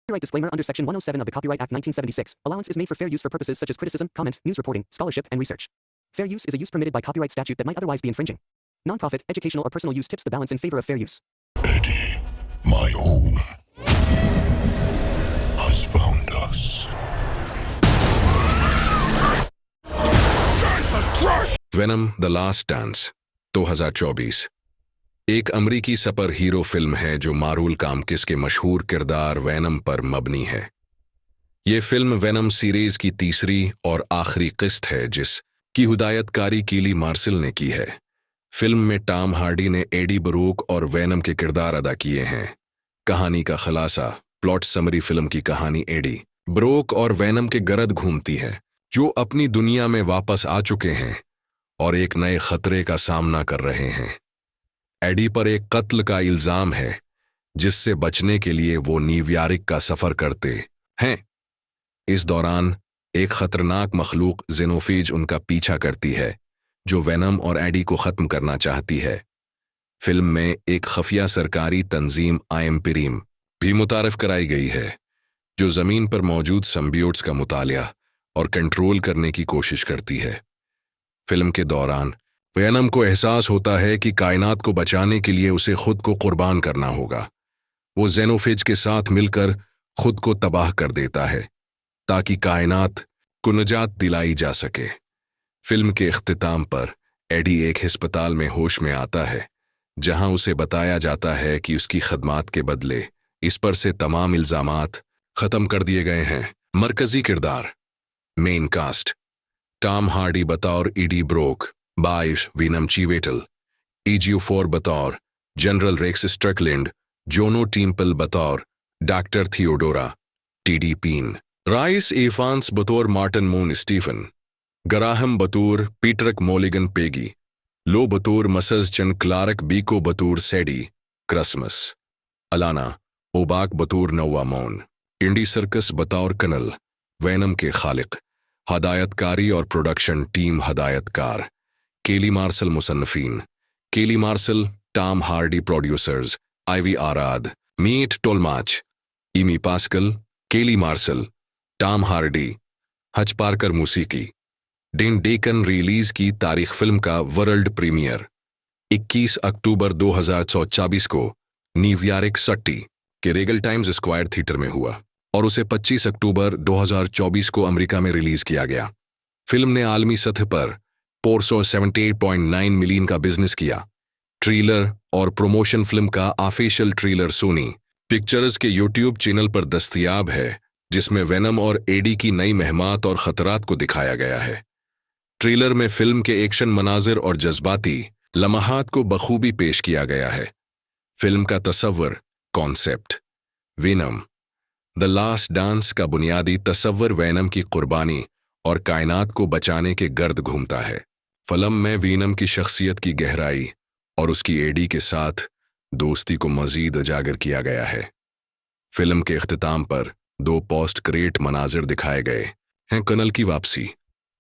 Copyright disclaimer under Section 107 of the Copyright Act 1976. Allowance is made for fair use for purposes such as criticism, comment, news reporting, scholarship, and research. Fair use is a use permitted by copyright statute that might otherwise be infringing. Nonprofit, educational, or personal use tips the balance in favor of fair use. Eddie, my home, has found us. Venom the last dance 2024 एक अमरीकी super hero film है जो मारूल कामकिस के मशहूर किरदार venom पर मबनी है। ये फिल्म वेनम सीरीज की तीसरी और आखिरी किस्त है जिसकी हिदायतकारी कीली मार्शल ने की है। फिल्म में टॉम हार्डी ने एडी ब्रूक और वेनम के किरदार अदा किए हैं। कहानी का खुलासा, प्लॉट समरी। फिल्म की कहानी एडी ब्रूक और वेनम के गर्द घूमती है जो अपनी दुनिया में वापस आ चुके हैं और एक नए खतरे का सामना कर रहे हैं। एडी पर एक कत्ल का इल्जाम है जिससे बचने के लिए वो न्यूयॉर्क का सफर करते हैं। इस दौरान एक खतरनाक मखलूक जेनोफेज उनका पीछा करती है जो वेनम और एडी को खत्म करना चाहती है। फिल्म में एक खफिया सरकारी तंजीम आइम्पिरीम भी मुतारफ कराई गई है जो जमीन पर मौजूद सिम्बियोट्स का मुतालिया और कंट्रोल करने की कोशिश करती है। फिल्म के दौरान वेनम को एहसास होता है कि कायनात को बचाने के लिए उसे खुद को कुर्बान करना होगा। वो जेनोफेज के साथ मिलकर खुद को तबाह कर देता है ताकि कायनात को निजात दिलाई जा सके। फिल्म के इख्तिताम पर एडी एक अस्पताल में होश में आता है जहां उसे बताया जाता है कि उसकी खदमात के बदले इस पर से तमाम इल्जामात खत्म कर दिए गए हैं। मरकजी किरदार, मेन कास्ट, टॉम हार्डी बतौर एडी ब्रोक, बाइश वीनम चीवेटल, ईजियोफोर बतौर general Rex Strickland, Juno Temple बतौर doctor Theodora, TD Paine, Rhys Ifans बतौर मार्टिन मून स्टीफन, गराहम बतौर पीटरक मोलिगन पेगी, लो बतौर मसज चन क्लार्क, बीको बतौर सैडी क्रिसमस, अलाना ओबाक बतौर नौवा मौन, इंडी सर्कस बतौर कनल, वेनम के खालिक, हदायतकारी और प्रोडक्शन टीम हदायतकार केली मार्शल, मुसन्नफीन Kelly Marshall, Tom Hardy, producers Avi Arad, Matt Tolmach, Amy Pascal, Kelly Marshall, Tom Hardy, Hutch Parker. मूसीकी डेन डेकन। रिलीज की तारीख, फिल्म का वर्ल्ड प्रीमियर 21 अक्टूबर 2024 को न्यूयॉर्क सिटी के रेगल टाइम्स स्क्वायर थिएटर में हुआ और उसे 25 अक्टूबर 2024 को अमेरिका में रिलीज किया गया। फिल्म ने आलमी सतह पर 478.9 मिलियन का बिजनेस किया। ट्रेलर और प्रमोशन फिल्म का ऑफिशियल ट्रेलर सोनी पिक्चर्स के यूट्यूब चैनल पर दस्तयाब है जिसमें वेनम और एडी की नई महमात और खतरात को दिखाया गया है। ट्रेलर में फिल्म के एक्शन मनाजिर और जज्बाती लम्हात को बखूबी पेश किया गया है। फिल्म का तस्वर, concept, Venom the last dance का बुनियादी तस्वर वेनम की कुर्बानी और कायनात को बचाने के गर्द घूमता है। फिल्म में वेनम की शख्सियत की गहराई और उसकी एडी के साथ दोस्ती को मजीद उजागर किया गया है। फिल्म के इख्तिताम पर 2 पोस्ट क्रेडिट मनाजिर दिखाए गए हैं। कनल की वापसी।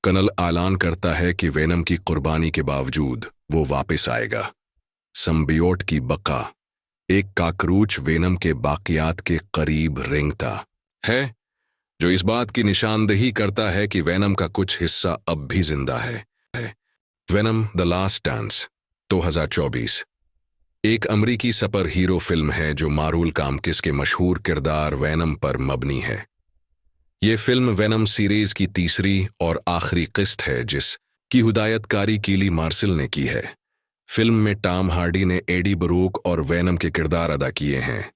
कनल ऐलान करता है कि वेनम की कुर्बानी के बावजूद वो वापस आएगा। सिम्बियोट की बका। एक काकरूच वेनम के बाकियात के करीब रेंगता है जो इस बात की निशानदेही करता है कि वेनम का कुछ हिस्सा अब भी जिंदा है। वेनम द लास्ट डांस 2024 एक अमरीकी सुपर हीरो फिल्म है जो मारूल कामकिस के मशहूर किरदार वेनम पर मबनी है। ये फिल्म वेनम सीरीज की तीसरी और आखिरी किस्त है जिसकी हिदायतकारी कीली मार्शल ने की है। फिल्म में टॉम हार्डी ने एडी ब्रूक और वेनम के किरदार अदा किए हैं।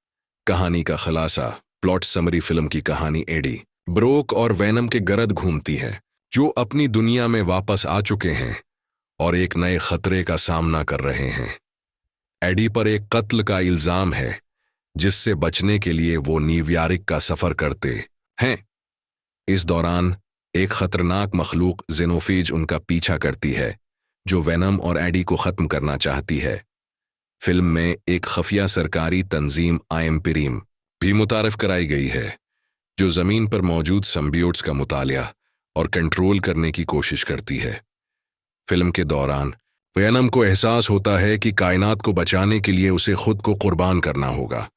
कहानी का खुलासा, प्लॉट समरी। फिल्म की कहानी एडी ब्रूक और वेनम के गर्द घूमती है जो अपनी दुनिया में वापस आ चुके हैं और एक नए खतरे का सामना कर रहे हैं। एडी पर एक कत्ल का इल्जाम है जिससे बचने के लिए वो न्यूयॉर्क का सफर करते हैं। इस दौरान एक खतरनाक मखलूक जेनोफेज उनका पीछा करती है जो वेनम और एडी को खत्म करना चाहती है। फिल्म में एक खफिया सरकारी तंजीम आइम्पिरीम भी मुतारफ कराई गई है जो जमीन पर मौजूद सिम्बियोट्स का मुतालिया और कंट्रोल करने की कोशिश करती है। फिल्म के दौरान वेनम को एहसास होता है कि कायनात को बचाने के लिए उसे खुद को कुर्बान करना होगा।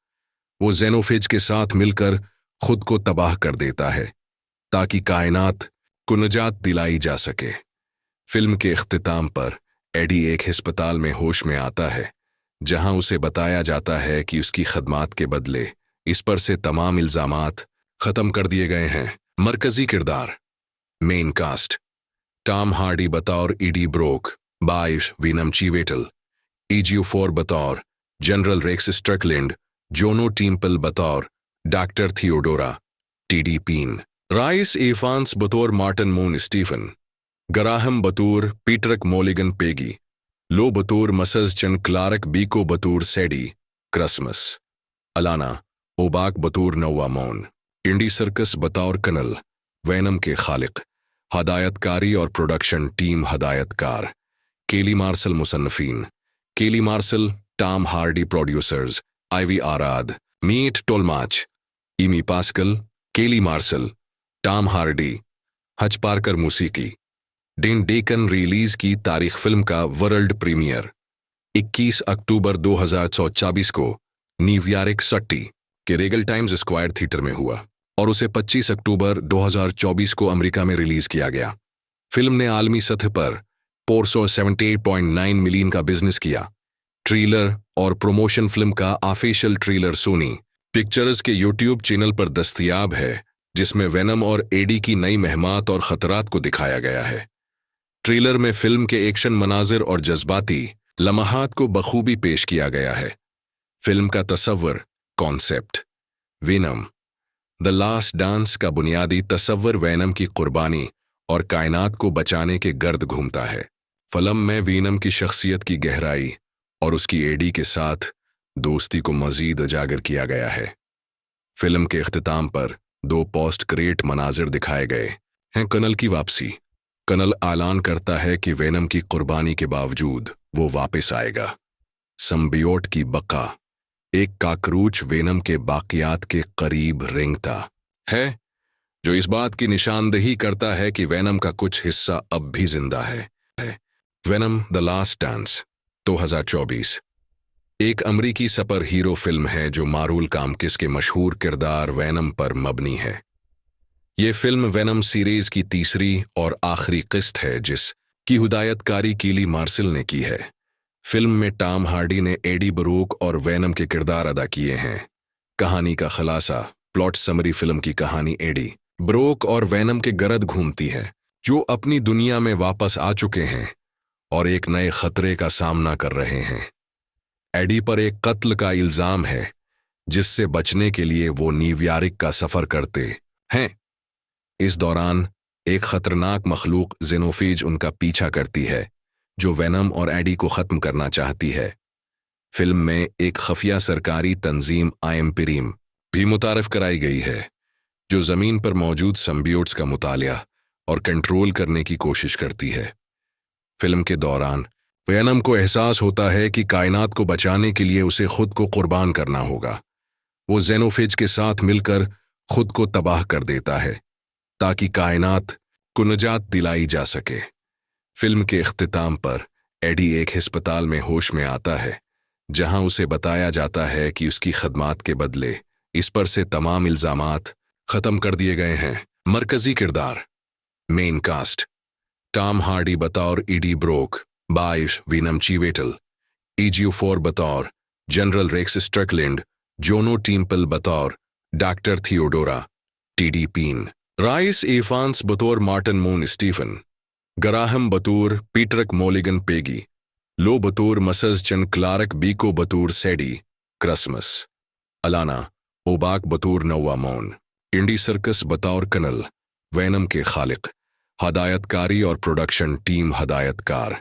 वो जेनोफेज के साथ मिलकर खुद को तबाह कर देता है ताकि कायनात को निजात दिलाई जा सके। फिल्म के इख्तिताम पर एडी एक अस्पताल में होश में आता है, जहां उसे बताया जाता है कि उसकी खदमात के बदले इस पर से तमाम इल्जामात खत्म कर दिए गए हैं। मरकजी किरदार मेन कास्ट: टॉम हार्डी बतौर ईडी ब्रोक, बाइश वीनम चीवेटल, EG4 बतौर general Rex Strickland, Juno Temple बतौर doctor Theodora, TD Paine, Rhys Ifans बतौर मार्टिन मून स्टीफन, ग्राहम बतौर पीटरक मोलिगन पेगी, लो बतौर मसज चन क्लार्क, बीको बतौर सैडी क्रिसमस, अलाना ओबाक बतौर नोवा मौन, इंडी सर्कस बतौर कनल, वैनम के खालिक, हदायतकारी और प्रोडक्शन टीम हदायतकार केली मार्सल, मुसन्नफीन Kelly martial, Tom Hardy, producers Avi Arad, Matt Tolmach, Amy Pascal, Kelly martial, Tom Hardy, Hutch Parker, मूसीकी डेन डेकन। रिलीज की तारीख: फिल्म का वर्ल्ड प्रीमियर 21 अक्टूबर 2024 को न्यूयॉर्क सिटी के रेगल टाइम्स स्क्वायर थिएटर में हुआ और उसे 25 अक्टूबर 2024 को अमेरिका में रिलीज किया गया। फिल्म ने आलमी सतह पर 478.9 मिलियन का बिजनेस किया। ट्रेलर और प्रमोशन फिल्म का ऑफिशियल ट्रेलर सोनी पिक्चर्स के यूट्यूब चैनल पर दस्तयाब है, जिसमें वेनम और एडी की नई महमात और खतरात को दिखाया गया है। ट्रेलर में फिल्म के एक्शन मनाजिर और जज्बाती लम्हात को बखूबी पेश किया गया है। फिल्म का तस्वर concept: Venom the last dance का बुनियादी तस्वर वेनम की कुर्बानी और कायनात को बचाने के गर्द घूमता है। फिल्म में वेनम की शख्सियत की गहराई और उसकी एडी के साथ दोस्ती को मजीद उजागर किया गया है। फिल्म के इख्तिताम पर 2 पोस्ट क्रेडिट मनाजिर दिखाए गए हैं। कनल की वापसी: कनल ऐलान करता है कि वेनम की कुर्बानी के बावजूद वो वापस आएगा। संबियोट की बका: एक काकरूच वेनम के बाकियात के करीब रेंगता है, जो इस बात की निशानदेही करता है कि वेनम का कुछ हिस्सा अब भी जिंदा है। वेनम द लास्ट डांस 2024 एक अमरीकी सुपर हीरो फिल्म है जो मारूल कामकिस के मशहूर किरदार वेनम पर मबनी है। ये फिल्म वेनम सीरीज की तीसरी और आखिरी किस्त है, जिसकी हिदायतकारी केली मार्सल ने की है। फिल्म में टॉम हार्डी ने एडी ब्रोक और वेनम के किरदार अदा किए हैं। कहानी का खुलासा: प्लॉट समरी: फिल्म की कहानी एडी ब्रोक और वेनम के गर्द घूमती है, जो अपनी दुनिया में वापस आ चुके हैं और एक नए खतरे का सामना कर रहे हैं। एडी पर एक कत्ल का इल्जाम है, जिससे बचने के लिए वो न्यूयॉर्क का सफर करते हैं। इस दौरान एक खतरनाक मखलूक जेनोफेज उनका पीछा करती है, जो वेनम और एडी को खत्म करना चाहती है। फिल्म में एक खफिया सरकारी तंजीम आइम्पिरीम भी मुतारफ कराई गई है, जो जमीन पर मौजूद संबियोट्स का मुतालिया और कंट्रोल करने की कोशिश करती है। फिल्म के दौरान वेनम को एहसास होता है कि कायनात को बचाने के लिए उसे खुद को कुर्बान करना होगा। वो जेनोफेज के साथ मिलकर खुद को तबाह कर देता है ताकि कायनात को निजात दिलाई जा सके। फिल्म के इख्तिताम पर एडी एक अस्पताल में होश में आता है, जहां उसे बताया जाता है कि उसकी खदमात के बदले इस पर से तमाम इल्जामात खत्म कर दिए गए हैं। मरकजी किरदार मेन कास्ट: टॉम हार्डी बतौर ईडी ब्रोक, बाइश वीनम चीवेटल, EG4 बतौर general Rex Strickland, Juno Temple बतौर doctor Theodora, TD Paine, Rhys Ifans बतौर मार्टिन मून स्टीफन, ग्राहम बतौर पीटरक मोलिगन पेगी, लो बतौर मसज चन क्लार्क, बीको बतौर सैडी क्रिसमस, अलाना ओबाक बतौर नोवा मौन, इंडी सर्कस बतौर कनल, वैनम के खालिक, हदायतकारी और प्रोडक्शन टीम हदायतकार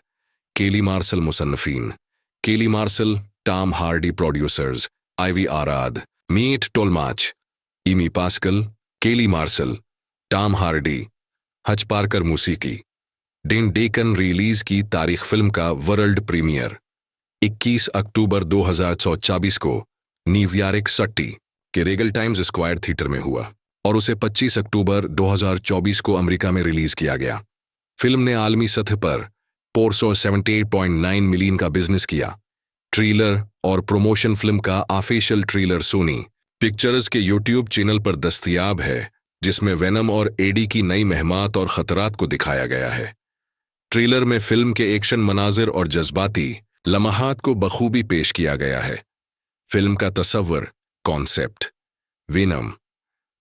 केली मार्सल, मुसन्नफीन Kelly martial, Tom Hardy, producers Avi Arad, Matt Tolmach, Amy Pascal, Kelly martial, Tom Hardy, Hutch Parker, मूसीकी डेन डेकन। रिलीज की तारीख: फिल्म का वर्ल्ड प्रीमियर 21 अक्टूबर 2024 को न्यूयॉर्क सिटी के रेगल टाइम्स स्क्वायर थिएटर में हुआ और उसे 25 अक्टूबर 2024 को अमेरिका में रिलीज किया गया। फिल्म ने आलमी सतह पर 478.9 मिलियन का बिजनेस किया। ट्रेलर और प्रमोशन फिल्म का ऑफिशियल ट्रेलर सोनी पिक्चर्स के यूट्यूब चैनल पर दस्तयाब है, जिसमें वेनम और एडी की नई महमात और खतरात को दिखाया गया है। ट्रेलर में फिल्म के एक्शन मनाजिर और जज्बाती लम्हात को बखूबी पेश किया गया है। फिल्म का तसव्वुर, concept. Venom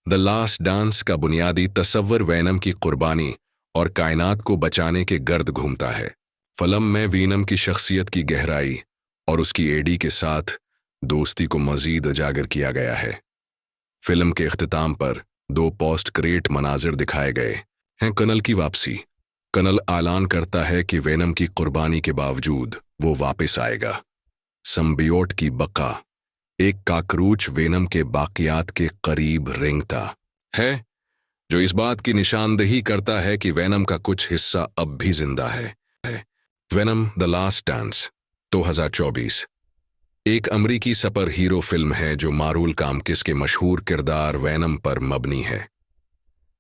the last dance का बुनियादी तसव्वुर वेनम की कुर्बानी और कायनात को बचाने के गर्द घूमता है। फिल्म में वेनम की शख्सियत की गहराई और उसकी एडी के साथ दोस्ती को मजीद उजागर किया गया है। फिल्म के इख्तिताम पर 2 पोस्ट क्रेडिट मनाजिर दिखाए गए हैं। कर्नल की वापसी। कर्नल ऐलान करता है कि वेनम की कुर्बानी के बावजूद वो वापस आएगा। सिम्बियोट की बका। एक काकरूच वेनम के बाकियात के करीब रेंगता है, जो इस बात की निशानदेही करता है कि वेनम का कुछ हिस्सा अब भी जिंदा है। वेनम द लास्ट डांस 2024 एक अमरीकी सुपर हीरो फिल्म है जो मारूल कामकिस के मशहूर किरदार वेनम पर मबनी है।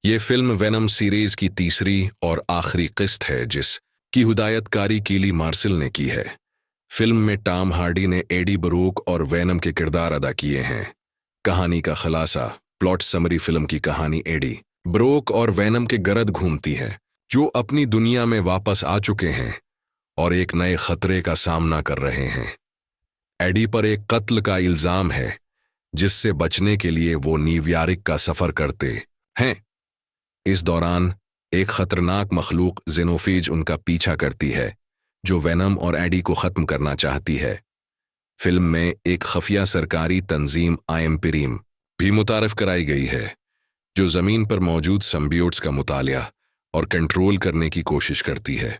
ये फिल्म वेनम सीरीज की तीसरी और आखिरी किस्त है, जिसकी हिदायतकारी कीली मार्शल ने की है। फिल्म में टॉम हार्डी ने एडी ब्रूक और वेनम के किरदार अदा किए हैं। कहानी का खुलासा। Plot summary. फिल्म की कहानी एडी ब्रूक और वेनम के गर्द घूमती है, जो अपनी दुनिया में वापस आ चुके हैं और एक नए खतरे का सामना कर रहे हैं। एडी पर एक कत्ल का इल्जाम है, जिससे बचने के लिए वो न्यूयॉर्क का सफर करते हैं। इस दौरान एक खतरनाक मखलूक जेनोफेज उनका पीछा करती है, जो वेनम और एडी को खत्म करना चाहती है। फिल्म में एक खफिया सरकारी तंजीम आइम्पिरीम भी मुतारफ कराई गई है, जो जमीन पर मौजूद सिम्बियोट्स का मुतालिया और कंट्रोल करने की कोशिश करती है।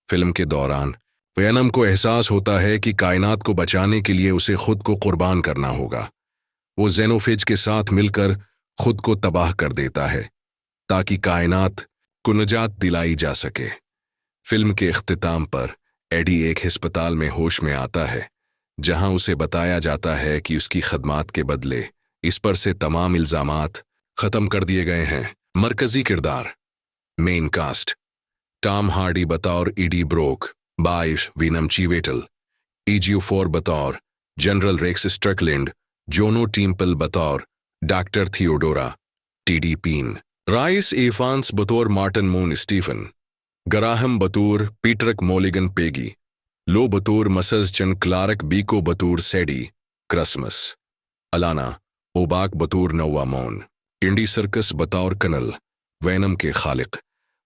फिल्म के दौरान वेनम को एहसास होता है कि कायनात को बचाने के लिए उसे खुद को कुर्बान करना होगा। वो जेनोफेज के साथ मिलकर खुद को तबाह कर देता है, ताकि कायनात को निजात दिलाई जा सके। फिल्म के इख्तिताम पर एडी एक अस्पताल में होश में आता है, जहां उसे बताया जाता है कि उसकी खदमात के बदले इस पर से तमाम इल्जामात खत्म कर दिए गए हैं। मरकजी किरदार। Main cast. टॉम हार्डी बतौर एडी ब्रोक, बाइश वेनम चीवेटल। EG4 बतौर general Rex Strickland, Juno Temple बतौर doctor Theodora, TD Paine. Rhys Ifans बतौर मार्टिन मून स्टीफन, गराहम बतौर पीटरक मोलिगन पेगी, लो बतौर मसज चन क्लार्क, बीको बतौर सैडी क्रिसमस, अलाना ओबाक बतौर नौवा मौन। इंडी सर्कस बतौर कर्नल। वेनम के खालिक।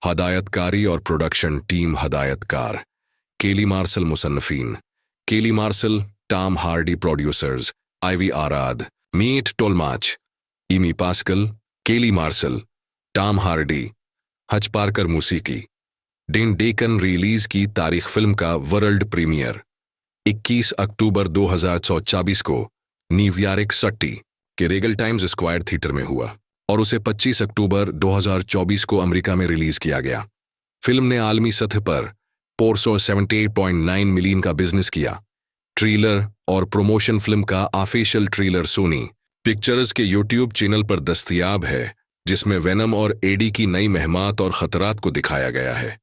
हदायतकारी और प्रोडक्शन टीम। हदायतकार केली मार्शल। मुसन्नफीन Kelly Marshall, Tom Hardy. Producers Avi Arad, Matt Tolmach, Amy Pascal, Kelly Marshall, Tom Hardy. Hutch Parker. मूसीकी डेन डेकन। रिलीज की तारीख। फिल्म का वर्ल्ड प्रीमियर 21 अक्टूबर 2024 को न्यूयॉर्क सिटी के रेगल टाइम्स स्क्वायर थिएटर में हुआ और उसे 25 अक्टूबर 2024 को अमेरिका में रिलीज किया गया। फिल्म ने आलमी सतह पर 478.9 मिलियन का बिजनेस किया। ट्रेलर और प्रमोशन। फिल्म का ऑफिशियल ट्रेलर सोनी पिक्चर्स के यूट्यूब चैनल पर दस्तयाब है, जिसमें वेनम और एडी की नई महमात और खतरात को दिखाया गया है।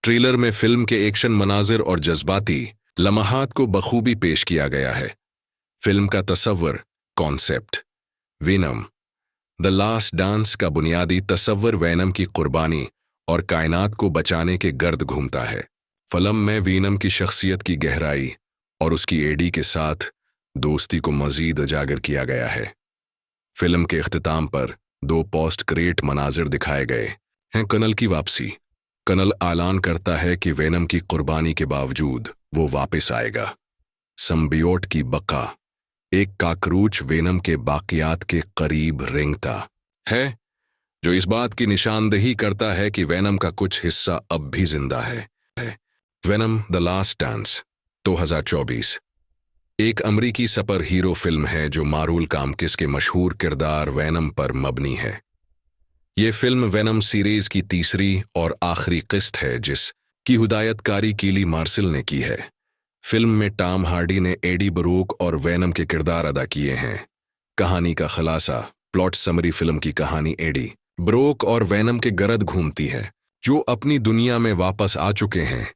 ट्रेलर में फिल्म के एक्शन मनाजिर और जज्बाती लम्हात को बखूबी पेश किया गया है। फिल्म का तसव्वुर, concept. Venom the last dance का बुनियादी तसव्वुर वेनम की कुर्बानी और कायनात को बचाने के गर्द घूमता है। फिल्म में वेनम की शख्सियत की गहराई और उसकी एडी के साथ दोस्ती को मजीद उजागर किया गया है। फिल्म के इख्तिताम पर 2 पोस्ट क्रेडिट मनाजिर दिखाए गए हैं। कर्नल की वापसी। कर्नल ऐलान करता है कि वेनम की कुर्बानी के बावजूद वो वापस आएगा। सिम्बियोट की बका। एक काकरूच वेनम के बाकियात के करीब रेंगता है, जो इस बात की निशानदेही करता है कि वेनम का कुछ हिस्सा अब भी जिंदा है। वेनम द लास्ट डांस 2024 एक अमरीकी सुपर हीरो फिल्म है जो मारूल कामकिस के मशहूर किरदार वेनम पर मबनी है। ये फिल्म वेनम सीरीज की तीसरी और आखिरी किस्त है, जिसकी हिदायतकारी कीली मार्शल ने की है। फिल्म में टॉम हार्डी ने एडी ब्रूक और वेनम के किरदार अदा किए हैं। कहानी का खुलासा। Plot summary. फिल्म की कहानी एडी ब्रूक और वेनम के गर्द घूमती है, जो अपनी दुनिया में वापस आ चुके हैं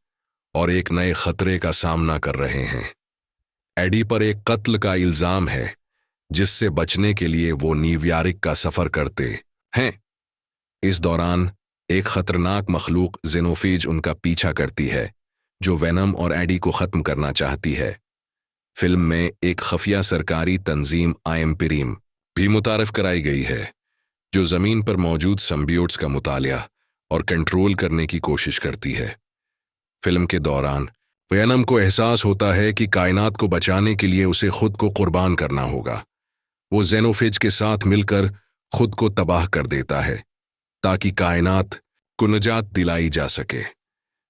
और एक नए खतरे का सामना कर रहे हैं। एडी पर एक कत्ल का इल्जाम है, जिससे बचने के लिए वो न्यूयॉर्क का सफर करते हैं। इस दौरान एक खतरनाक मखलूक जेनोफेज उनका पीछा करती है, जो वेनम और एडी को खत्म करना चाहती है। फिल्म में एक खफिया सरकारी तंजीम आइएमपीरीम भी मुतारफ कराई गई है, जो जमीन पर मौजूद सिम्बियोट्स का मुतालिया और कंट्रोल करने की कोशिश करती है। फिल्म के दौरान वेनम को एहसास होता है कि कायनात को बचाने के लिए उसे खुद को कुर्बान करना होगा। वो जेनोफेज के साथ मिलकर खुद को तबाह कर देता है ताकि कायनात को निजात दिलाई जा सके।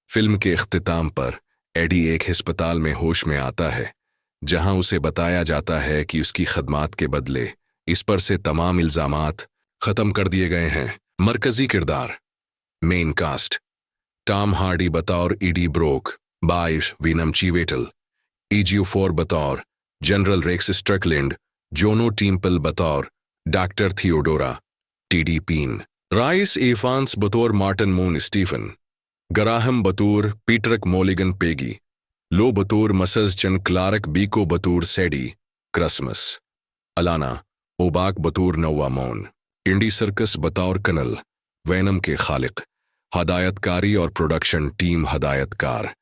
फिल्म के इख्तिताम पर एडी एक अस्पताल में होश में आता है, जहां उसे बताया जाता है कि उसकी खदमात के बदले इस पर से तमाम इल्जामात खत्म कर दिए गए हैं। मरकजी किरदार मेन कास्ट: टॉम हार्डी बतौर ईडी ब्रोक, बाइश वीनम चीवेटल, ईजियोफोर बतौर general Rex Strickland, Juno Temple बतौर doctor Theodora TD Paine, Rhys Ifans बतौर मार्टिन मून स्टीफन, गराहम बतौर पीटरक मोलिगन पेगी, लो बतौर मसज चन क्लार्क, बीको बतौर सैडी क्रिसमस, अलाना ओबाक बतौर नौवा मौन, इंडी सर्कस बतौर कनल, वेनम के खालिक, हदायतकारी और प्रोडक्शन टीम हदायतकार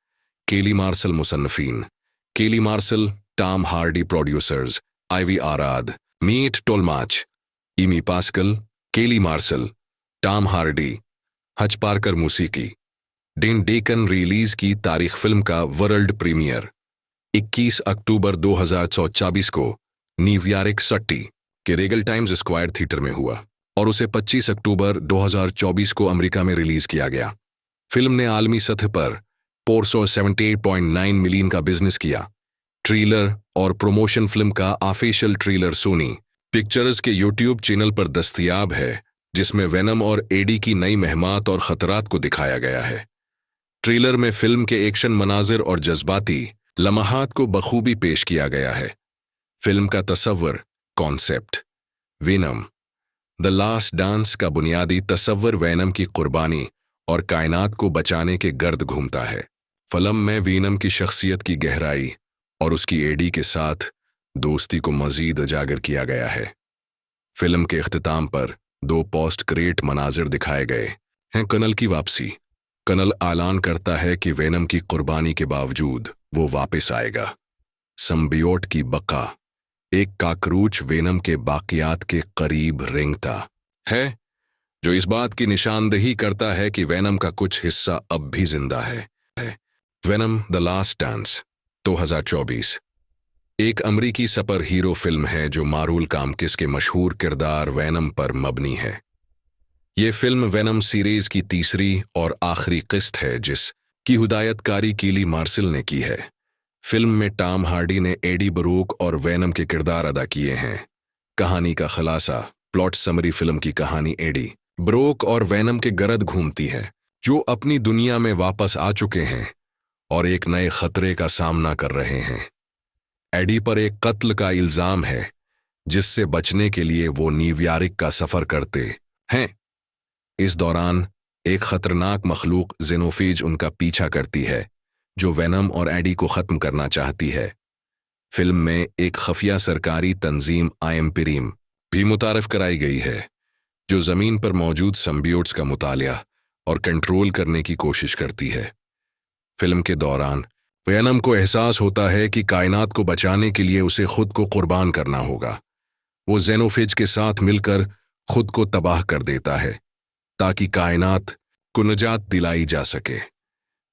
केली मार्शल, मुसन्नफीन Kelly Marshall, Tom Hardy, producers Avi Arad, Matt Tolmach, Amy Pascal, Kelly Marshall, Tom Hardy, Hutch Parker, मूसीकी डेन डेकन। रिलीज की तारीख: फिल्म का वर्ल्ड प्रीमियर 21 अक्टूबर 2024 को न्यूयॉर्क सिटी के रेगल टाइम्स स्क्वायर थिएटर में हुआ और उसे 25 अक्टूबर 2024 को अमेरिका में रिलीज किया गया। फिल्म ने आलमी सतह पर 478.9 मिलियन का बिजनेस किया। ट्रेलर और प्रमोशन फिल्म का ऑफिशियल ट्रेलर सोनी पिक्चर्स के यूट्यूब चैनल पर दस्तयाब है, जिसमें वेनम और एडी की नई महमात और खतरात को दिखाया गया है। ट्रेलर में फिल्म के एक्शन मनाजिर और जज्बाती लम्हात को बखूबी पेश किया गया है। फिल्म का तस्वर concept: Venom the last dance का बुनियादी तस्वर वेनम की कुर्बानी और कायनात को बचाने के गर्द घूमता है। फिल्म में वेनम की शख्सियत की गहराई और उसकी एडी के साथ दोस्ती को मजीद उजागर किया गया है। फिल्म के इख्तिताम पर 2 पोस्ट क्रेडिट मनाजिर दिखाए गए हैं। कनल की वापसी: कनल ऐलान करता है कि वेनम की कुर्बानी के बावजूद वो वापस आएगा। सिम्बियोट की बका: एक काकरूच वेनम के बाकियात के करीब रेंगता है, जो इस बात की निशानदेही करता है कि वेनम का कुछ हिस्सा अब भी जिंदा है। वेनम द लास्ट डांस 2024 एक अमरीकी सुपर हीरो फिल्म है जो मारूल कामकिस के मशहूर किरदार वेनम पर मबनी है। ये फिल्म वेनम सीरीज की तीसरी और आखिरी किस्त है, जिसकी हिदायतकारी केली मार्शल ने की है। फिल्म में टॉम हार्डी ने एडी ब्रोक और वेनम के किरदार अदा किए हैं। कहानी का खुलासा: प्लॉट समरी: फिल्म की कहानी एडी ब्रोक और वेनम के गर्द घूमती है, जो अपनी दुनिया में वापस आ चुके हैं और एक नए खतरे का सामना कर रहे हैं। एडी पर एक कत्ल का इल्जाम है, जिससे बचने के लिए वो न्यूयॉर्क का सफर करते हैं। इस दौरान एक खतरनाक मखलूक जेनोफेज उनका पीछा करती है, जो वेनम और एडी को खत्म करना चाहती है। फिल्म में एक खफिया सरकारी तंजीम आइएमपीरीम भी मुतारफ कराई गई है, जो जमीन पर मौजूद सिम्बियोट्स का मुतालिया और कंट्रोल करने की कोशिश करती है। फिल्म के दौरान वेनम को एहसास होता है कि कायनात को बचाने के लिए उसे खुद को कुर्बान करना होगा। वो जेनोफेज के साथ मिलकर खुद को तबाह कर देता है ताकि कायनात को निजात दिलाई जा सके।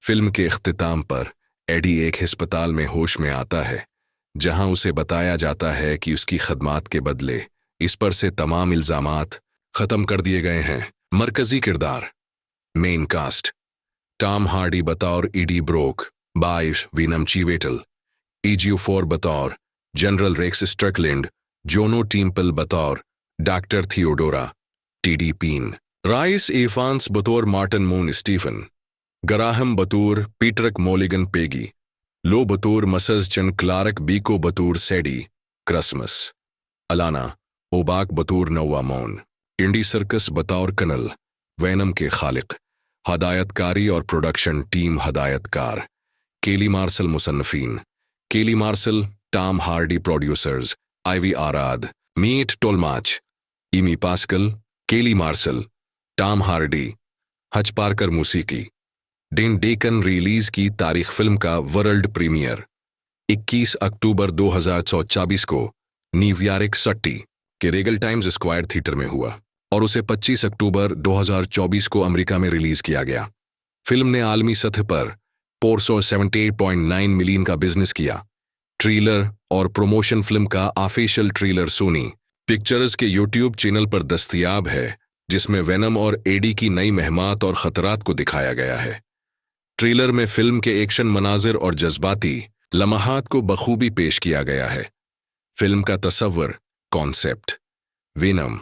फिल्म के इख्तिताम पर एडी एक अस्पताल में होश में आता है, जहां उसे बताया जाता है कि उसकी खदमात के बदले इस पर से तमाम इल्जामात खत्म कर दिए गए हैं। मरकजी किरदार मेन कास्ट: टॉम हार्डी बतौर ईडी ब्रोक, बाइश वीनम चीवेटल, ईजियोफोर बतौर general Rex Strickland, Juno Temple बतौर doctor Theodora TD Paine, Rhys Ifans बतौर मार्टिन मून स्टीफन, गराहम बतौर पीटरक मोलिगन पेगी, लो बतौर मसज चन क्लार्क, बीको बतौर सैडी क्रिसमस, अलाना ओबाक बतौर नौवा मौन, इंडी सर्कस बतौर कनल, वेनम के खालिक, हदायतकारी और प्रोडक्शन टीम हदायतकार केली मार्शल, मुसन्नफीन Kelly Marshall, Tom Hardy, producers Avi Arad, Matt Tolmach, Amy Pascal, Kelly Marshall, Tom Hardy, Hutch Parker मूसीकी। डेन डेकन रिलीज की तारीख। फिल्म का वर्ल्ड प्रीमियर 21 अक्टूबर 2024 को न्यूयॉर्क सिटी के रेगल टाइम्स स्क्वायर थिएटर में हुआ और उसे 25 अक्टूबर 2024 को अमेरिका में रिलीज किया गया। फिल्म ने आलमी सतह पर 478.9 मिलियन का बिजनेस किया। ट्रेलर और प्रमोशन फिल्म का ऑफिशियल ट्रेलर सोनी पिक्चर्स के यूट्यूब चैनल पर दस्तयाब है, जिसमें वेनम और एडी की नई महमात और खतरात को दिखाया गया है। ट्रेलर में फिल्म के एक्शन मनाजिर और जज्बाती लम्हात को बखूबी पेश किया गया है। फिल्म का तस्वर concept Venom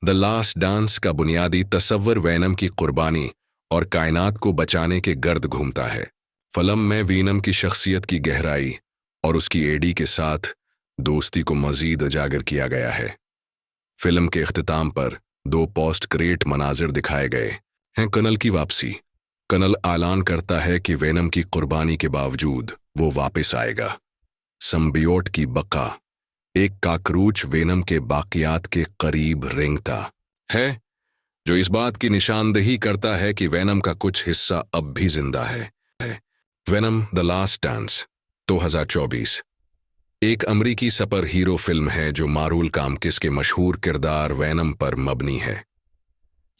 the last dance का बुनियादी तस्वर वेनम की कुर्बानी और कायनात को बचाने के गर्द घूमता है। फिल्म में वेनम की शख्सियत की गहराई और उसकी एडी के साथ दोस्ती को मजीद उजागर किया गया है। फिल्म के इख्तिताम पर 2 पोस्ट क्रेडिट मनाजिर दिखाए गए हैं। कनल की वापसी। कनल ऐलान करता है कि वेनम की कुर्बानी के बावजूद वो वापस आएगा। संबियोट की बका। एक काकरूच वेनम के बाकियात के करीब रेंगता है, जो इस बात की निशानदेही करता है कि वेनम का कुछ हिस्सा अब भी जिंदा है। वेनम द लास्ट डांस 2024 एक अमरीकी सुपर हीरो फिल्म है जो मारूल कामकिस के मशहूर किरदार वेनम पर मबनी है।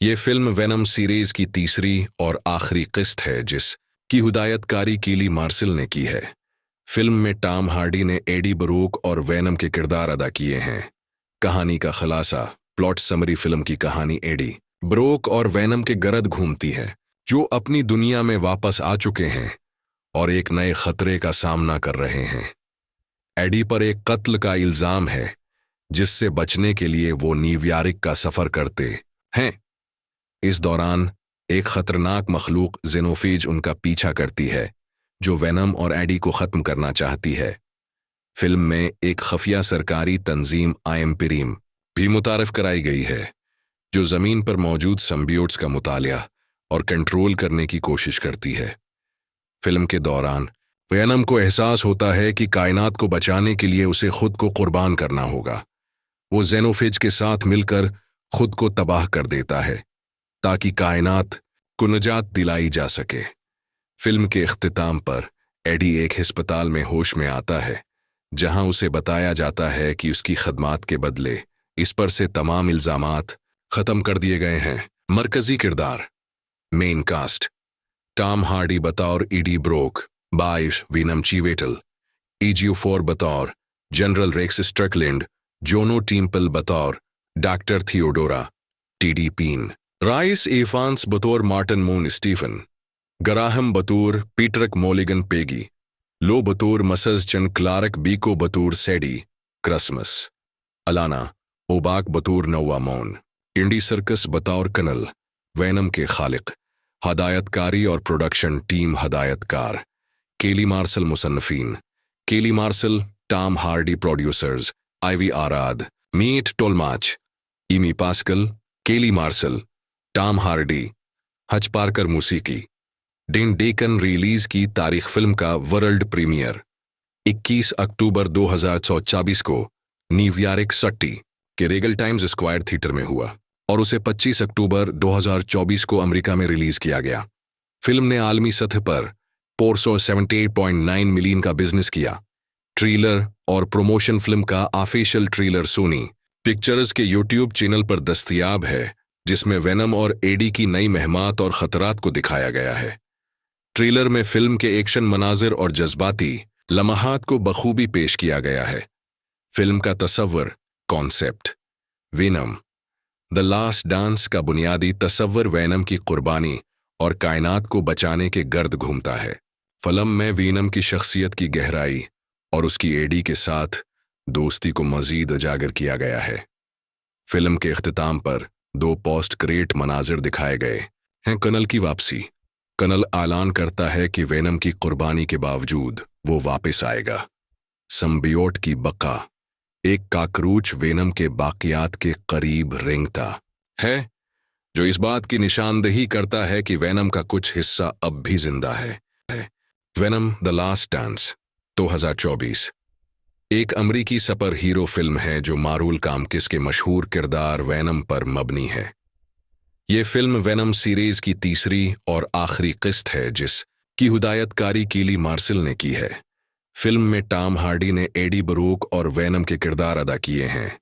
ये फिल्म वेनम सीरीज की तीसरी और आखिरी किस्त है, जिसकी हिदायतकारी केली मार्शल ने की है। फिल्म में टॉम हार्डी ने एडी ब्रोक और वेनम के किरदार अदा किए हैं। कहानी का खुलासा। Plot summary. फिल्म की कहानी एडी ब्रोक और वेनम के गर्द घूमती है, जो अपनी दुनिया में वापस आ चुके हैं और एक नए खतरे का सामना कर रहे हैं। एडी पर एक कत्ल का इल्जाम है, जिससे बचने के लिए वो न्यूयॉर्क का सफर करते हैं। इस दौरान एक खतरनाक मखलूक जेनोफेज उनका पीछा करती है, जो वेनम और एडी को खत्म करना चाहती है। फिल्म में एक खफिया सरकारी तंजीम आईएमपीरीम भी मुतारफ कराई गई है, जो जमीन पर मौजूद संबियोट्स का मुतालिया और कंट्रोल करने की कोशिश करती है। फिल्म के दौरान वेनम को एहसास होता है कि कायनात को बचाने के लिए उसे खुद को कुर्बान करना होगा। वो जेनोफेज के साथ मिलकर खुद को तबाह कर देता है, ताकि कायनात को निजात दिलाई जा सके। फिल्म के इख्तिताम पर एडी एक अस्पताल में होश में आता है, जहां उसे बताया जाता है कि उसकी खदमात के बदले इस पर से तमाम इल्जामात खत्म कर दिए गए हैं। मरकजी किरदार। Main cast. टॉम हार्डी बतौर ईडी ब्रोक, बाइश वीनम चीवेटल, EG4 बतौर general Rex Strickland, Juno Temple बतौर doctor Theodora, TD Paine, Rhys Ifans बतौर मार्टिन मून स्टीफन, गराहम बतौर पीटरक मोलिगन पेगी, लो बतौर मसज चन क्लार्क, बीको बतौर सैडी क्रिसमस, अलाना ओबाक बतौर नौवा मौन, इंडी सर्कस बतौर कनल, वेनम के खालिक, हदायतकारी और प्रोडक्शन टीम हदायतकार, केली मार्शल मुसन्नफीन, Kelly Marshall, Tom Hardy producers, Avi Arad, Matt Tolmach, Amy Pascal, Kelly Marshall, Tom Hardy, Hutch Parker मूसीकी। डेन डेकन रिलीज की तारीख। फिल्म का वर्ल्ड प्रीमियर 21 अक्टूबर 2024 को न्यूयॉर्क सिटी के रेगल टाइम्स स्क्वायर थिएटर में हुआ और उसे 25 अक्टूबर 2024 को अमेरिका में रिलीज किया गया। फिल्म ने आलमी सतह पर 478.9 मिलियन का बिजनेस किया। ट्रेलर और प्रमोशन फिल्म का ऑफिशियल ट्रेलर सोनी पिक्चर्स के यूट्यूब चैनल पर दस्तयाब है, जिसमें वेनम और एडी की नई महमात और खतरात को दिखाया गया है। ट्रेलर में फिल्म के एक्शन मनाजिर और जज्बाती लम्हात को बखूबी पेश किया गया है। फिल्म का तस्वर concept Venom the last dance का बुनियादी तस्वर वेनम की कुर्बानी और कायनात को बचाने के गर्द घूमता है। फिल्म में वेनम की शख्सियत की गहराई और उसकी एडी के साथ दोस्ती को मजीद उजागर किया गया है। फिल्म के इख्तिताम पर 2 पोस्ट क्रेडिट मनाजिर दिखाए गए हैं। कनल की वापसी। कनल ऐलान करता है कि वेनम की कुर्बानी के बावजूद वो वापस आएगा। संबियोट की बका। एक काकरूच वेनम के बाकियात के करीब रेंगता है, जो इस बात की निशानदेही करता है कि वेनम का कुछ हिस्सा अब भी जिंदा है। वेनम द लास्ट डांस 2024 एक अमरीकी सुपर हीरो फिल्म है जो मारूल कामकिस के मशहूर किरदार वैनम पर मबनी है। ये फिल्म वैनम सीरीज की तीसरी और आखिरी किस्त है जिसकी हिदायतकारी कीली मार्शल ने की है। फिल्म में टॉम हार्डी ने एडी बरूक और वैनम के किरदार अदा किए हैं।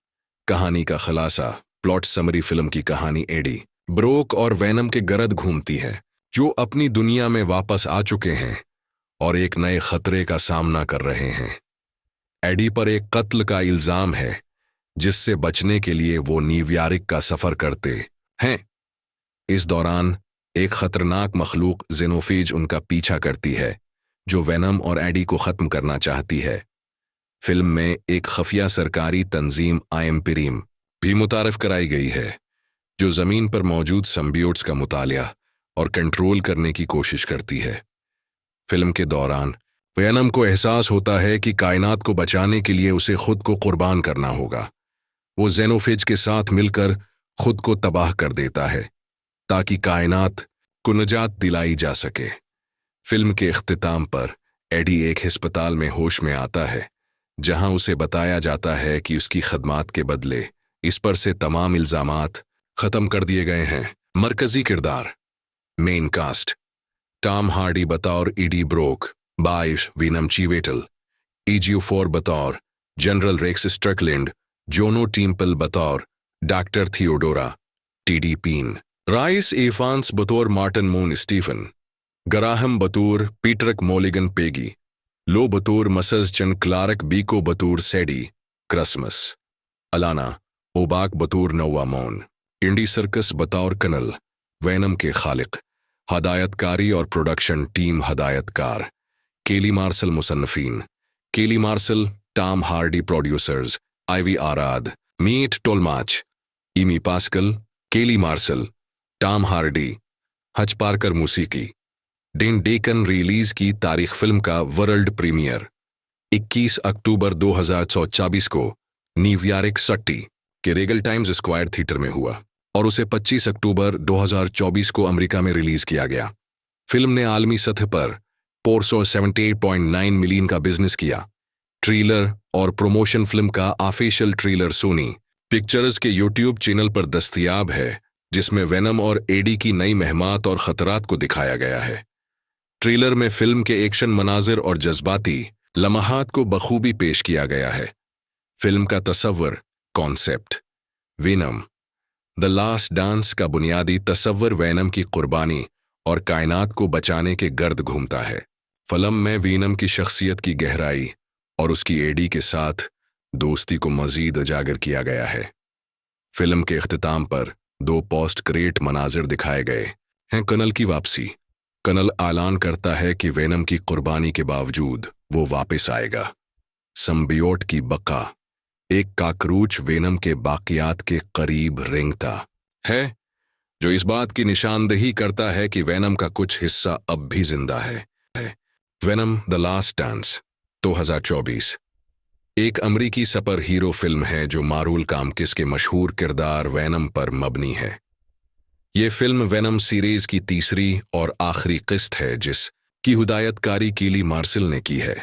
कहानी का खुलासा, प्लॉट समरी। फिल्म की कहानी एडी ब्रोक और वैनम के गर्द घूमती है जो अपनी दुनिया में वापस आ चुके हैं और एक नए खतरे का सामना कर रहे हैं। एडी पर एक कत्ल का इल्जाम है जिससे बचने के लिए वो न्यूयॉर्क का सफर करते हैं। इस दौरान एक खतरनाक मखलूक जेनोफेज उनका पीछा करती है जो वैनम और एडी को खत्म करना चाहती है। फिल्म में एक खफिया सरकारी तंजीम आइएमपीरीम भी मुतारफ कराई गई है जो जमीन पर मौजूद सिम्बियोट्स का मुतालिया और कंट्रोल करने की कोशिश करती है। फिल्म के दौरान वैनम को एहसास होता है कि कायनात को बचाने के लिए उसे खुद को कुर्बान करना होगा। वो जेनोफेज के साथ मिलकर खुद को तबाह कर देता है ताकि कायनात को निजात दिलाई जा सके। फिल्म के इख्तिताम पर एडी एक अस्पताल में होश में आता है जहां उसे बताया जाता है कि उसकी खदमात के बदले इस पर से तमाम इल्जामात खत्म कर दिए गए हैं। मरकजी किरदार, मेन कास्ट, टॉम हार्डी बतौर ईडी ब्रोक, बाइश वीनम चीवेटल, EG4 बतौर general Rex Strickland, Juno Temple बतौर doctor Theodora, TD Paine, Rhys Ifans बतौर मार्टिन मून स्टीफन, गराहम बतौर पीटरक मोलिगन पेगी, लो बतौर मसज चन क्लार्क, बीको बतौर सैडी क्रिसमस, अलाना ओबाक बतौर नोवा मोन, इंडी सर्कस बतौर कनल, वैनम के खालिक, हदायतकारी और प्रोडक्शन टीम हदायतकार केली मार्शल, मुसन्नफीन Kelly Marshall, Tom Hardy, producers Avi Arad, Matt Tolmach, Amy Pascal, Kelly Marshall, Tom Hardy, Hutch Parker. मूसीकी डेन डेकन। रिलीज की तारीख, फिल्म का वर्ल्ड प्रीमियर 21 अक्टूबर 2024 को न्यूयॉर्क सिटी के रेगल टाइम्स स्क्वायर थिएटर में हुआ और उसे 25 अक्टूबर 2024 को अमेरिका में रिलीज किया गया। फिल्म ने आलमी सतह पर 478.9 मिलियन का बिजनेस किया। ट्रेलर और प्रमोशन फिल्म का ऑफिशियल ट्रेलर सोनी पिक्चर्स के यूट्यूब चैनल पर दस्तयाब है जिसमें वैनम और एडी की नई महमात और खतरात को दिखाया गया है। ट्रेलर में फिल्म के एक्शन मनाजिर और जज्बाती लम्हात को बखूबी पेश किया गया है। फिल्म का तस्वर, concept, Venom the last dance का बुनियादी तस्वर वैनम की कुर्बानी और कायनात को बचाने के गर्द घूमता है। फिल्म में वैनम की शख्सियत की गहराई और उसकी एडी के साथ दोस्ती को मजीद उजागर किया गया है। फिल्म के इख्तिताम पर 2 पोस्ट क्रेडिट मनाजिर दिखाए गए हैं। कनल की वापसी। कनल ऐलान करता है कि वैनम की कुर्बानी के बावजूद वो वापस आएगा। सिम्बियोट की बका। एक काकरूच वैनम के बाकियात के करीब रेंगता है जो इस बात की निशानदेही करता है कि वैनम का कुछ हिस्सा अब भी जिंदा है। वैनम द लास्ट डांस 2024 एक अमरीकी सुपर हीरो फिल्म है जो मारूल कामकिस के मशहूर किरदार वैनम पर मबनी है। ये फिल्म वैनम सीरीज की तीसरी और आखिरी किस्त है जिसकी हिदायतकारी कीली मार्शल ने की है।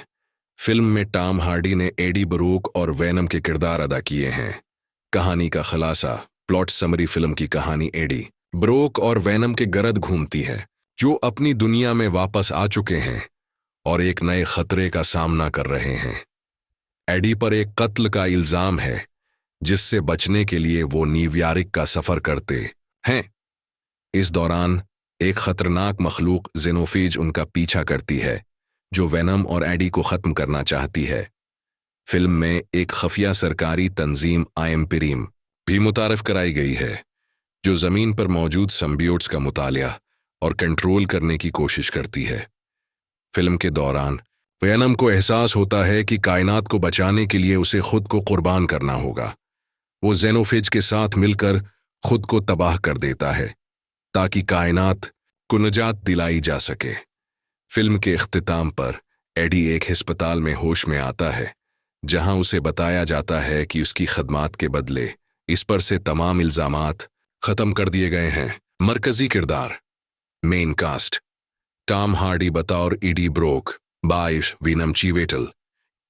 फिल्म में टॉम हार्डी ने एडी बरूक और वैनम के किरदार अदा किए हैं। कहानी का खुलासा, प्लॉट समरी। फिल्म की कहानी एडी ब्रोक और वैनम के गर्द घूमती है जो अपनी दुनिया में वापस आ चुके हैं और एक नए खतरे का सामना कर रहे हैं। एडी पर एक कत्ल का इल्जाम है जिससे बचने के लिए वो न्यूयॉर्क का सफर करते हैं। इस दौरान एक खतरनाक मखलूक जेनोफेज उनका पीछा करती है जो वैनम और एडी को खत्म करना चाहती है। फिल्म में एक खफिया सरकारी तंजीम आइएमपीरीम भी मुतारफ कराई गई है जो जमीन पर मौजूद सिम्बियोट्स का मुतालिया और कंट्रोल करने की कोशिश करती है। फिल्म के दौरान वैनम को एहसास होता है कि कायनात को बचाने के लिए उसे खुद को कुर्बान करना होगा। वो जेनोफेज के साथ मिलकर खुद को तबाह कर देता है ताकि कायनात को निजात दिलाई जा सके। फिल्म के इख्तिताम पर एडी एक अस्पताल में होश में आता है जहां उसे बताया जाता है कि उसकी खदमात के बदले इस पर से तमाम इल्जामात खत्म कर दिए गए हैं। मरकजी किरदार, मेन कास्ट, टॉम हार्डी बतौर ईडी ब्रोक, बाइश वीनम चीवेटल,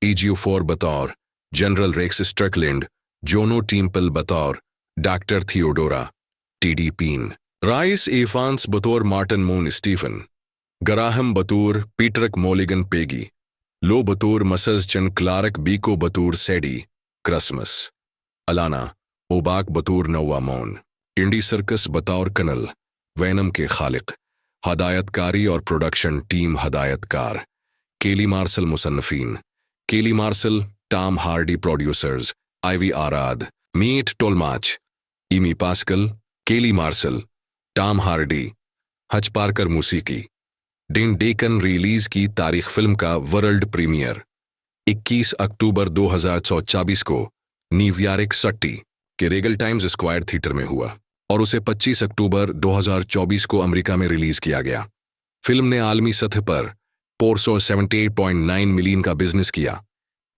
EG4 बतौर general Rex Strickland, Juno Temple बतौर doctor Theodora, TD Paine, Rhys Ifans बतौर मार्टिन मून स्टीफन, गराहम बतौर पीटरक मोलिगन पेगी, लो बतौर मसज चन क्लार्क बीको बतौर सैडी क्रिसमस, अलाना ओबाक बतौर नौवा मौन, इंडी सर्कस बतौर कनल, वैनम के खालिक, हदायतकारी और प्रोडक्शन टीम हदायतकार केली मार्शल मुसन्नफीन, Kelly Marshall, Tom Hardy producers, Avi Arad, Matt Tolmach, Amy Pascal, Kelly Marshall, Tom Hardy, Hutch Parker मूसीकी, डिन डेकन रिलीज की तारीख फिल्म का वर्ल्ड प्रीमियर 21 अक्टूबर 2024 को न्यूयॉर्क सिटी के रेगल टाइम्स स्क्वायर थिएटर में हुआ और उसे 25 अक्टूबर 2024 को अमेरिका में रिलीज किया गया। फिल्म ने आलमी सतह पर 478.9 मिलियन का बिजनेस किया।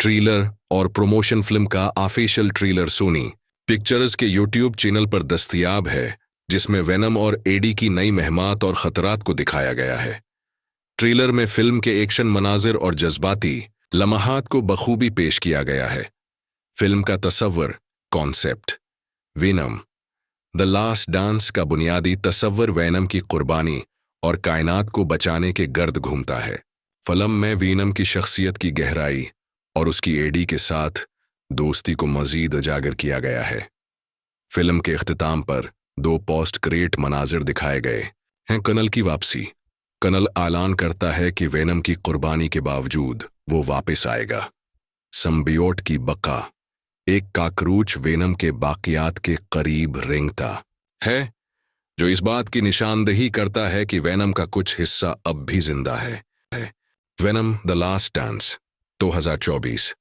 ट्रेलर और प्रमोशन फिल्म का ऑफिशियल ट्रेलर सोनी पिक्चर्स के यूट्यूब चैनल पर दस्तयाब है, जिसमें वेनम और एडी की नई महमात और खतरात को दिखाया गया है। ट्रेलर में फिल्म के एक्शन मनाजिर और जज्बाती लम्हात को बखूबी पेश किया गया है। फिल्म का तसव्वुर concept Venom the last dance का बुनियादी तसव्वुर वेनम की कुर्बानी और कायनात को बचाने के गर्द घूमता है। फिल्म में वेनम की शख्सियत की गहराई और उसकी एडी के साथ दोस्ती को मजीद उजागर किया गया है। फिल्म के इख्तिताम पर 2 पोस्ट क्रेडिट मनाजिर दिखाए गए हैं। कनल की वापसी। कनल ऐलान करता है कि वेनम की कुर्बानी के बावजूद वो वापस आएगा। संबियोट की बका। एक काकरूच वेनम के बाकियात के करीब रेंगता है, जो इस बात की निशानदेही करता है कि वेनम का कुछ हिस्सा अब भी जिंदा है। वेनम द लास्ट डांस 2024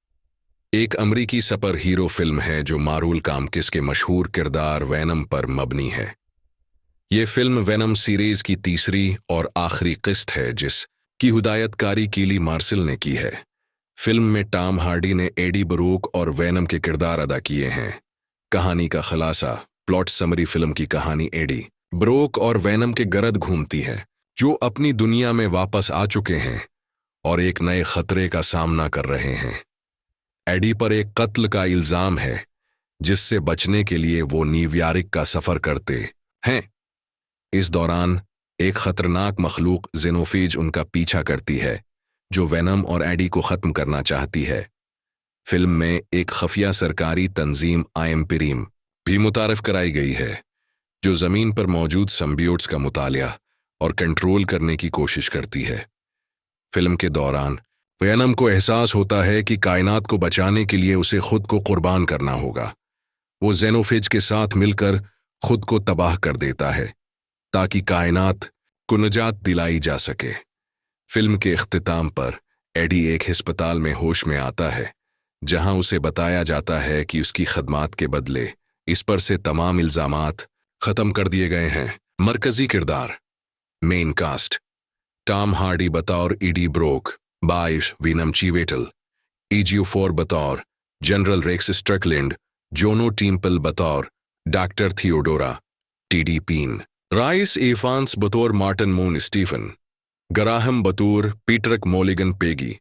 एक अमरीकी सुपर हीरो फिल्म है जो मारूल कामकिस के मशहूर किरदार वेनम पर मबनी है। ये फिल्म वेनम सीरीज की तीसरी और आखिरी किस्त है, जिसकी हिदायतकारी केली मार्शल ने की है। फिल्म में टॉम हार्डी ने एडी ब्रोक और वेनम के किरदार अदा किए हैं। कहानी का खुलासा। Plot summary. फिल्म की कहानी एडी ब्रोक और वेनम के गर्द घूमती है, जो अपनी दुनिया में वापस आ चुके हैं और एक नए खतरे का सामना कर रहे हैं। एडी पर एक कत्ल का इल्जाम है, जिससे बचने के लिए वो न्यूयॉर्क का सफर करते हैं। इस दौरान एक खतरनाक मखलूक जेनोफेज उनका पीछा करती है, जो वेनम और एडी को खत्म करना चाहती है। फिल्म में एक खफिया सरकारी तंजीम आइम्पिरीम भी मुतारफ कराई गई है, जो जमीन पर मौजूद संबियोट्स का मुतालिया और कंट्रोल करने की कोशिश करती है। फिल्म के दौरान वेनम को एहसास होता है कि कायनात को बचाने के लिए उसे खुद को कुर्बान करना होगा। वो जेनोफेज के साथ मिलकर खुद को तबाह कर देता है, ताकि कायनात को निजात दिलाई जा सके। फिल्म के इख्तिताम पर एडी एक अस्पताल में होश में आता है, जहां उसे बताया जाता है कि उसकी खदमात के बदले इस पर से तमाम इल्जामात खत्म कर दिए गए हैं। मरकजी किरदार। Main cast. टॉम हार्डी बतौर एडी ब्रोक, बाइश वेनम चीवेटल, EG4 बतौर general Rex Strickland, Juno Temple बतौर doctor Theodora, TD Paine, Rhys Ifans बतौर मार्टिन मून स्टीफन, गराहम बतौर पीटरक मोलिगन पेगी,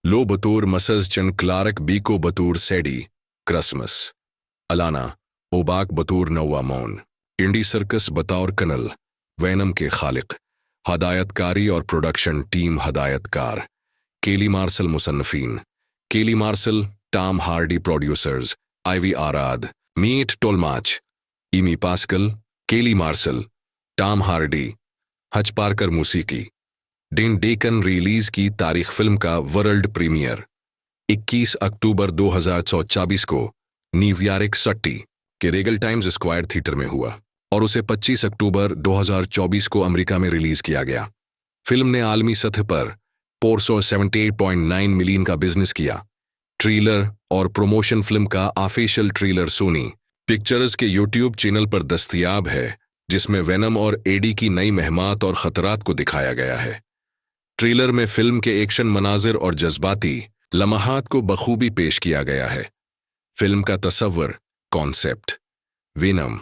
लो बतौर मसज चन क्लार्क बीको बतौर सैडी क्रिसमस, अलाना ओबाक बतौर नौवा मौन, इंडी सर्कस बतौर कनल, वेनम के खालिक, हदायतकारी और प्रोडक्शन टीम हदायतकार केली मार्शल मुसन्नफीन, Kelly Marshall, Tom Hardy producers, Avi Arad, Matt Tolmach, Amy Pascal, Kelly Marshall, Tom Hardy, Hutch Parker मूसीकी, डिन डेकन रिलीज की तारीख फिल्म का वर्ल्ड प्रीमियर 21 अक्टूबर 2024 को न्यूयॉर्क सिटी के रेगल टाइम्स स्क्वायर थिएटर में हुआ और उसे 25 अक्टूबर 2024 को अमेरिका में रिलीज किया गया। फिल्म ने आलमी सतह पर 478.9 मिलियन का बिजनेस किया। ट्रेलर और प्रमोशन फिल्म का ऑफिशियल ट्रेलर सोनी पिक्चर्स के यूट्यूब चैनल पर दस्तयाब है, जिसमें वेनम और एडी की नई महमात और खतरात को दिखाया गया है। ट्रेलर में फिल्म के एक्शन मनाजिर और जज्बाती लम्हात को बखूबी पेश किया गया है। फिल्म का तसव्वुर concept Venom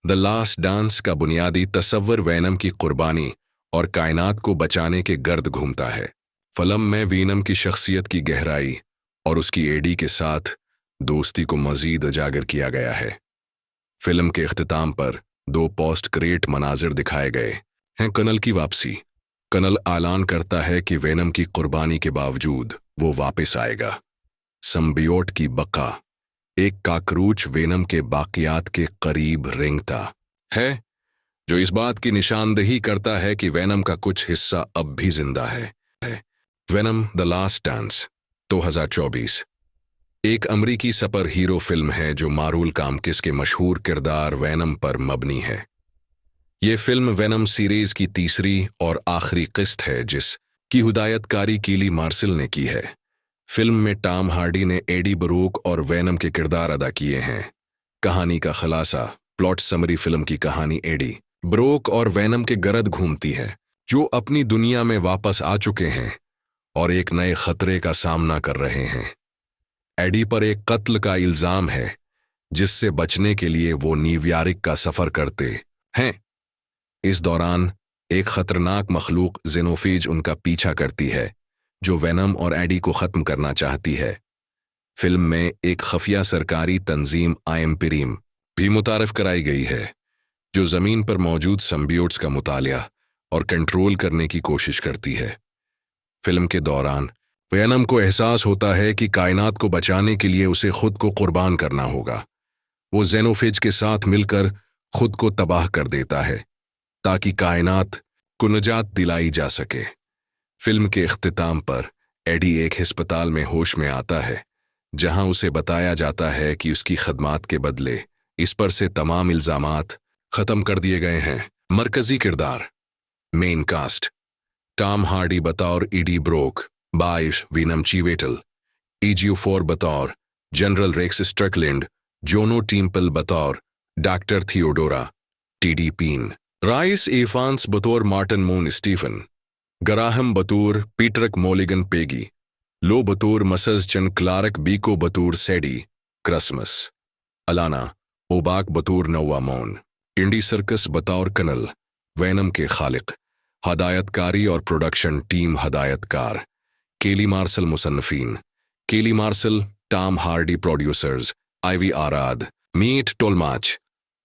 the last dance का बुनियादी तसव्वुर वेनम की कुर्बानी और कायनात को बचाने के गर्द घूमता है। फिल्म में वेनम की शख्सियत की गहराई और उसकी एडी के साथ दोस्ती को मजीद उजागर किया गया है। फिल्म के इख्तिताम पर 2 पोस्ट क्रेडिट मनाजिर दिखाए गए हैं। कर्नल की वापसी। कर्नल ऐलान करता है कि वेनम की कुर्बानी के बावजूद वो वापस आएगा। सिम्बियोट की बका। एक काकरूच वेनम के बाकियात के करीब रेंगता है, जो इस बात की निशानदेही करता है कि वेनम का कुछ हिस्सा अब भी जिंदा है। वेनम द लास्ट डांस 2024 एक अमरीकी सुपर हीरो फिल्म है जो मारूल कामकिस के मशहूर किरदार वेनम पर मबनी है। ये फिल्म वेनम सीरीज की तीसरी और आखिरी किस्त है जिसकी हिदायतकारी कीली मार्शल ने की है। फिल्म में टॉम हार्डी ने एडी ब्रूक और वेनम के किरदार अदा किए हैं। कहानी का खुलासा। Plot summary. फिल्म की कहानी एडी ब्रूक और वेनम के गर्द घूमती है, जो अपनी दुनिया में वापस आ चुके हैं और एक नए खतरे का सामना कर रहे हैं। एडी पर एक कत्ल का इल्जाम है, जिससे बचने के लिए वो न्यूयॉर्क का सफर करते हैं। इस दौरान एक खतरनाक मखलूक जेनोफेज उनका पीछा करती है, जो वेनम और एडी को खत्म करना चाहती है। फिल्म में एक खफिया सरकारी तंजीम आइम्पिरीम भी मुतारफ कराई गई है, जो जमीन पर मौजूद सिम्बियोट्स का मुतालिया और कंट्रोल करने की कोशिश करती है। फिल्म के दौरान वेनम को एहसास होता है कि कायनात को बचाने के लिए उसे खुद को कुर्बान करना होगा। वो जेनोफेज के साथ मिलकर खुद को तबाह कर देता है ताकि कायनात को निजात दिलाई जा सके। फिल्म के इख्तिताम पर एडी एक अस्पताल में होश में आता है, जहां उसे बताया जाता है कि उसकी खदमात के बदले इस पर से तमाम इल्जामात खत्म कर दिए गए हैं। मरकजी किरदार। Main cast. टॉम हार्डी बतौर एडी ब्रोक, बाइश वीनम चीवेटल। EG4 बतौर general Rex Strickland, Juno Temple बतौर doctor Theodora, TD Paine. Rhys Ifans बतौर मार्टिन मून स्टीफन, ग्राहम बतौर पीटरक मोलिगन पेगी, लो बतौर मसज चन क्लार्क, बीको बतौर सैडी क्रिसमस, अलाना ओबाक बतौर नौवा मौन। इंडी सर्कस बतौर कर्नल वेनम के खालिक। हदायतकारी और प्रोडक्शन टीम। हदायतकार केली मार्शल। मुसन्नफीन Kelly Marshall, Tom Hardy. Producers Avi Arad, Matt Tolmach,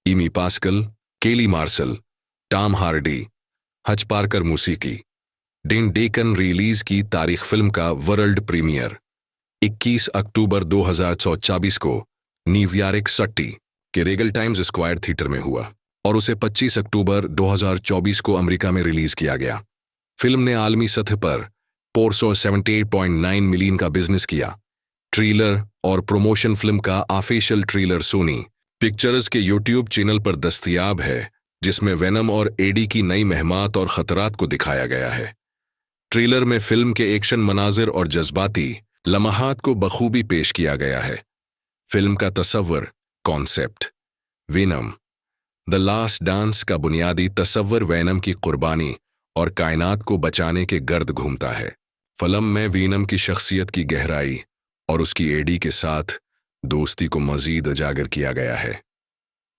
Amy Pascal, Kelly Marshall, Tom Hardy, Hutch Parker. मूसीकी डेन डेकन। रिलीज की तारीख। फिल्म का वर्ल्ड प्रीमियर 21 अक्टूबर 2024 को न्यूयॉर्क सिटी के रेगल टाइम्स स्क्वायर थिएटर में हुआ और उसे 25 अक्टूबर 2024 को अमेरिका में रिलीज किया गया। फिल्म ने आलमी सतह पर 478.9 मिलियन का बिजनेस किया। ट्रेलर और प्रमोशन। फिल्म का ऑफिशियल ट्रेलर सोनी पिक्चर्स के यूट्यूब चैनल पर दस्तयाब है, जिसमें वेनम और एडी की नई महमात और खतरात को दिखाया गया है। ट्रेलर में फिल्म के एक्शन मनाजिर और जज्बाती लम्हात को बखूबी पेश किया गया है। फिल्म का तस्वर। Concept. Venom the last dance का बुनियादी तस्वर वेनम की कुर्बानी और कायनात को बचाने के गर्द घूमता है। फिल्म में वेनम की शख्सियत की गहराई और उसकी एडी के साथ दोस्ती को मजीद उजागर किया गया है।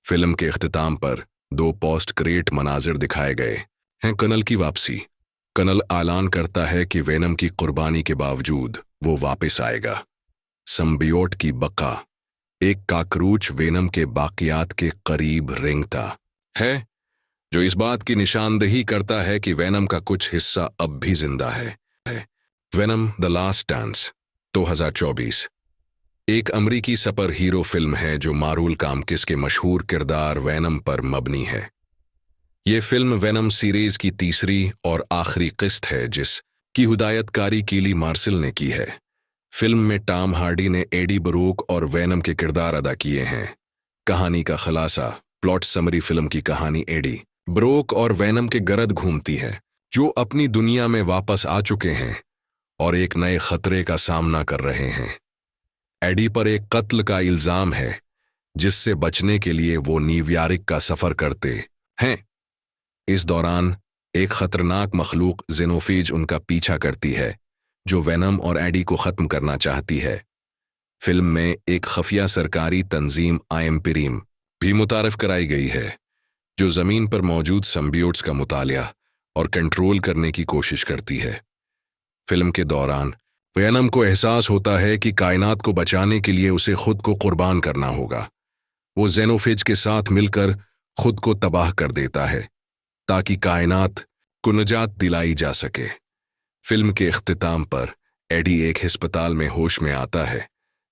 फिल्म के इख्तिताम पर 2 पोस्ट क्रेडिट मनाजिर दिखाए गए हैं। कर्नल की वापसी। कर्नल ऐलान करता है कि वेनम की कुर्बानी के बावजूद वो वापस आएगा। सिम्बियोट की बका। एक काकरूच वेनम के बाकियात के करीब रेंगता है, जो इस बात की निशानदेही करता है कि वेनम का कुछ हिस्सा अब भी जिंदा है। वेनम द लास्ट डांस 2024 एक अमरीकी सुपर हीरो फिल्म है जो मारूल कामकिस के मशहूर किरदार वेनम पर मबनी है। ये फिल्म वेनम सीरीज की तीसरी और आखिरी किस्त है जिसकी हिदायतकारी कीली मार्शल ने की है। फिल्म में टॉम हार्डी ने एडी ब्रूक और वेनम के किरदार अदा किए हैं। कहानी का खुलासा। Plot summary. फिल्म की कहानी एडी ब्रूक और वेनम के गर्द घूमती है, जो अपनी दुनिया में वापस आ चुके हैं और एक नए खतरे का सामना कर रहे हैं। एडी पर एक कत्ल का इल्जाम है, जिससे बचने के लिए वो न्यूयॉर्क का सफर करते हैं। इस दौरान एक खतरनाक मखलूक जेनोफेज उनका पीछा करती है, जो वेनम और एडी को खत्म करना चाहती है। फिल्म में एक खफिया सरकारी तंजीम आइम्पिरीम भी मुतारफ कराई गई है, जो जमीन पर मौजूद सिम्बियोट्स का मुतालिया और कंट्रोल करने की कोशिश करती है। फिल्म के दौरान वेनम को एहसास होता है कि कायनात को बचाने के लिए उसे खुद को कुर्बान करना होगा। वो जेनोफेज के साथ मिलकर खुद को तबाह कर देता है ताकि कायनात को निजात दिलाई जा सके। फिल्म के इख्तिताम पर एडी एक अस्पताल में होश में आता है,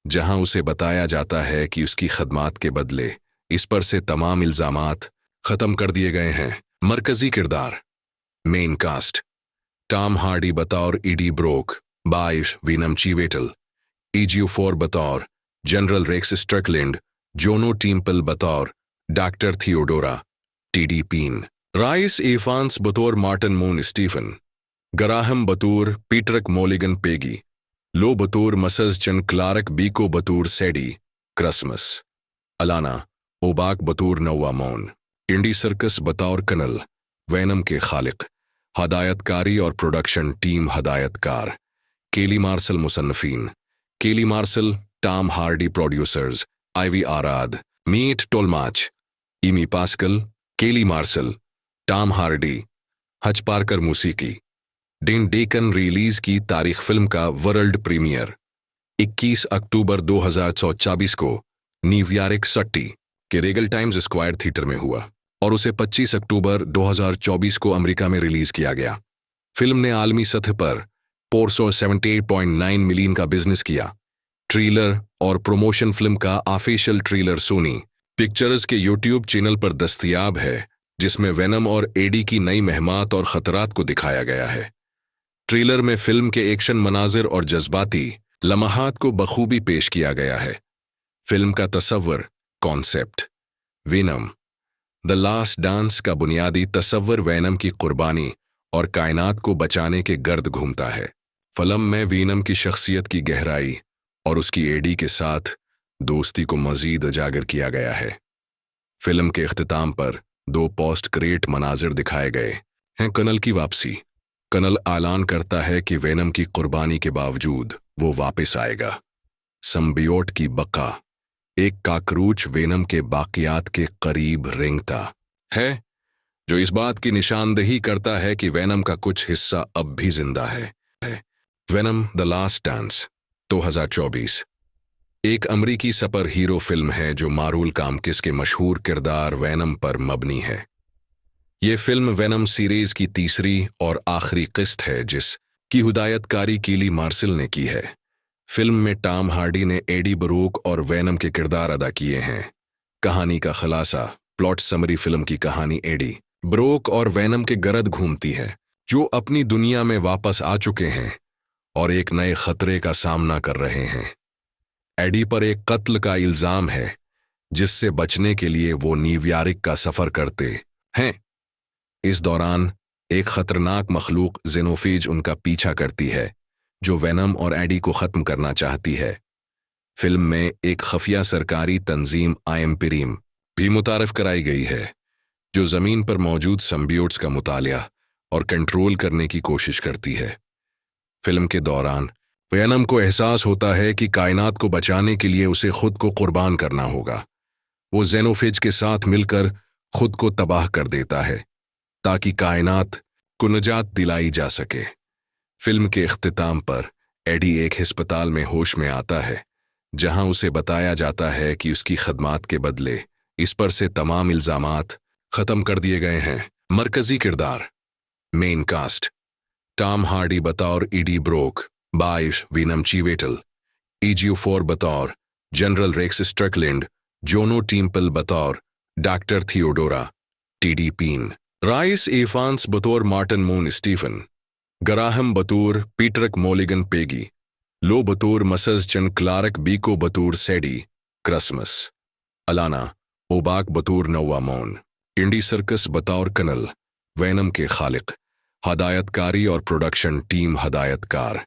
जहां उसे बताया जाता है कि उसकी खदमात के बदले इस पर से तमाम इल्जामात खत्म कर दिए गए हैं। मरकजी किरदार मेन कास्ट: टॉम हार्डी बतौर ईडी ब्रोक, बाइश वीनम चीवेटल, ईजियोफोर बतौर general Rex Strickland, Juno Temple बतौर doctor Theodora TD Paine, Rhys Ifans बतौर मार्टिन मून स्टीफन, गराहम बतौर पीटरक मोलिगन पेगी, लो बतौर मसज चन क्लार्क, बीको बतौर सैडी क्रिसमस, अलाना ओबाक बतौर नौवा मौन, इंडी सर्कस बतौर कनल, वैनम के खालिक, हदायतकारी और प्रोडक्शन टीम हदायतकार केली मार्सल, मुसन्नफीन Kelly martial, Tom Hardy, producers Avi Arad, Matt Tolmach, Amy Pascal, Kelly martial, Tom Hardy, Hutch Parker मूसीकी। डेन डेकन रिलीज की तारीख: फिल्म का वर्ल्ड प्रीमियर 21 अक्टूबर 2024 को न्यूयॉर्क सिटी के रेगल टाइम्स स्क्वायर थिएटर में हुआ और उसे 25 अक्टूबर 2024 को अमेरिका में रिलीज किया गया। फिल्म ने आलमी सतह पर 478.9 मिलियन का बिजनेस किया। ट्रेलर और प्रोमोशन फिल्म का ऑफिशियल ट्रेलर सोनी पिक्चर्स के यूट्यूब चैनल पर दस्तयाब है, जिसमें वेनम और एडी की नई मेहमात और खतरात को दिखाया गया है। ट्रेलर में फिल्म के एक्शन मनाजिर और जज्बाती लम्हात को बखूबी पेश किया गया है। फिल्म का तसव्वुर concept: Venom the last dance का बुनियादी तसव्वुर वेनम की कुर्बानी और कायनात को बचाने के गर्द घूमता है। फिल्म में वेनम की शख्सियत की गहराई और उसकी एडी के साथ दोस्ती को मजीद उजागर किया गया है। फिल्म के इख्तिताम पर 2 पोस्ट क्रेडिट मनाजिर दिखाए गए हैं। कनल की वापसी: कनल ऐलान करता है कि वेनम की कुर्बानी के बावजूद वो वापस आएगा। संबियोट की बका: एक काकरूच वेनम के बाकियात के करीब रेंगता है, जो इस बात की निशानदेही करता है कि वेनम का कुछ हिस्सा अब भी जिंदा है। वेनम द लास्ट डांस 2024 एक अमरीकी सुपर हीरो फिल्म है जो मारूल कामकिस के मशहूर किरदार वेनम पर मबनी है। ये फिल्म वेनम सीरीज की तीसरी और आखिरी किस्त है, जिसकी हिदायतकारी केली मार्सल ने की है। फिल्म में टॉम हार्डी ने एडी ब्रोक और वेनम के किरदार अदा किए हैं। कहानी का खुलासा: प्लॉट समरी: फिल्म की कहानी एडी ब्रोक और वेनम के गर्द घूमती है, जो अपनी दुनिया में वापस आ चुके हैं और एक नए खतरे का सामना कर रहे हैं। एडी पर एक कत्ल का इल्जाम है, जिससे बचने के लिए वो न्यूयॉर्क का सफर करते हैं। इस दौरान एक खतरनाक मखलूक जेनोफेज उनका पीछा करती है, जो वेनम और एडी को खत्म करना चाहती है। फिल्म में एक खफिया सरकारी तंजीम आईएमपीरीम भी मुतारफ कराई गई है, जो जमीन पर मौजूद संबियोट्स का मुतालिया और कंट्रोल करने की कोशिश करती है। फिल्म के दौरान वेनम को एहसास होता है कि कायनात को बचाने के लिए उसे खुद को कुर्बान करना होगा। वो जेनोफेज के साथ मिलकर खुद को तबाह कर देता है ताकि कायनात को निजात दिलाई जा सके। फिल्म के इख्तिताम पर एडी एक अस्पताल में होश में आता है, जहां उसे बताया जाता है कि उसकी खदमात के बदले इस पर से तमाम इल्जामात खत्म कर दिए गए हैं। मरकजी किरदार मेन कास्ट: टॉम हार्डी बतौर ईडी ब्रोक, बाइश वीनम चीवेटल, ईजियोफोर बतौर general Rex Strickland, Juno Temple बतौर doctor Theodora TD Paine, Rhys Ifans बतौर मार्टिन मून स्टीफन, गराहम बतौर पीटरक मोलिगन पेगी, लो बतौर मसज चन क्लार्क, बीको बतौर सैडी क्रिसमस, अलाना ओबाक बतौर नौवा मौन, इंडी सर्कस बतौर कनल, वैनम के खालिक, हदायतकारी और प्रोडक्शन टीम हदायतकार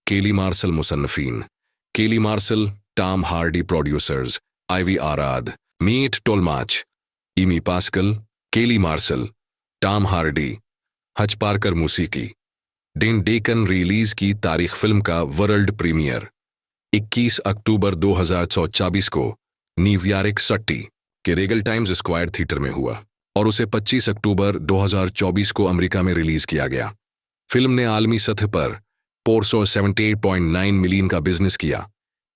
केली मार्सल, मुसन्नफीन Kelly martial, Tom Hardy, producers Avi Arad, Matt Tolmach, Amy Pascal, Kelly martial, Tom Hardy, Hutch Parker मूसीकी। डेन डेकन रिलीज की तारीख: फिल्म का वर्ल्ड प्रीमियर 21 अक्टूबर 2024 को न्यूयॉर्क सिटी के रेगल टाइम्स स्क्वायर थिएटर में हुआ और उसे 25 अक्टूबर 2024 को अमेरिका में रिलीज किया गया। फिल्म ने आलमी सतह पर 478.9 मिलियन का बिजनेस किया।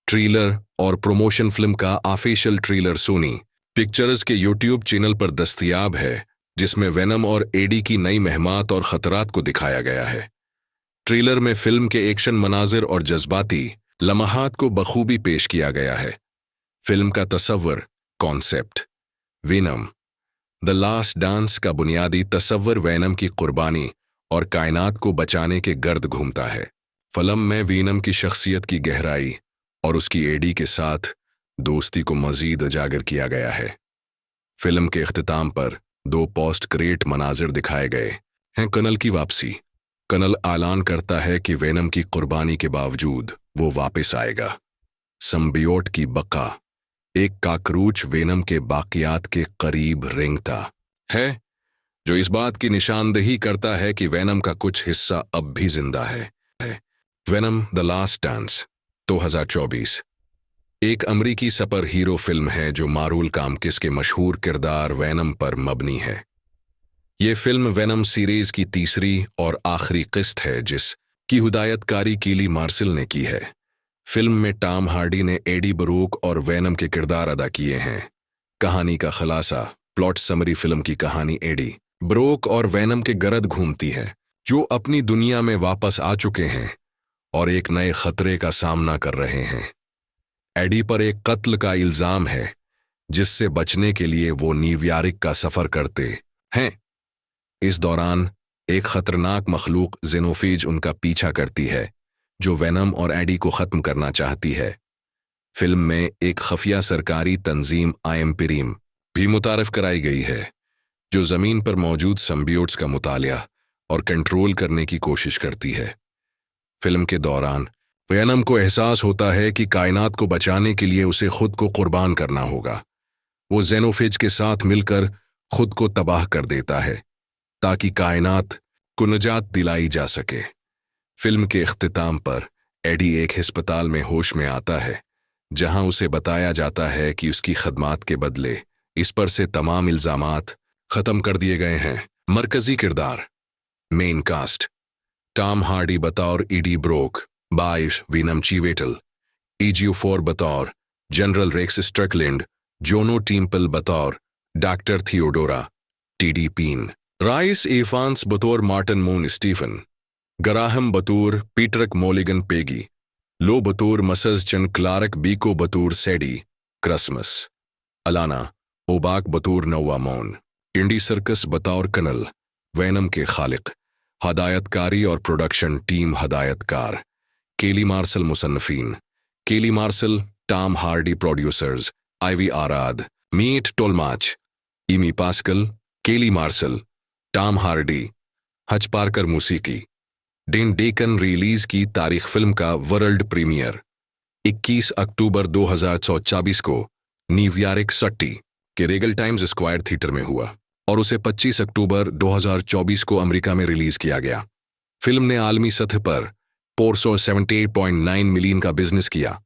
ट्रेलर और प्रोमोशन फिल्म का ऑफिशियल ट्रेलर सोनी पिक्चर्स के यूट्यूब चैनल पर दस्तयाब है, जिसमें वेनम और एडी की नई महमात और खतरात को दिखाया गया है। ट्रेलर में फिल्म के एक्शन मनाजिर और जज्बाती लम्हात को बखूबी पेश किया गया है। फिल्म का तस्वर concept Venom the last dance का बुनियादी तस्वर वेनम की कुर्बानी और कायनात को बचाने के गर्द घूमता है। फिल्म में वेनम की शख्सियत की गहराई और उसकी एडी के साथ दोस्ती को मजीद उजागर किया गया है। फिल्म के इख्तिताम पर 2 पोस्ट क्रेडिट मनाजिर दिखाए गए हैं। कर्नल की वापसी। कर्नल ऐलान करता है कि वेनम की कुर्बानी के बावजूद वो वापस आएगा। सिम्बियोट की बका। एक काकरूच वेनम के बाकियात के करीब रेंगता है, जो इस बात की निशानदेही करता है कि वेनम का कुछ हिस्सा अब भी जिंदा है। वेनम द लास्ट डांस 2024 एक अमरीकी सुपर हीरो फिल्म है जो मारूल कामकिस के मशहूर किरदार वेनम पर मबनी है। ये फिल्म वेनम सीरीज की तीसरी और आखिरी किस्त है, जिसकी हिदायतकारी कीली मार्शल ने की है। फिल्म में टॉम हार्डी ने एडी ब्रूक और वेनम के किरदार अदा किए हैं। कहानी का खुलासा। Plot summary. फिल्म की कहानी एडी ब्रूक और वेनम के गर्द घूमती है, जो अपनी दुनिया में वापस आ चुके हैं और एक नए खतरे का सामना कर रहे हैं। एडी पर एक कत्ल का इल्जाम है, जिससे बचने के लिए वो न्यूयॉर्क का सफर करते हैं। इस दौरान एक खतरनाक मखलूक जेनोफेज उनका पीछा करती है, जो वेनम और एडी को खत्म करना चाहती है। फिल्म में एक खफिया सरकारी तंजीम आईएमपीरीम भी मुतारफ कराई गई है, जो जमीन पर मौजूद सिम्बियोट्स का मुतालिया और कंट्रोल करने की कोशिश करती है। फिल्म के दौरान वेनम को एहसास होता है कि कायनात को बचाने के लिए उसे खुद को कुर्बान करना होगा। वो जेनोफेज के साथ मिलकर खुद को तबाह कर देता है, ताकि कायनात को निजात दिलाई जा सके। फिल्म के इख्तिताम पर एडी एक अस्पताल में होश में आता है, जहां उसे बताया जाता है कि उसकी खदमात के बदले इस पर से तमाम इल्जामात खत्म कर दिए गए हैं। मरकजी किरदार। Main cast. टॉम हार्डी बतौर एडी ब्रोक, बाइश वेनम चीवेटल। EG4 बतौर general Rex Strickland, Juno Temple बतौर doctor Theodora, TD Paine. Rhys Ifans बतौर मार्टिन मून स्टीफन, गराहम बतौर पीटरक मोलिगन पेगी, लो बतौर मसज चन क्लार्क, बीको बतौर सैडी क्रिसमस, अलाना ओबाक बतौर नोवा मोन। इंडी सर्कस बतौर कर्नल। वेनम के खालिक। हदायतकारी और प्रोडक्शन टीम। हदायतकार केली मार्शल। मुसन्नफीन Kelly Marshall, Tom Hardy. Producers Avi Arad, Matt Tolmach, Amy Pascal, Kelly Marshall, Tom Hardy. Hutch Parker मूसीकी। Dan Deacon. रिलीज की तारीख। फिल्म का वर्ल्ड प्रीमियर 21 अक्टूबर 2024 को न्यूयॉर्क सिटी के रेगल टाइम्स स्क्वायर थिएटर में हुआ और उसे 25 अक्टूबर 2024 को अमेरिका में रिलीज किया गया। फिल्म ने आलमी सतह पर 478.9 मिलियन का बिजनेस किया।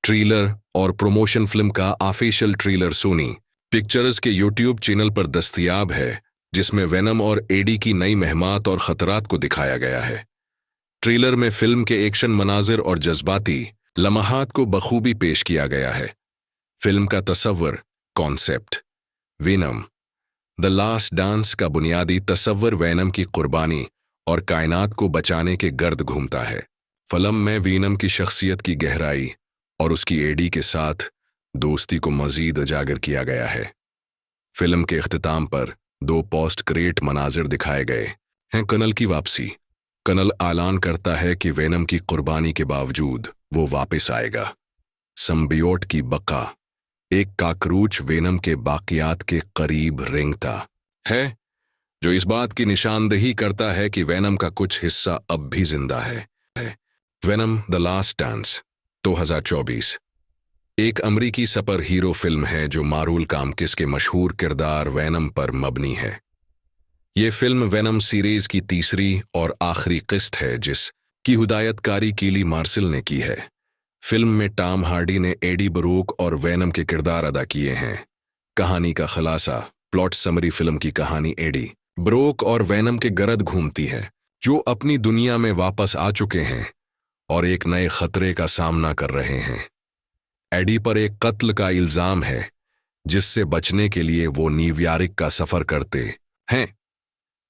ट्रेलर और प्रोमोशन फिल्म का ऑफिशियल ट्रेलर सोनी पिक्चर्स के यूट्यूब चैनल पर दस्तयाब है, जिसमें वेनम और एडी की नई महमात और खतरात को दिखाया गया है। ट्रेलर में फिल्म के एक्शन मनाजिर और जज्बाती लम्हात को बखूबी पेश किया गया है। फिल्म का तस्वर concept Venom the last dance का बुनियादी तस्वर वेनम की कुर्बानी और कायनात को बचाने के गर्द घूमता है। फिल्म में वेनम की शख्सियत की गहराई और उसकी एडी के साथ दोस्ती को मजीद उजागर किया गया है। फिल्म के इख्तिताम पर 2 पोस्ट क्रेडिट मनाजिर दिखाए गए हैं। कर्नल की वापसी। कर्नल ऐलान करता है कि वेनम की कुर्बानी के बावजूद वो वापस आएगा। सिम्बियोट की बका। एक काकरूच वेनम के बाकियात के करीब रेंगता है, जो इस बात की निशानदेही करता है कि वेनम का कुछ हिस्सा अब भी जिंदा है। वेनम द लास्ट डांस 2024 एक अमरीकी सुपर हीरो फिल्म है जो मारूल कामकिस के मशहूर किरदार वेनम पर मबनी है। ये फिल्म वेनम सीरीज की तीसरी और आखिरी किस्त है, जिसकी हिदायतकारी कीली मार्शल ने की है। फिल्म में टॉम हार्डी ने एडी ब्रूक और वेनम के किरदार अदा किए हैं। कहानी का खुलासा। Plot summary. फिल्म की कहानी एडी ब्रूक और वेनम के गर्द घूमती है, जो अपनी दुनिया में वापस आ चुके हैं और एक नए खतरे का सामना कर रहे हैं। एडी पर एक कत्ल का इल्जाम है, जिससे बचने के लिए वो न्यूयॉर्क का सफर करते हैं।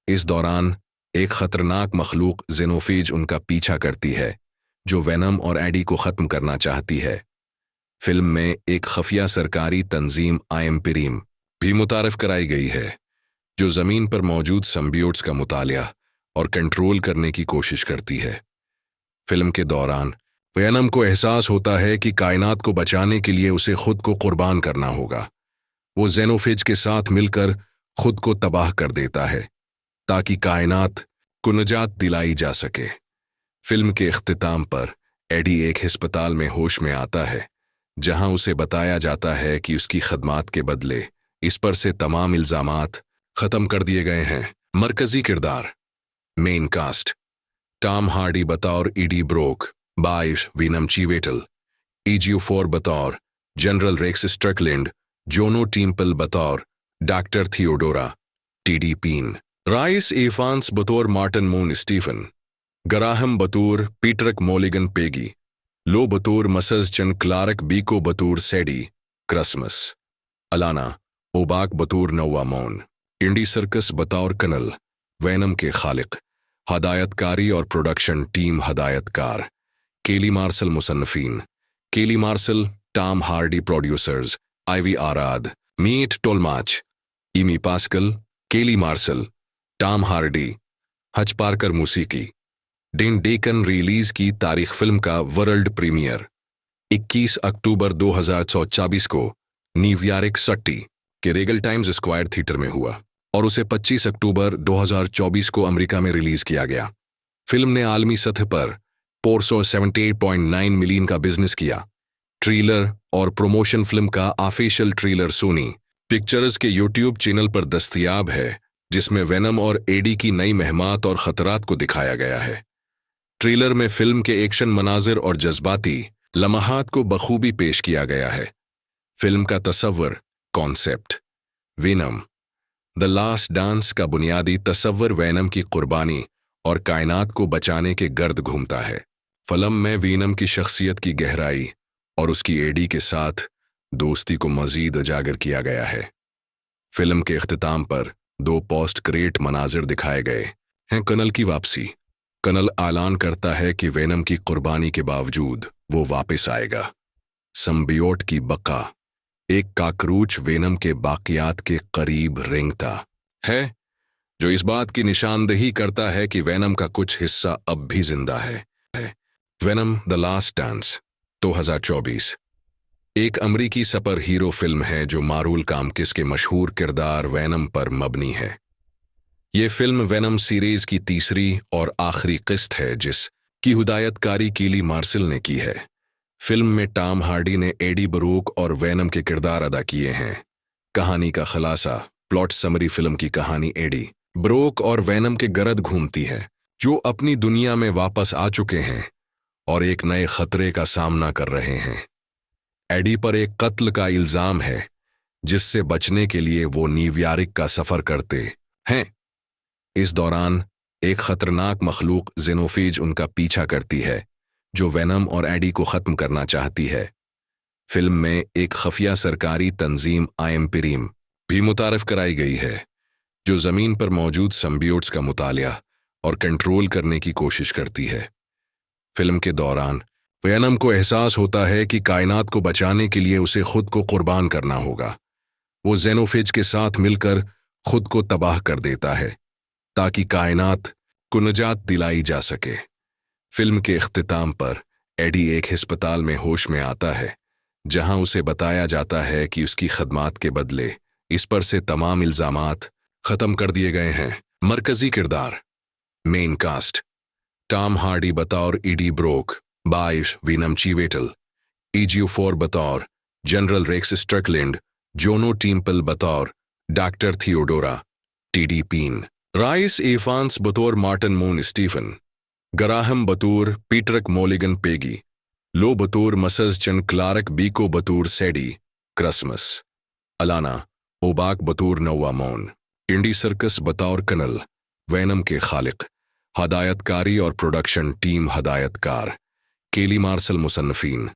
इस दौरान एक खतरनाक मखलूक जेनोफेज उनका पीछा करती है, जो वेनम और एडी को खत्म करना चाहती है। फिल्म में एक खफिया सरकारी तंजीम आइम्पिरीम भी मुतारफ कराई गई है, जो जमीन पर मौजूद सिम्बियोट्स का मुतालिया और कंट्रोल करने की कोशिश करती है। फिल्म के दौरान वेनम को एहसास होता है कि कायनात को बचाने के लिए उसे खुद को कुर्बान करना होगा। वो जेनोफेज के साथ मिलकर खुद को तबाह कर देता है, ताकि कायनात को निजात दिलाई जा सके। फिल्म के इख्तिताम पर एडी एक अस्पताल में होश में आता है, जहां उसे बताया जाता है कि उसकी खदमात के बदले इस पर से तमाम इल्जामात खत्म कर दिए गए हैं। मरकजी किरदार मेन कास्ट: टॉम हार्डी बतौर ईडी ब्रोक, बाइश वीनम चीवेटल, ईजियोफोर बतौर general Rex Strickland, Juno Temple बतौर doctor Theodora TD Paine, Rhys Ifans बतौर मार्टिन मून स्टीफन, गराहम बतौर पीटरक मोलिगन पेगी, लो बतौर मसज चन क्लार्क, बीको बतौर सैडी क्रिसमस, अलाना ओबाक बतौर नौवा मौन, इंडी सर्कस बतौर कनल, वैनम के खालिक, हदायतकारी और प्रोडक्शन टीम हदायतकार केली मार्शल, मुसन्नफीन Kelly Marshall, Tom Hardy, producers Avi Arad, Matt Tolmach, Amy Pascal, Kelly Marshall, Tom Hardy, Hutch Parker, मूसीकी डेन डेकन। रिलीज की तारीख: फिल्म का वर्ल्ड प्रीमियर 21 अक्टूबर 2024 को न्यूयॉर्क सिटी के रेगल टाइम्स स्क्वायर थिएटर में हुआ और उसे 25 अक्टूबर 2024 को अमेरिका में रिलीज किया गया। फिल्म ने आलमी सतह पर 478.9 मिलियन का बिजनेस किया। ट्रेलर और प्रमोशन फिल्म का ऑफिशियल ट्रेलर सोनी पिक्चर्स के यूट्यूब चैनल पर दस्तयाब है, जिसमें वेनम और एडी की नई महमात और खतरात को दिखाया गया है। ट्रेलर में फिल्म के एक्शन मनाजिर और जज्बाती लम्हात को बखूबी पेश किया गया है। फिल्म का तस्वर concept: Venom the last dance का बुनियादी तस्वर वेनम की कुर्बानी और कायनात को बचाने के गर्द घूमता है। फिल्म में वेनम की शख्सियत की गहराई और उसकी एडी के साथ दोस्ती को मजीद उजागर किया गया है। फिल्म के इख्तिताम पर 2 पोस्ट क्रेडिट मनाजिर दिखाए गए हैं। कनल की वापसी: कनल ऐलान करता है कि वेनम की कुर्बानी के बावजूद वो वापस आएगा। सिम्बियोट की बका: एक काकरूच वेनम के बाकियात के करीब रेंगता है, जो इस बात की निशानदेही करता है कि वेनम का कुछ हिस्सा अब भी जिंदा है। वेनम द लास्ट डांस 2024 एक अमरीकी सुपर हीरो फिल्म है जो मारूल कामकिस के मशहूर किरदार वेनम पर मबनी है। ये फिल्म वेनम सीरीज की तीसरी और आखिरी किस्त है, जिसकी हिदायतकारी केली मार्शल ने की है। फिल्म में टॉम हार्डी ने एडी ब्रोक और वेनम के किरदार अदा किए हैं। कहानी का खुलासा: प्लॉट समरी: फिल्म की कहानी एडी ब्रोक और वेनम के गर्द घूमती है, जो अपनी दुनिया में वापस आ चुके हैं और एक नए खतरे का सामना कर रहे हैं। एडी पर एक कत्ल का इल्जाम है, जिससे बचने के लिए वो न्यूयॉर्क का सफर करते हैं। इस दौरान एक खतरनाक मखलूक जेनोफेज उनका पीछा करती है, जो वेनम और एडी को खत्म करना चाहती है। फिल्म में एक खफिया सरकारी तंजीम आइम्पिरीम भी मुतारफ कराई गई है, जो जमीन पर मौजूद सिम्बियोट्स का मुतालिया और कंट्रोल करने की कोशिश करती है। फिल्म के दौरान वेनम को एहसास होता है कि कायनात को बचाने के लिए उसे खुद को कुर्बान करना होगा। वो जेनोफेज के साथ मिलकर खुद को तबाह कर देता है, ताकि कायनात को निजात दिलाई जा सके। फिल्म के इख्तिताम पर एडी एक अस्पताल में होश में आता है, जहां उसे बताया जाता है कि उसकी खदमात के बदले इस पर से तमाम इल्जामात खत्म कर दिए गए हैं। मरकजी किरदार मेन कास्ट: टॉम हार्डी बतौर ईडी ब्रोक, बाइश वीनम चीवेटल, ईजियोफोर बतौर general Rex Strickland, Juno Temple बतौर doctor Theodora TD Paine, Rhys Ifans बतौर मार्टिन मून स्टीफन, गराहम बतौर पीटरक मोलिगन पेगी, लो बतौर मसज चन क्लार्क, बीको बतौर सैडी क्रिसमस, अलाना ओबाक बतौर नौवा मौन, इंडी सर्कस बतौर कनल, वैनम के खालिक, हदायतकारी और प्रोडक्शन टीम हदायतकार केली मार्सल मुसन्नफीन,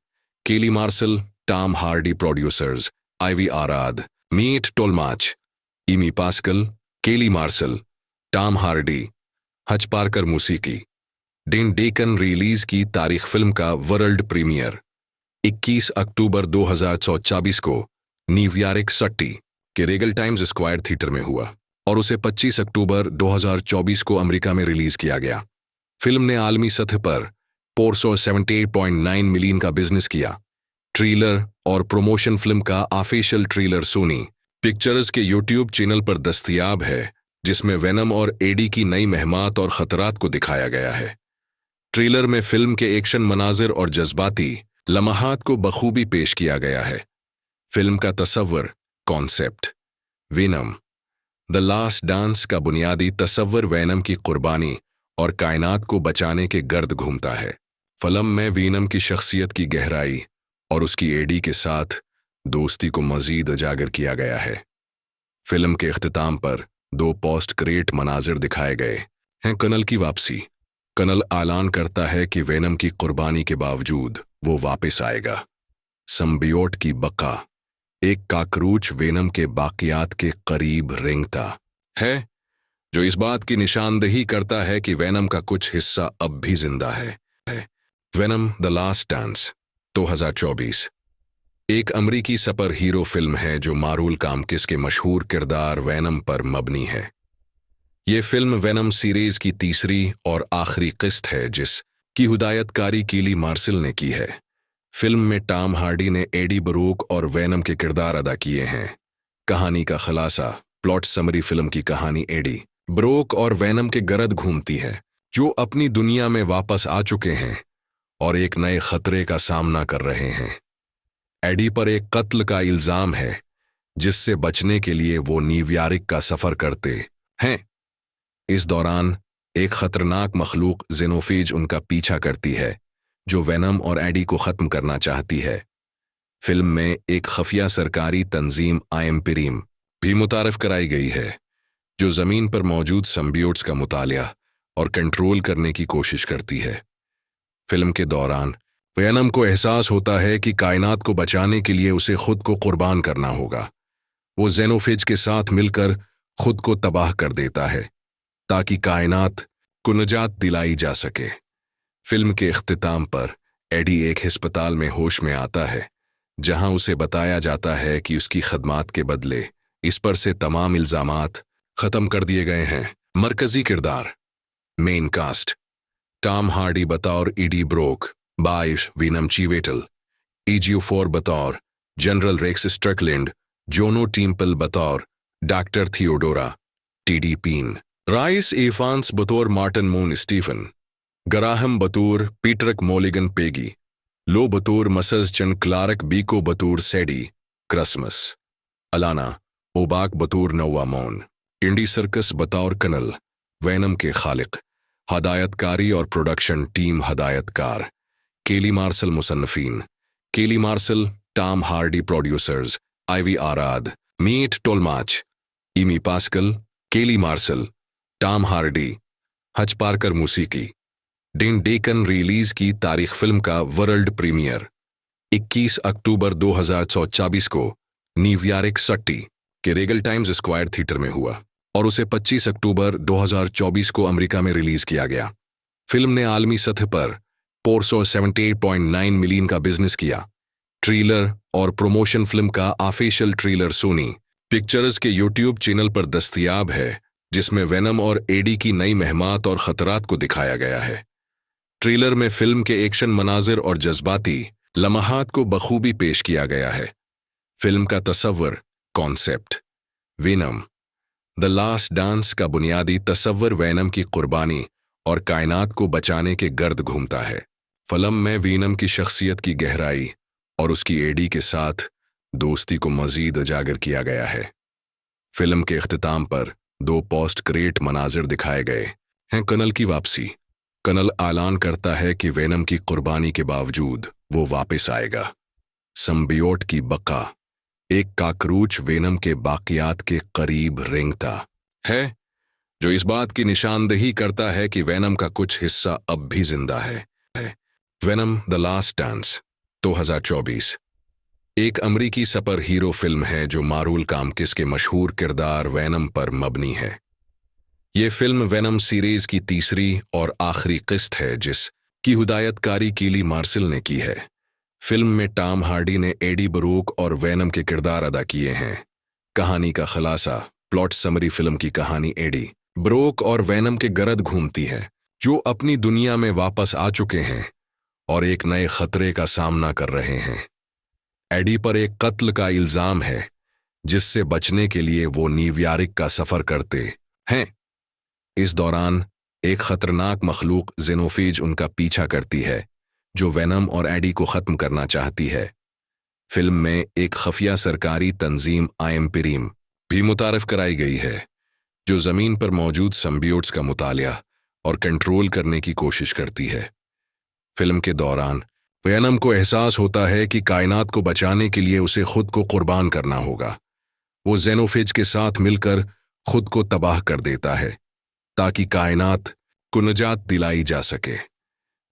Kelly martial, Tom Hardy producers, Avi Arad, Matt Tolmach, Amy Pascal, Kelly martial, Tom Hardy, Hutch Parker मूसीकी। डेन डेकन रिलीज की तारीख फिल्म का वर्ल्ड प्रीमियर 21 अक्टूबर 2024 को न्यूयॉर्क सिटी के रेगल टाइम्स स्क्वायर थिएटर में हुआ और उसे 25 अक्टूबर 2024 को अमेरिका में रिलीज किया गया। फिल्म ने आलमी सतह पर 478.9 मिलियन का बिजनेस किया। ट्रेलर और प्रमोशन फिल्म का ऑफिशियल ट्रेलर सोनी पिक्चर्स के यूट्यूब चैनल पर दस्तयाब है, जिसमें वेनम और एडी की नई महमात और खतरात को दिखाया गया है। ट्रेलर में फिल्म के एक्शन मनाजिर और जज्बाती लम्हात को बखूबी पेश किया गया है। फिल्म का तसव्वुर concept Venom the last dance का बुनियादी तसव्वुर वेनम की कुर्बानी और कायनात को बचाने के गर्द घूमता है। फिल्म में वेनम की शख्सियत की गहराई और उसकी एडी के साथ दोस्ती को मजीद उजागर किया गया है। फिल्म के इख्तिताम पर 2 पोस्ट क्रेडिट मनाजिर दिखाए गए हैं। कनल की वापसी। कनल ऐलान करता है कि वेनम की कुर्बानी के बावजूद वो वापस आएगा। संबियोट की बका। एक काकरूच वेनम के बाकियात के करीब रेंगता है, जो इस बात की निशानदेही करता है कि वेनम का कुछ हिस्सा अब भी जिंदा है। वेनम द लास्ट डांस 2024 एक अमरीकी सुपर हीरो फिल्म है जो मारूल कामकिस के मशहूर किरदार वेनम पर मबनी है। ये फिल्म वेनम सीरीज की तीसरी और आखिरी किस्त है, जिसकी हिदायतकारी केली मार्सल ने की है। फिल्म में टॉम हार्डी ने एडी ब्रोक और वेनम के किरदार अदा किए हैं। कहानी का खुलासा। Plot summary. फिल्म की कहानी एडी ब्रोक और वेनम के गर्द घूमती है, जो अपनी दुनिया में वापस आ चुके हैं और एक नए खतरे का सामना कर रहे हैं। एडी पर एक कत्ल का इल्जाम है, जिससे बचने के लिए वो न्यूयॉर्क का सफर करते हैं। इस दौरान एक खतरनाक मखलूक जेनोफेज उनका पीछा करती है, जो वेनम और एडी को खत्म करना चाहती है। फिल्म में एक खफिया सरकारी तंजीम आइम्पिरीम भी मुतारफ कराई गई है, जो जमीन पर मौजूद संबियोट्स का मुतालिया और कंट्रोल करने की कोशिश करती है। फिल्म के दौरान वेनम को एहसास होता है कि कायनात को बचाने के लिए उसे खुद को कुर्बान करना होगा। वो जेनोफेज के साथ मिलकर खुद को तबाह कर देता है, ताकि कायनात को निजात दिलाई जा सके। फिल्म के इख्तिताम पर एडी एक अस्पताल में होश में आता है, जहां उसे बताया जाता है कि उसकी खदमात के बदले इस पर से तमाम इल्जामात खत्म कर दिए गए हैं। मरकजी किरदार। Main cast. टॉम हार्डी बतौर एडी ब्रोक, बाइश वेनम चीवेटल, EG4 बतौर general Rex Strickland, Juno Temple बतौर doctor Theodora, TD Paine, Rhys Ifans बतौर मार्टिन मून स्टीफन, ग्राहम बतौर पीटरक मोलिगन पेगी, लो बतौर मसज चन क्लार्क, बीको बतौर सैडी क्रिसमस, अलाना ओबाक बतौर नोवा मौन, इंडी सर्कस बतौर कनल, वेनम के खालिक, हदायतकारी और प्रोडक्शन टीम हदायतकार, केली मार्सल मुसन्नफीन, Kelly martial, Tom Hardy producers, Avi Arad, Matt Tolmach, Amy Pascal, Kelly martial, Tom Hardy, Hutch Parker मूसीकी। डेन डेकन रिलीज की तारीख फिल्म का वर्ल्ड प्रीमियर 21 अक्टूबर 2024 को न्यूयॉर्क सिटी के रेगल टाइम्स स्क्वायर थिएटर में हुआ और उसे 25 अक्टूबर 2024 को अमेरिका में रिलीज किया गया। फिल्म ने आलमी सतह पर 478.9 मिलियन का बिजनेस किया। ट्रेलर और प्रमोशन फिल्म का ऑफिशियल ट्रेलर सोनी पिक्चर्स के यूट्यूब चैनल पर दस्तयाब है, जिसमें वेनम और एडी की नई महमात और खतरात को दिखाया गया है। ट्रेलर में फिल्म के एक्शन मनाजिर और जज्बाती लम्हात को बखूबी पेश किया गया है। फिल्म का तसव्वुर concept Venom the last dance का बुनियादी तसव्वुर वेनम की कुर्बानी और कायनात को बचाने के गर्द घूमता है। फिल्म में वेनम की शख्सियत की गहराई और उसकी एडी के साथ दोस्ती को मजीद उजागर किया गया है। फिल्म के इख्तिताम पर 2 पोस्ट क्रेडिट मनाजिर दिखाए गए हैं। कनल की वापसी। कनल ऐलान करता है कि वेनम की कुर्बानी के बावजूद वो वापस आएगा। संबियोट की बका। एक काकरूच वेनम के बाकियात के करीब रेंगता है, जो इस बात की निशानदेही करता है कि वेनम का कुछ हिस्सा अब भी जिंदा है। वेनम द लास्ट डांस 2024 एक अमरीकी सुपर हीरो फिल्म है जो मारूल कामकिस के मशहूर किरदार वेनम पर मबनी है। ये फिल्म वेनम सीरीज की तीसरी और आखिरी किस्त है जिसकी हिदायतकारी कीली मार्शल ने की है। फिल्म में टॉम हार्डी ने एडी बरूक और वेनम के किरदार अदा किए हैं। कहानी का खुलासा, प्लॉट समरी। फिल्म की कहानी एडी ब्रोक और वेनम के गर्द घूमती है जो अपनी दुनिया में वापस आ चुके हैं और एक नए खतरे का सामना कर रहे हैं। एडी पर एक कत्ल का इल्जाम है जिससे बचने के लिए वो न्यूयॉर्क का सफर करते हैं। इस दौरान एक खतरनाक मखलूक जेनोफेज उनका पीछा करती है जो वेनम और एडी को खत्म करना चाहती है। फिल्म में एक खफिया सरकारी तंजीम आइम्पिरीम भी मुतारफ कराई गई है जो जमीन पर मौजूद सिम्बियोट्स का मुतालिया और कंट्रोल करने की कोशिश करती है। फिल्म के दौरान वेनम को एहसास होता है कि कायनात को बचाने के लिए उसे खुद को कुर्बान करना होगा। वो जेनोफेज के साथ मिलकर खुद को तबाह कर देता है ताकि कायनात को निजात दिलाई जा सके।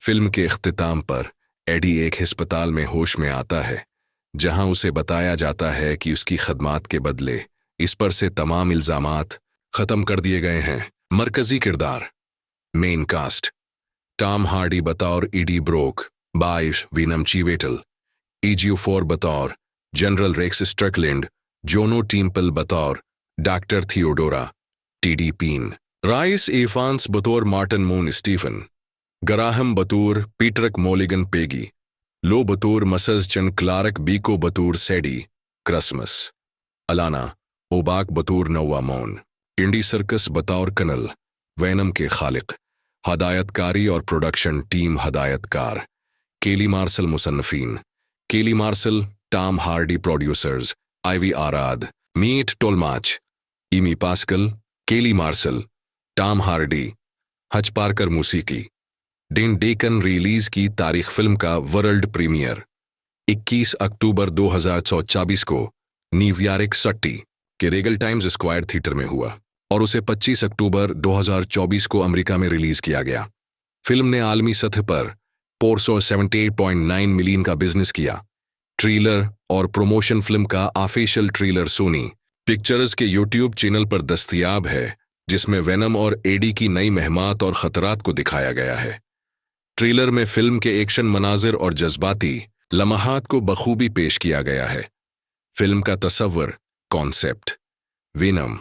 फिल्म के इख्तिताम पर एडी एक अस्पताल में होश में आता है जहां उसे बताया जाता है कि उसकी खदमात के बदले इस पर से तमाम इल्जामात खत्म कर दिए गए हैं। मरकजी किरदार, मेन कास्ट, टॉम हार्डी बतौर ईडी ब्रोक, बाइश वीनम चीवेटल, EG4 बतौर general Rex Strickland, Juno Temple बतौर doctor Theodora, TD Paine, Rhys Ifans बतौर मार्टिन मून स्टीफन, गराहम बतौर पीटरक मोलिगन पेगी, लो बतौर मसज चन क्लार्क, बीको बतौर सैडी क्रिसमस, अलाना ओबाक बतौर नोवा मौन, इंडी सर्कस बतौर कनल, वेनम के खालिक, हदायतकारी और प्रोडक्शन टीम हदायतकार केली मार्शल, मुसन्नफीन Kelly Marshall, Tom Hardy, producers Avi Arad, Matt Tolmach, Amy Pascal, Kelly Marshall, Tom Hardy, Hutch Parker. मूसीकी डेन डेकन। रिलीज की तारीख, फिल्म का वर्ल्ड प्रीमियर 21 अक्टूबर 2024 को न्यूयॉर्क सिटी के रेगल टाइम्स स्क्वायर थिएटर में हुआ और उसे 25 अक्टूबर 2024 को अमेरिका में रिलीज किया गया। फिल्म ने आलमी सतह पर 478.9 मिलियन का बिजनेस किया। ट्रेलर और प्रमोशन फिल्म का ऑफिशियल ट्रेलर सोनी पिक्चर्स के यूट्यूब चैनल पर दस्तयाब है जिसमें वेनम और एडी की नई मेहमात और खतरात को दिखाया गया है। ट्रेलर में फिल्म के एक्शन मनाजिर और जज्बाती लम्हात को बखूबी पेश किया गया है। फिल्म का तस्वर, concept, Venom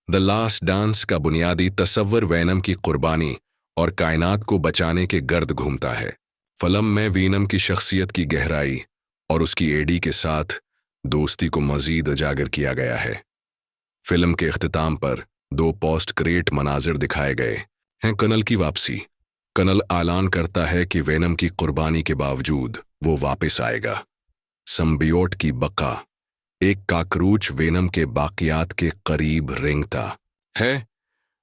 the last dance का बुनियादी तस्वर वेनम की कुर्बानी और कायनात को बचाने के गर्द घूमता है। फिल्म में वेनम की शख्सियत की गहराई और उसकी एडी के साथ दोस्ती को मजीद उजागर किया गया है। फिल्म के इख्तिताम पर 2 पोस्ट क्रेडिट मनाजिर दिखाए गए हैं। कनल की वापसी। कनल ऐलान करता है कि वेनम की कुर्बानी के बावजूद वो वापस आएगा। सिम्बियोट की बका। एक काकरूच वेनम के बाकियात के करीब रेंगता है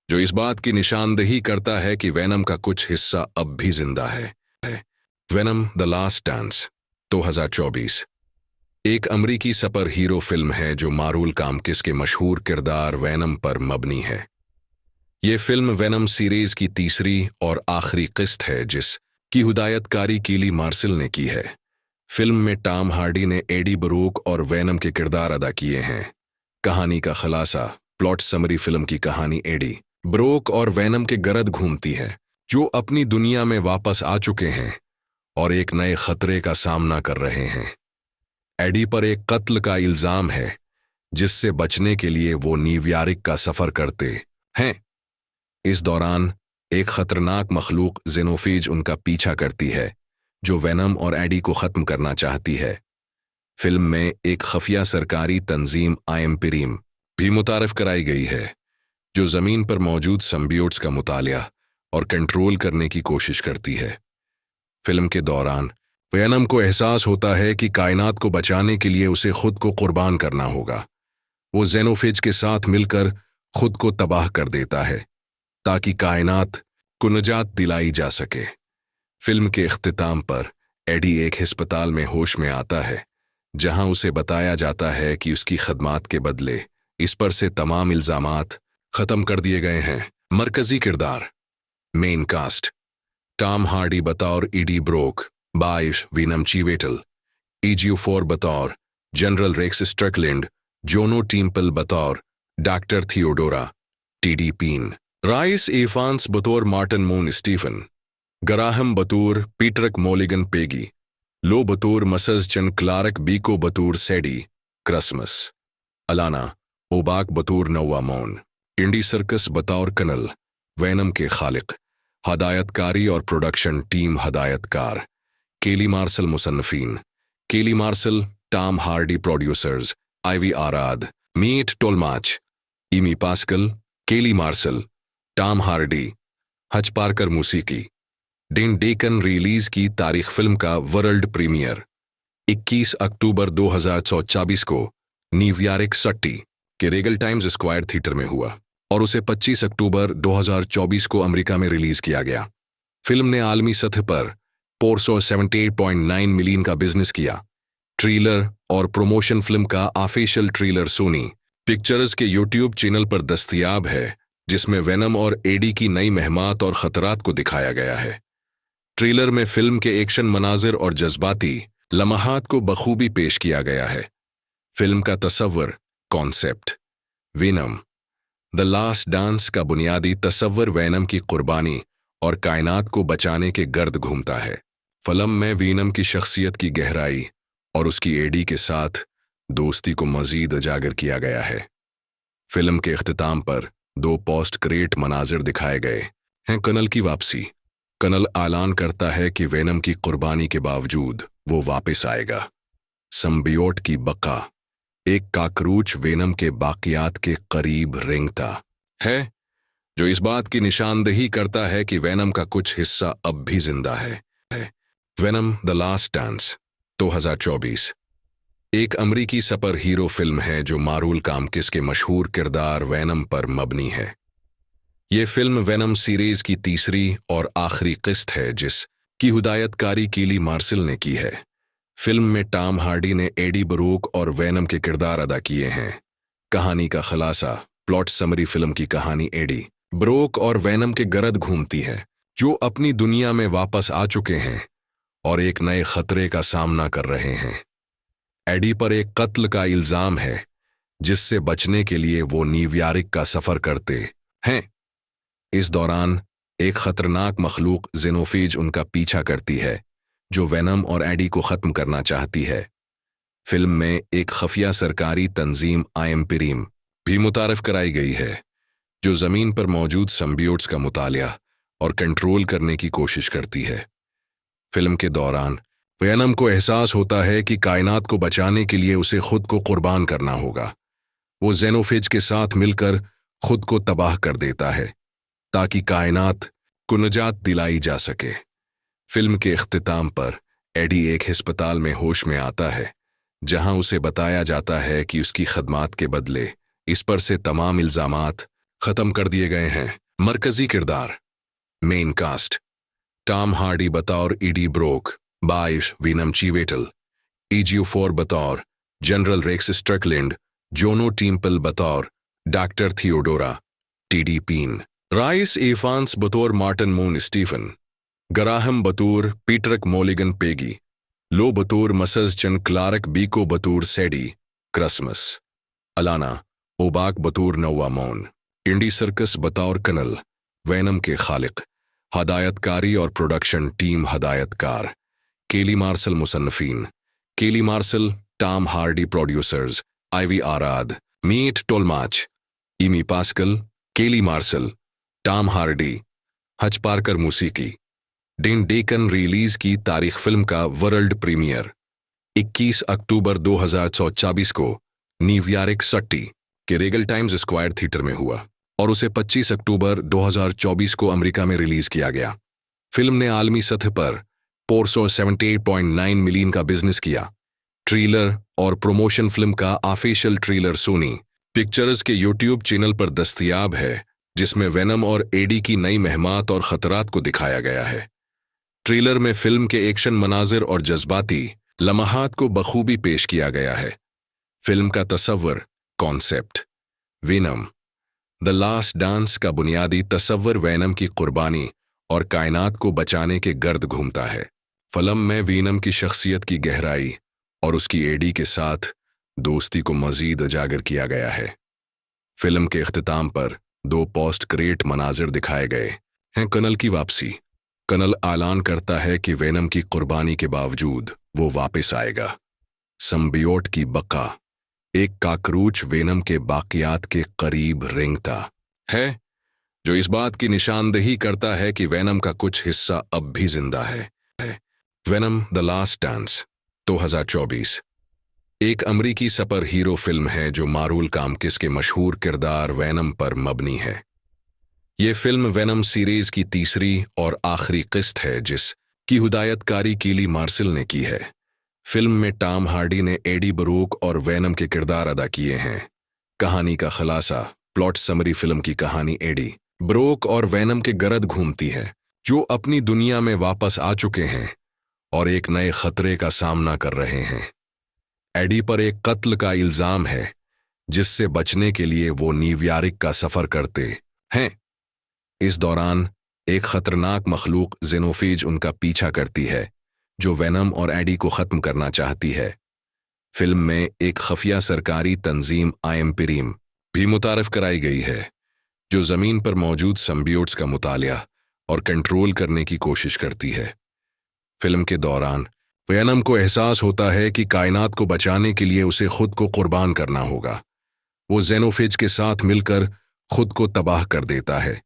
जो इस बात की निशानदेही करता है कि वेनम का कुछ हिस्सा अब भी जिंदा है। वेनम द लास्ट डांस 2024 एक अमरीकी सुपर हीरो फिल्म है जो मारूल कामकिस के मशहूर किरदार वेनम पर मबनी है। ये फिल्म वेनम सीरीज की तीसरी और आखिरी किस्त है जिसकी हिदायतकारी कीली मार्शल ने की है। फिल्म में टॉम हार्डी ने एडी बरूक और वेनम के किरदार अदा किए हैं। कहानी का खुलासा, प्लॉट समरी। फिल्म की कहानी एडी ब्रोक और वेनम के गर्द घूमती है जो अपनी दुनिया में वापस आ चुके हैं और एक नए खतरे का सामना कर रहे हैं। एडी पर एक कत्ल का इल्जाम है जिससे बचने के लिए वो न्यूयॉर्क का सफर करते हैं। इस दौरान एक खतरनाक मखलूक जेनोफेज उनका पीछा करती है जो वेनम और एडी को खत्म करना चाहती है। फिल्म में एक खफिया सरकारी तंजीम आइम्पिरीम भी मुतारफ कराई गई है जो जमीन पर मौजूद सिम्बियोट्स का मुतालिया और कंट्रोल करने की कोशिश करती है। फिल्म के दौरान वेनम को एहसास होता है कि कायनात को बचाने के लिए उसे खुद को कुर्बान करना होगा। वो जेनोफेज के साथ मिलकर खुद को तबाह कर देता है ताकि कायनात को निजात दिलाई जा सके। फिल्म के इख्तिताम पर एडी एक अस्पताल में होश में आता है जहां उसे बताया जाता है कि उसकी खदमात के बदले इस पर से तमाम इल्जामात खत्म कर दिए गए हैं। मरकजी किरदार, मेन कास्ट, टॉम हार्डी बतौर ईडी ब्रोक, बाइश वीनम चीवेटल, EG4 बतौर general Rex Strickland, Juno Temple बतौर doctor Theodora, TD Paine, Rhys Ifans बतौर मार्टिन मून स्टीफन, गराहम बतौर पीटरक मोलिगन पेगी, लो बतौर मसज चन क्लार्क बीको बतौर सैडी क्रिसमस, अलाना ओबाक बतौर नौवा मौन, इंडी सर्कस बतौर कनल, वैनम के खालिक, हदायतकारी और प्रोडक्शन टीम हदायतकार, केली मार्शल मुसन्नफीन, Kelly Marshall, Tom Hardy producers, Avi Arad, Matt Tolmach, Amy Pascal, Kelly Marshall, Tom Hardy, Hutch Parker मूसीकी, डेन डेकन रिलीज की तारीख फिल्म का वर्ल्ड प्रीमियर 21 अक्टूबर 2024 को न्यूयॉर्क सिटी के रेगल टाइम्स स्क्वायर थिएटर में हुआ और उसे 25 अक्टूबर 2024 को अमेरिका में रिलीज किया गया। फिल्म ने आलमी सतह पर 478.9 मिलियन का बिजनेस किया। ट्रेलर और प्रमोशन फिल्म का ऑफिशियल ट्रेलर सोनी पिक्चर्स के यूट्यूब चैनल पर दस्तयाब है, जिसमें वेनम और एडी की नई महमात और खतरात को दिखाया गया है। ट्रेलर में फिल्म के एक्शन मनाजिर और जज्बाती लम्हात को बखूबी पेश किया गया है। फिल्म का तस्वर concept Venom the last dance का बुनियादी तस्वर वेनम की कुर्बानी और कायनात को बचाने के गर्द घूमता है। फिल्म में वेनम की शख्सियत की गहराई और उसकी एडी के साथ दोस्ती को मजीद उजागर किया गया है। फिल्म के इख्तिताम पर 2 पोस्ट क्रेडिट मनाजिर दिखाए गए हैं। कनल की वापसी। कनल ऐलान करता है कि वेनम की कुर्बानी के बावजूद वो वापस आएगा। संबियोट की बका। एक काकरूच वेनम के बाकियात के करीब रेंगता है, जो इस बात की निशानदेही करता है कि वेनम का कुछ हिस्सा अब भी जिंदा है। वेनम द लास्ट डांस 2024 एक अमरीकी सुपर हीरो फिल्म है जो मारूल कामकिस के मशहूर किरदार वेनम पर मबनी है। ये फिल्म वेनम सीरीज की तीसरी और आखिरी किस्त है, जिसकी हिदायतकारी केली मार्शल ने की है। फिल्म में टॉम हार्डी ने एडी ब्रोक और वेनम के किरदार अदा किए हैं। कहानी का खुलासा। Plot summary. फिल्म की कहानी एडी ब्रोक और वेनम के गर्द घूमती है, जो अपनी दुनिया में वापस आ चुके हैं और एक नए खतरे का सामना कर रहे हैं। एडी पर एक कत्ल का इल्जाम है, जिससे बचने के लिए वो न्यूयॉर्क का सफर करते हैं। इस दौरान एक खतरनाक मखलूक जेनोफेज उनका पीछा करती है, जो वेनम और एडी को खत्म करना चाहती है। फिल्म में एक खफिया सरकारी तंजीम आयम्पिरीम भी मुतारफ कराई गई है, जो जमीन पर मौजूद संबियोट्स का मुतालिया और कंट्रोल करने की कोशिश करती है। फिल्म के दौरान वेनम को एहसास होता है कि कायनात को बचाने के लिए उसे खुद को कुर्बान करना होगा। वो जेनोफेज के साथ मिलकर खुद को तबाह कर देता है, ताकि कायनात को निजात दिलाई जा सके। फिल्म के इख्तिताम पर एडी एक अस्पताल में होश में आता है, जहां उसे बताया जाता है कि उसकी खदमात के बदले इस पर से तमाम इल्जामात खत्म कर दिए गए हैं। मरकजी किरदार। Main cast. टॉम हार्डी बतौर ईडी ब्रोक, बाइश वीनम चीवेटल, EG4 बतौर general Rex Strickland, Juno Temple बतौर doctor Theodora, TD Paine, Rhys Ifans बतौर मार्टिन मून स्टीफन, गराहम बतौर पीटरक मोलिगन पेगी, लो बतौर मसज चन क्लार्क बीको बतौर सैडी क्रिसमस, अलाना ओबाक बतौर नौवा मौन, इंडी सर्कस बतौर कनल, वेनम के खालिक, हदायतकारी और प्रोडक्शन टीम हदायतकार, केली मार्शल मुसन्नफीन, Kelly Marshall, Tom Hardy producers, Avi Arad, Matt Tolmach, Amy Pascal, Kelly Marshall, Tom Hardy, Hutch Parker मूसीकी, डेन डेकन रिलीज की तारीख फिल्म का वर्ल्ड प्रीमियर 21 अक्टूबर 2024 को न्यूयॉर्क सिटी के रेगल टाइम्स स्क्वायर थिएटर में हुआ और उसे 25 अक्टूबर 2024 को अमेरिका में रिलीज किया गया। फिल्म ने आलमी सतह पर 478.9 मिलियन का बिजनेस किया। ट्रेलर और प्रमोशन फिल्म का ऑफिशियल ट्रेलर सोनी पिक्चर्स के यूट्यूब चैनल पर दस्तयाब है, जिसमें वेनम और एडी की नई महमात और खतरात को दिखाया गया है। ट्रेलर में फिल्म के एक्शन मनाजिर और जज्बाती लम्हात को बखूबी पेश किया गया है। फिल्म का तस्वर concept Venom the last dance का बुनियादी तस्वर वेनम की कुर्बानी और कायनात को बचाने के गर्द घूमता है। फिल्म में वेनम की शख्सियत की गहराई और उसकी एडी के साथ दोस्ती को मजीद उजागर किया गया है। फिल्म के इख्तिताम पर 2 पोस्ट क्रेडिट मनाजिर दिखाए गए हैं। कर्नल की वापसी। कर्नल ऐलान करता है कि वेनम की कुर्बानी के बावजूद वो वापस आएगा। सिम्बियोट की बका। एक काकरूच वेनम के बाकियात के करीब रेंगता है, जो इस बात की निशानदेही करता है कि वेनम का कुछ हिस्सा अब भी जिंदा है। वेनम द लास्ट डांस 2024 एक अमरीकी सुपर हीरो फिल्म है जो मारूल कामकिस के मशहूर किरदार वेनम पर मबनी है। ये फिल्म वेनम सीरीज की तीसरी और आखिरी किस्त है जिसकी हिदायतकारी कीली मार्शल ने की है। फिल्म में टॉम हार्डी ने एडी ब्रोक और वेनम के किरदार अदा किए हैं। कहानी का खुलासा। Plot summary. फिल्म की कहानी एडी ब्रोक और वेनम के गर्द घूमती है, जो अपनी दुनिया में वापस आ चुके हैं और एक नए खतरे का सामना कर रहे हैं। एडी पर एक कत्ल का इल्जाम है, जिससे बचने के लिए वो न्यूयॉर्क का सफर करते हैं। इस दौरान एक खतरनाक मखलूक जेनोफेज उनका पीछा करती है, जो वेनम और एडी को खत्म करना चाहती है। फिल्म में एक खफिया सरकारी तंजीम आईएमपीरीम भी मुतारफ कराई गई है, जो जमीन पर मौजूद सिम्बियोट्स का मुतालिया और कंट्रोल करने की कोशिश करती है। फिल्म के दौरान वेनम को एहसास होता है कि कायनात को बचाने के लिए उसे खुद को कुर्बान करना होगा। वो जेनोफेज के साथ मिलकर खुद को तबाह कर देता है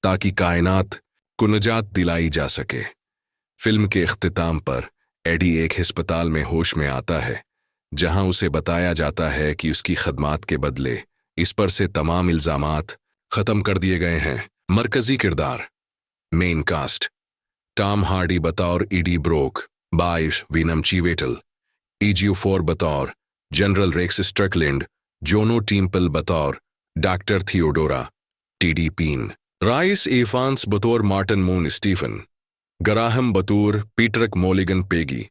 ताकि कायनात को निजात दिलाई जा सके। फिल्म के इख्तिताम पर एडी एक अस्पताल में होश में आता है, जहां उसे बताया जाता है कि उसकी खदमात के बदले इस पर से तमाम इल्जामात खत्म कर दिए गए हैं। मरकजी किरदार। Main cast. टॉम हार्डी बतौर एडी ब्रोक, बाइश वेनम चीवेटल। EG4 बतौर general Rex Strickland, Juno Temple बतौर doctor Theodora TD Paine, Rhys Ifans बतौर मार्टिन मून स्टीफन, ग्राहम बतौर पीटरक मोलिगन पेगी,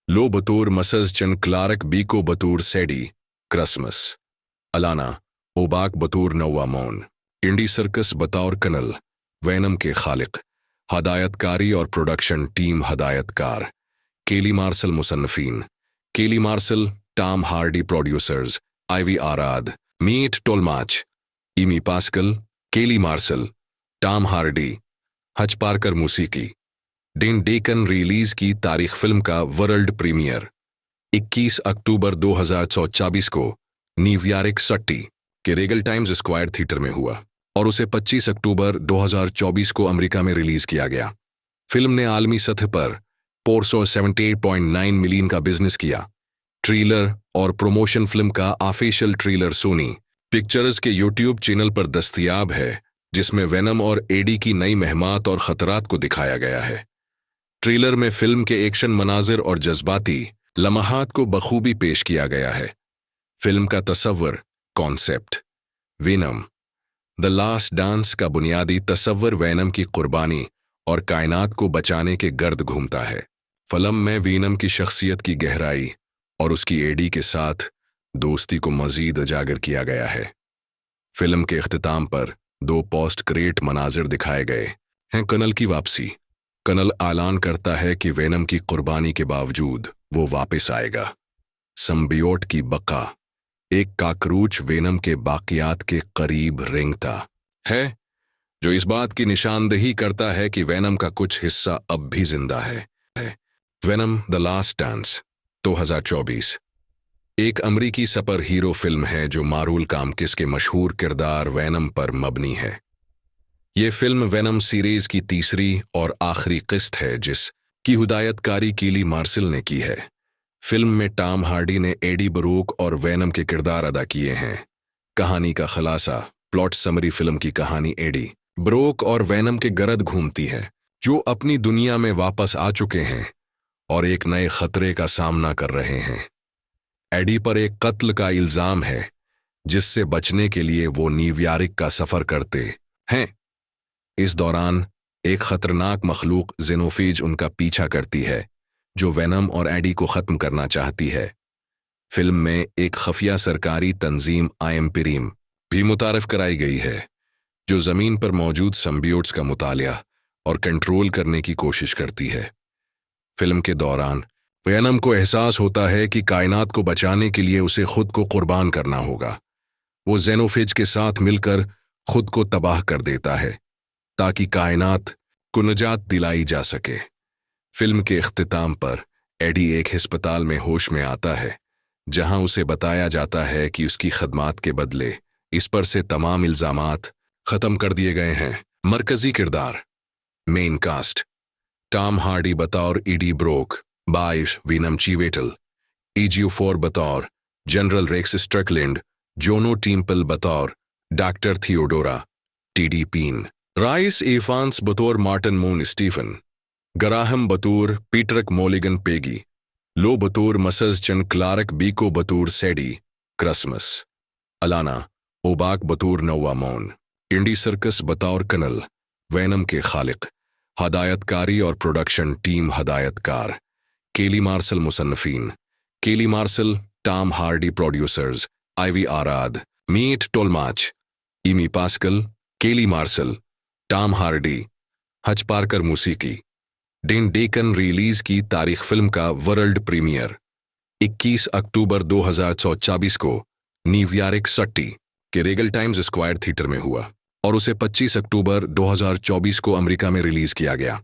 लो बतौर मसज चन क्लार्क, बीको बतौर सैडी क्रिसमस, अलाना ओबाक बतौर नोवा मोन, इंडी सर्कस बतौर कनल, वेनम के खालिक। हदायतकारी और प्रोडक्शन टीम। हदायतकार केली मार्शल। मुसन्नफीन Kelly Marshall, Tom Hardy. Producers Avi Arad, Matt Tolmach, Amy Pascal, Kelly Marshall, Tom Hardy, Hutch Parker. मूसीकी डेन डेकन। रिलीज की तारीख। फिल्म का वर्ल्ड प्रीमियर 21 अक्टूबर 2024 को न्यूयॉर्क सिटी के रेगल टाइम्स स्क्वायर थिएटर में हुआ और उसे 25 अक्टूबर 2024 को अमेरिका में रिलीज किया गया। फिल्म ने आलमी सतह पर 478.9 मिलियन का बिजनेस किया। ट्रेलर और प्रमोशन। फिल्म का ऑफिशियल ट्रेलर सोनी पिक्चर्स के यूट्यूब चैनल पर दस्तयाब है, जिसमें वेनम और एडी की नई महमात और खतरात को दिखाया गया है। ट्रेलर में फिल्म के एक्शन मनाजिर और जज्बाती लम्हात को बखूबी पेश किया गया है। फिल्म का तस्वर। Concept. Venom the last dance का बुनियादी तस्वर वेनम की कुर्बानी और कायनात को बचाने के गर्द घूमता है। फिल्म में वेनम की शख्सियत की गहराई और उसकी एडी के साथ दोस्ती को मजीद उजागर किया गया है। फिल्म के इख्तिताम पर 2 पोस्ट क्रेडिट मनाजिर दिखाए गए हैं। कर्नल की वापसी। कर्नल ऐलान करता है कि वेनम की कुर्बानी के बावजूद वो वापस आएगा। सिम्बियोट की बका। एक काकरूच वेनम के बाकियात के करीब रेंगता है, जो इस बात की निशानदेही करता है कि वेनम का कुछ हिस्सा अब भी जिंदा है। वेनम द लास्ट डांस 2024 एक अमरीकी सुपर हीरो फिल्म है जो मारूल कामकिस के मशहूर किरदार वेनम पर मबनी है। ये फिल्म वेनम सीरीज की तीसरी और आखिरी किस्त है, जिसकी हिदायतकारी कीली मार्शल ने की है। फिल्म में टॉम हार्डी ने एडी ब्रोक और वेनम के किरदार अदा किए हैं। कहानी का खुलासा। Plot summary. फिल्म की कहानी एडी ब्रोक और वेनम के गर्द घूमती है, जो अपनी दुनिया में वापस आ चुके हैं और एक नए खतरे का सामना कर रहे हैं। एडी पर एक कत्ल का इल्जाम है, जिससे बचने के लिए वो न्यूयॉर्क का सफर करते हैं। इस दौरान एक खतरनाक मखलूक जेनोफेज उनका पीछा करती है, जो वेनम और एडी को खत्म करना चाहती है। फिल्म में एक खफिया सरकारी तंजीम आईएमपीरीम भी मुतारफ कराई गई है, जो जमीन पर मौजूद सिम्बियोट्स का मुतालिया और कंट्रोल करने की कोशिश करती है। फिल्म के दौरान वेनम को एहसास होता है कि कायनात को बचाने के लिए उसे खुद को कुर्बान करना होगा। वो जेनोफेज के साथ मिलकर खुद को तबाह कर देता है ताकि कायनात को निजात दिलाई जा सके। फिल्म के इख्तिताम पर एडी एक अस्पताल में होश में आता है, जहां उसे बताया जाता है कि उसकी खदमात के बदले इस पर से तमाम इल्जामात खत्म कर दिए गए हैं। मरकजी किरदार मेन कास्ट: टॉम हार्डी बतौर ईडी ब्रोक, बाइश वीनम चीवेटल, EG4 बतौर general Rex Strickland, Juno Temple बतौर doctor Theodora, TD Paine, Rhys Ifans बतौर मार्टिन मून स्टीफन, ग्राहम बतौर पीटरक मोलिगन पेगी, लो बतौर मसज चन क्लार्क, बीको बतौर सैडी क्रिसमस, अलाना ओबाक बतौर नोवा मोन, इंडी सर्कस बतौर कनल, वेनम के खालिक, हदायतकारी और प्रोडक्शन टीम हदायतकार केली मार्शल, मुसन्नफीन Kelly Marshall, Tom Hardy, producers Avi Arad, Matt Tolmach, Amy Pascal, Kelly Marshall, Tom Hardy, Hutch Parker, मूसीकी डेन डेकन। रिलीज की तारीख: फिल्म का वर्ल्ड प्रीमियर 21 अक्टूबर 2024 को न्यूयॉर्क सिटी के रेगल टाइम्स स्क्वायर थिएटर में हुआ और उसे 25 अक्टूबर 2024 को अमेरिका में रिलीज किया गया।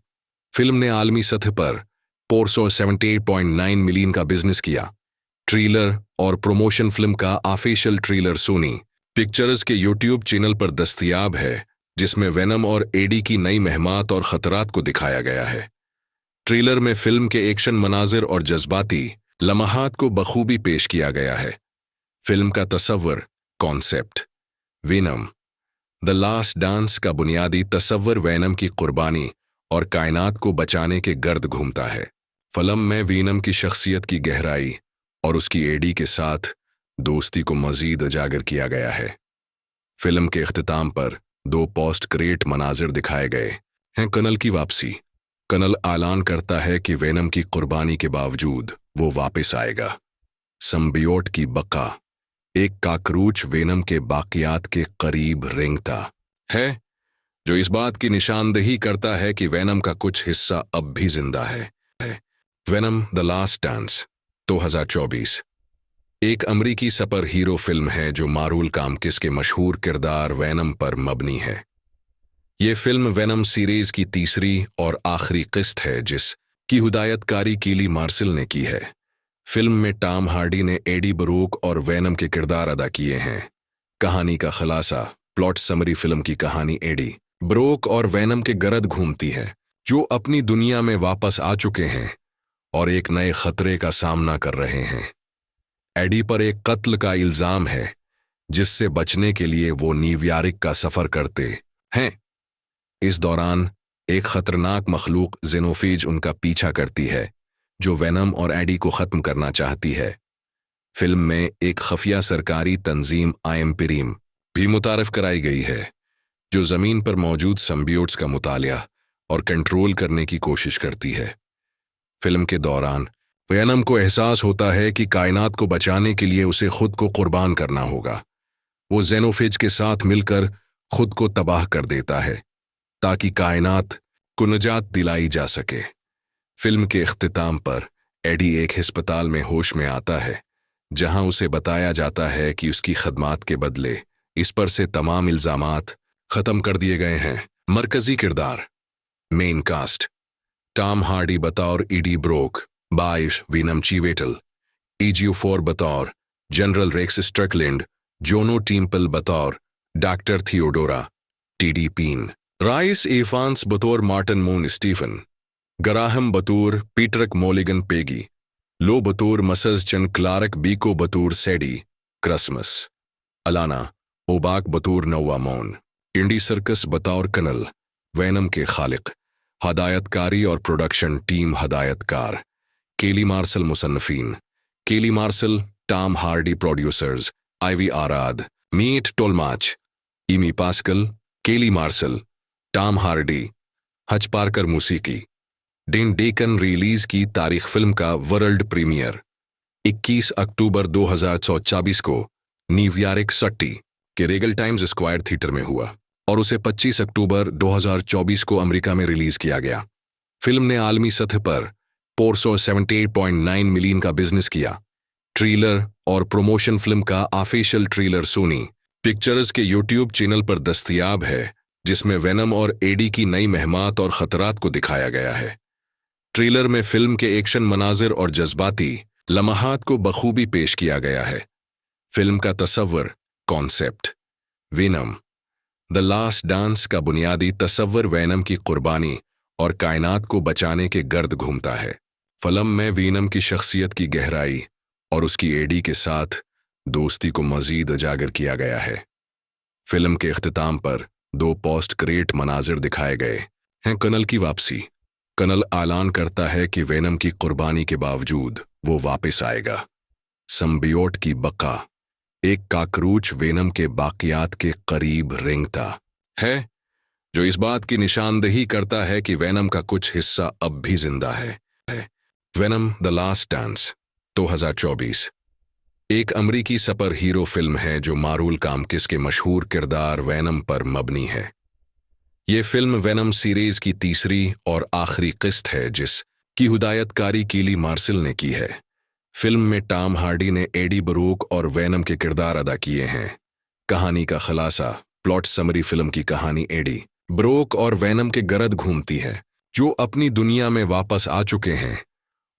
फिल्म ने आलमी सतह पर 478.9 मिलियन का बिजनेस किया। ट्रेलर और प्रमोशन फिल्म का ऑफिशियल ट्रेलर सोनी पिक्चर्स के यूट्यूब चैनल पर दस्तयाब है, जिसमें वेनम और एडी की नई मेहमात और खतरात को दिखाया गया है। ट्रेलर में फिल्म के एक्शन मनाजिर और जज्बाती लम्हात को बखूबी पेश किया गया है। फिल्म का तस्वर concept: Venom the last dance का बुनियादी तस्वर वेनम की कुर्बानी और कायनात को बचाने के गर्द घूमता है। फिल्म में वेनम की शख्सियत की गहराई और उसकी एडी के साथ दोस्ती को मजीद उजागर किया गया है। फिल्म के इख्तिताम पर 2 पोस्ट क्रेडिट मनाजिर दिखाए गए हैं। कनल की वापसी: कनल ऐलान करता है कि वेनम की कुर्बानी के बावजूद वो वापस आएगा। संबियोट की बका: एक काकरूच वेनम के बाकियात के करीब रेंगता है, जो इस बात की निशानदेही करता है कि वेनम का कुछ हिस्सा अब भी जिंदा है। वेनम द लास्ट डांस 2024 एक अमरीकी सुपर हीरो फिल्म है जो मारूल कामकिस के मशहूर किरदार वेनम पर मबनी है। ये फिल्म वेनम सीरीज की तीसरी और आखिरी किस्त है जिसकी हिदायतकारी केली मार्शल ने की है। फिल्म में टॉम हार्डी ने एडी ब्रोक और वेनम के किरदार अदा किए हैं। कहानी का खुलासा: प्लॉट समरी: फिल्म की कहानी एडी ब्रोक और वेनम के गर्द घूमती है, जो अपनी दुनिया में वापस आ चुके हैं और एक नए खतरे का सामना कर रहे हैं। एडी पर एक कत्ल का इल्जाम है, जिससे बचने के लिए वो न्यूयॉर्क का सफर करते हैं। इस दौरान एक खतरनाक मखलूक जेनोफेज उनका पीछा करती है, जो वेनम और एडी को खत्म करना चाहती है। फिल्म में एक खफिया सरकारी तंजीम आईएमपीरीम भी मुतारफ कराई गई है, जो जमीन पर मौजूद संबियोट्स का मुतालिया और कंट्रोल करने की कोशिश करती है। फिल्म के दौरान वेनम को एहसास होता है कि कायनात को बचाने के लिए उसे खुद को कुर्बान करना होगा। वो जेनोफेज के साथ मिलकर खुद को तबाह कर देता है ताकि कायनात को निजात दिलाई जा सके। फिल्म के इख्तिताम पर एडी एक अस्पताल में होश में आता है, जहां उसे बताया जाता है कि उसकी खदमात के बदले इस पर से तमाम इल्जामात खत्म कर दिए गए हैं। मरकजी किरदार मेन कास्ट: टॉम हार्डी बतौर ईडी ब्रोक, बाइश वीनम चीवेटल, EG4 बतौर general Rex Strickland, Juno Temple बतौर doctor Theodora, TD Paine, Rhys Ifans बतौर मार्टिन मून स्टीफन, ग्राहम बतौर पीटरक मोलिगन पेगी, लो बतौर मसज चन क्लार्क, बीको बतौर सैडी क्रिसमस, अलाना ओबाक बतौर नोवा मोन, इंडी सर्कस बतौर कनल, वेनम के खालिक, हदायतकारी और प्रोडक्शन टीम हदायतकार केली मार्शल, मुसन्नफीन Kelly Marshall, Tom Hardy, producers Avi Arad, Matt Tolmach, Amy Pascal, Kelly Marshall, Tom Hardy, Hutch Parker, मूसीकी डेन डेकन। रिलीज की तारीख: फिल्म का वर्ल्ड प्रीमियर 21 अक्टूबर 2024 को न्यूयॉर्क सिटी के रेगल टाइम्स स्क्वायर थिएटर में हुआ और उसे 25 अक्टूबर 2024 को अमेरिका में रिलीज किया गया। फिल्म ने आलमी सतह पर 478.9 मिलियन का बिजनेस किया। ट्रेलर और प्रमोशन फिल्म का ऑफिशियल ट्रेलर सोनी पिक्चर्स के यूट्यूब चैनल पर दस्तयाब है, जिसमें वेनम और एडी की नई महमात और खतरात को दिखाया गया है। ट्रेलर में फिल्म के एक्शन मनाजिर और जज्बाती लम्हात को बखूबी पेश किया गया है। फिल्म का तस्वर concept Venom the last dance का बुनियादी तस्वर वेनम की कुर्बानी और कायनात को बचाने के गर्द घूमता है। फिल्म में वेनम की शख्सियत की गहराई और उसकी एडी के साथ दोस्ती को मजीद उजागर किया गया है। फिल्म के इख्तिताम पर 2 पोस्ट क्रेडिट मनाजिर दिखाए गए हैं। कर्नल की वापसी। कर्नल ऐलान करता है कि वेनम की कुर्बानी के बावजूद वो वापस आएगा। सिम्बियोट की बका। एक काकरूच वेनम के बाकियात के करीब रेंगता है, जो इस बात की निशानदेही करता है कि वेनम का कुछ हिस्सा अब भी जिंदा है। वेनम द लास्ट डांस 2024 एक अमरीकी सुपर हीरो फिल्म है जो मारूल कामकिस के मशहूर किरदार वेनम पर मबनी है। ये फिल्म वेनम सीरीज की तीसरी और आखिरी किस्त है, जिसकी हिदायतकारी कीली मार्शल ने की है। फिल्म में टॉम हार्डी ने एडी ब्रूक और वेनम के किरदार अदा किए हैं। कहानी का खुलासा। Plot summary. फिल्म की कहानी एडी ब्रूक और वेनम के गर्द घूमती है, जो अपनी दुनिया में वापस आ चुके हैं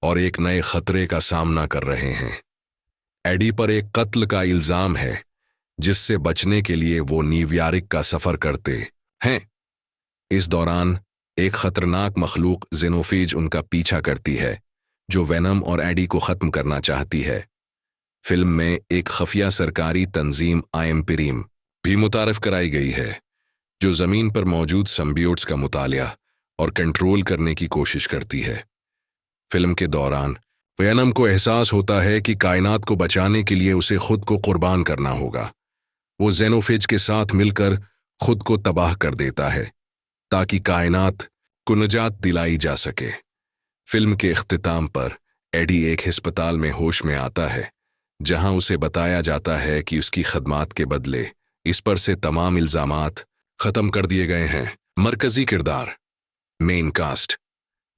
और एक नए खतरे का सामना कर रहे हैं। एडी पर एक कत्ल का इल्जाम है, जिससे बचने के लिए वो न्यूयॉर्क का सफर करते हैं। इस दौरान एक खतरनाक मखलूक जेनोफेज उनका पीछा करती है, जो वेनम और एडी को खत्म करना चाहती है। फिल्म में एक खफिया सरकारी तंजीम आइम्पिरीम भी मुतारफ कराई गई है, जो जमीन पर मौजूद सिम्बियोट्स का मुतालिया और कंट्रोल करने की कोशिश करती है। फिल्म के दौरान वेनम को एहसास होता है कि कायनात को बचाने के लिए उसे खुद को कुर्बान करना होगा। वो जेनोफेज के साथ मिलकर खुद को तबाह कर देता है, ताकि कायनात को निजात दिलाई जा सके। फिल्म के इख्तिताम पर एडी एक अस्पताल में होश में आता है, जहां उसे बताया जाता है कि उसकी खदमात के बदले इस पर से तमाम इल्जामात खत्म कर दिए गए हैं। मरकजी किरदार। Main cast.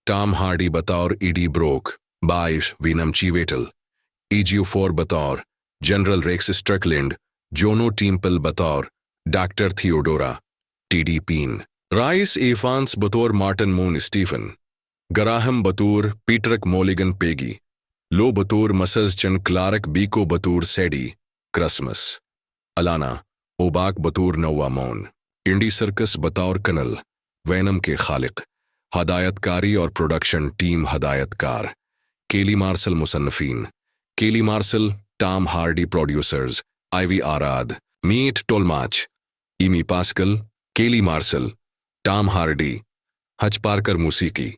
टॉम हार्डी बतौर एडी ब्रोक, बाइश वेनम चीवेटल। EG4 बतौर general Rex Strickland, Juno Temple बतौर doctor Theodora, TD Paine. Rhys Ifans बतौर मार्टिन मून स्टीफन, ग्राहम बतौर पीटरक मोलिगन पेगी, लो बतौर मसज चन क्लार्क, बीको बतौर सैडी क्रिसमस, अलाना ओबाक बतौर नोवा मोन। इंडी सर्कस बतौर कर्नल। वेनम के खालिक। हदायतकारी और प्रोडक्शन टीम। हदायतकार केली मार्शल। मुसन्नफीन Kelly Marshall, Tom Hardy. Producers Avi Arad, Matt Tolmach, Amy Pascal, Kelly Marshall, Tom Hardy. Hutch Parker मूसीकी।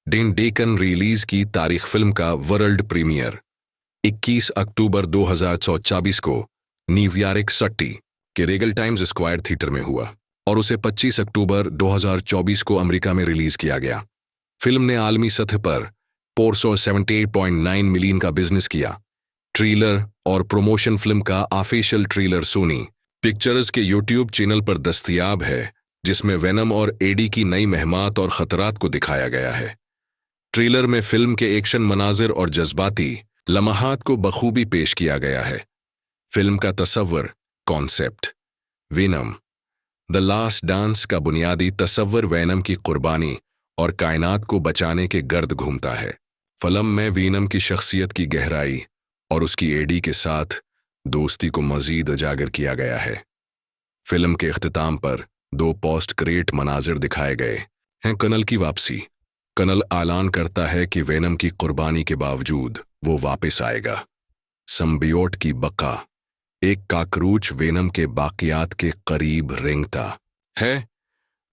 Dan Deacon. रिलीज की तारीख। फिल्म का वर्ल्ड प्रीमियर 21 अक्टूबर 2024 को न्यूयॉर्क सिटी के रेगल टाइम्स स्क्वायर थिएटर में हुआ और उसे 25 अक्टूबर 2024 को अमेरिका में रिलीज किया गया। फिल्म ने आलमी सतह पर 478.9 मिलियन का बिजनेस किया। ट्रेलर और प्रमोशन फिल्म का ऑफिशियल ट्रेलर सोनी पिक्चर्स के यूट्यूब चैनल पर दस्तयाब है, जिसमें वेनम और एडी की नई महमात और खतरात को दिखाया गया है। ट्रेलर में फिल्म के एक्शन मनाजिर और जज्बाती लम्हात को बखूबी पेश किया गया है। फिल्म का तस्वर concept Venom the last dance का बुनियादी तस्वर वेनम की कुर्बानी और कायनात को बचाने के गर्द घूमता है। फिल्म में वेनम की शख्सियत की गहराई और उसकी एडी के साथ दोस्ती को मजीद उजागर किया गया है। फिल्म के इख्तिताम पर 2 पोस्ट क्रेडिट मनाजिर दिखाए गए हैं। कर्नल की वापसी। कर्नल ऐलान करता है कि वेनम की कुर्बानी के बावजूद वो वापस आएगा। सिम्बियोट की बका। एक काकरूच वेनम के बाकियात के करीब रेंगता है,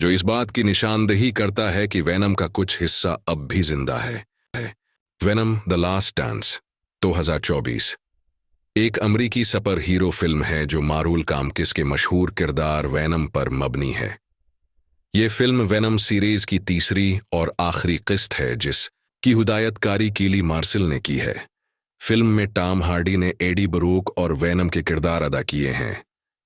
जो इस बात की निशानदेही करता है कि वेनम का कुछ हिस्सा अब भी जिंदा है। वेनम द लास्ट डांस 2024 एक अमरीकी सुपर हीरो फिल्म है जो मारूल कामकिस के मशहूर किरदार वेनम पर मबनी है। ये फिल्म वेनम सीरीज की तीसरी और आखिरी किस्त है, जिसकी हिदायतकारी कीली मार्शल ने की है। फिल्म में टॉम हार्डी ने एडी ब्रूक और वेनम के किरदार अदा किए हैं।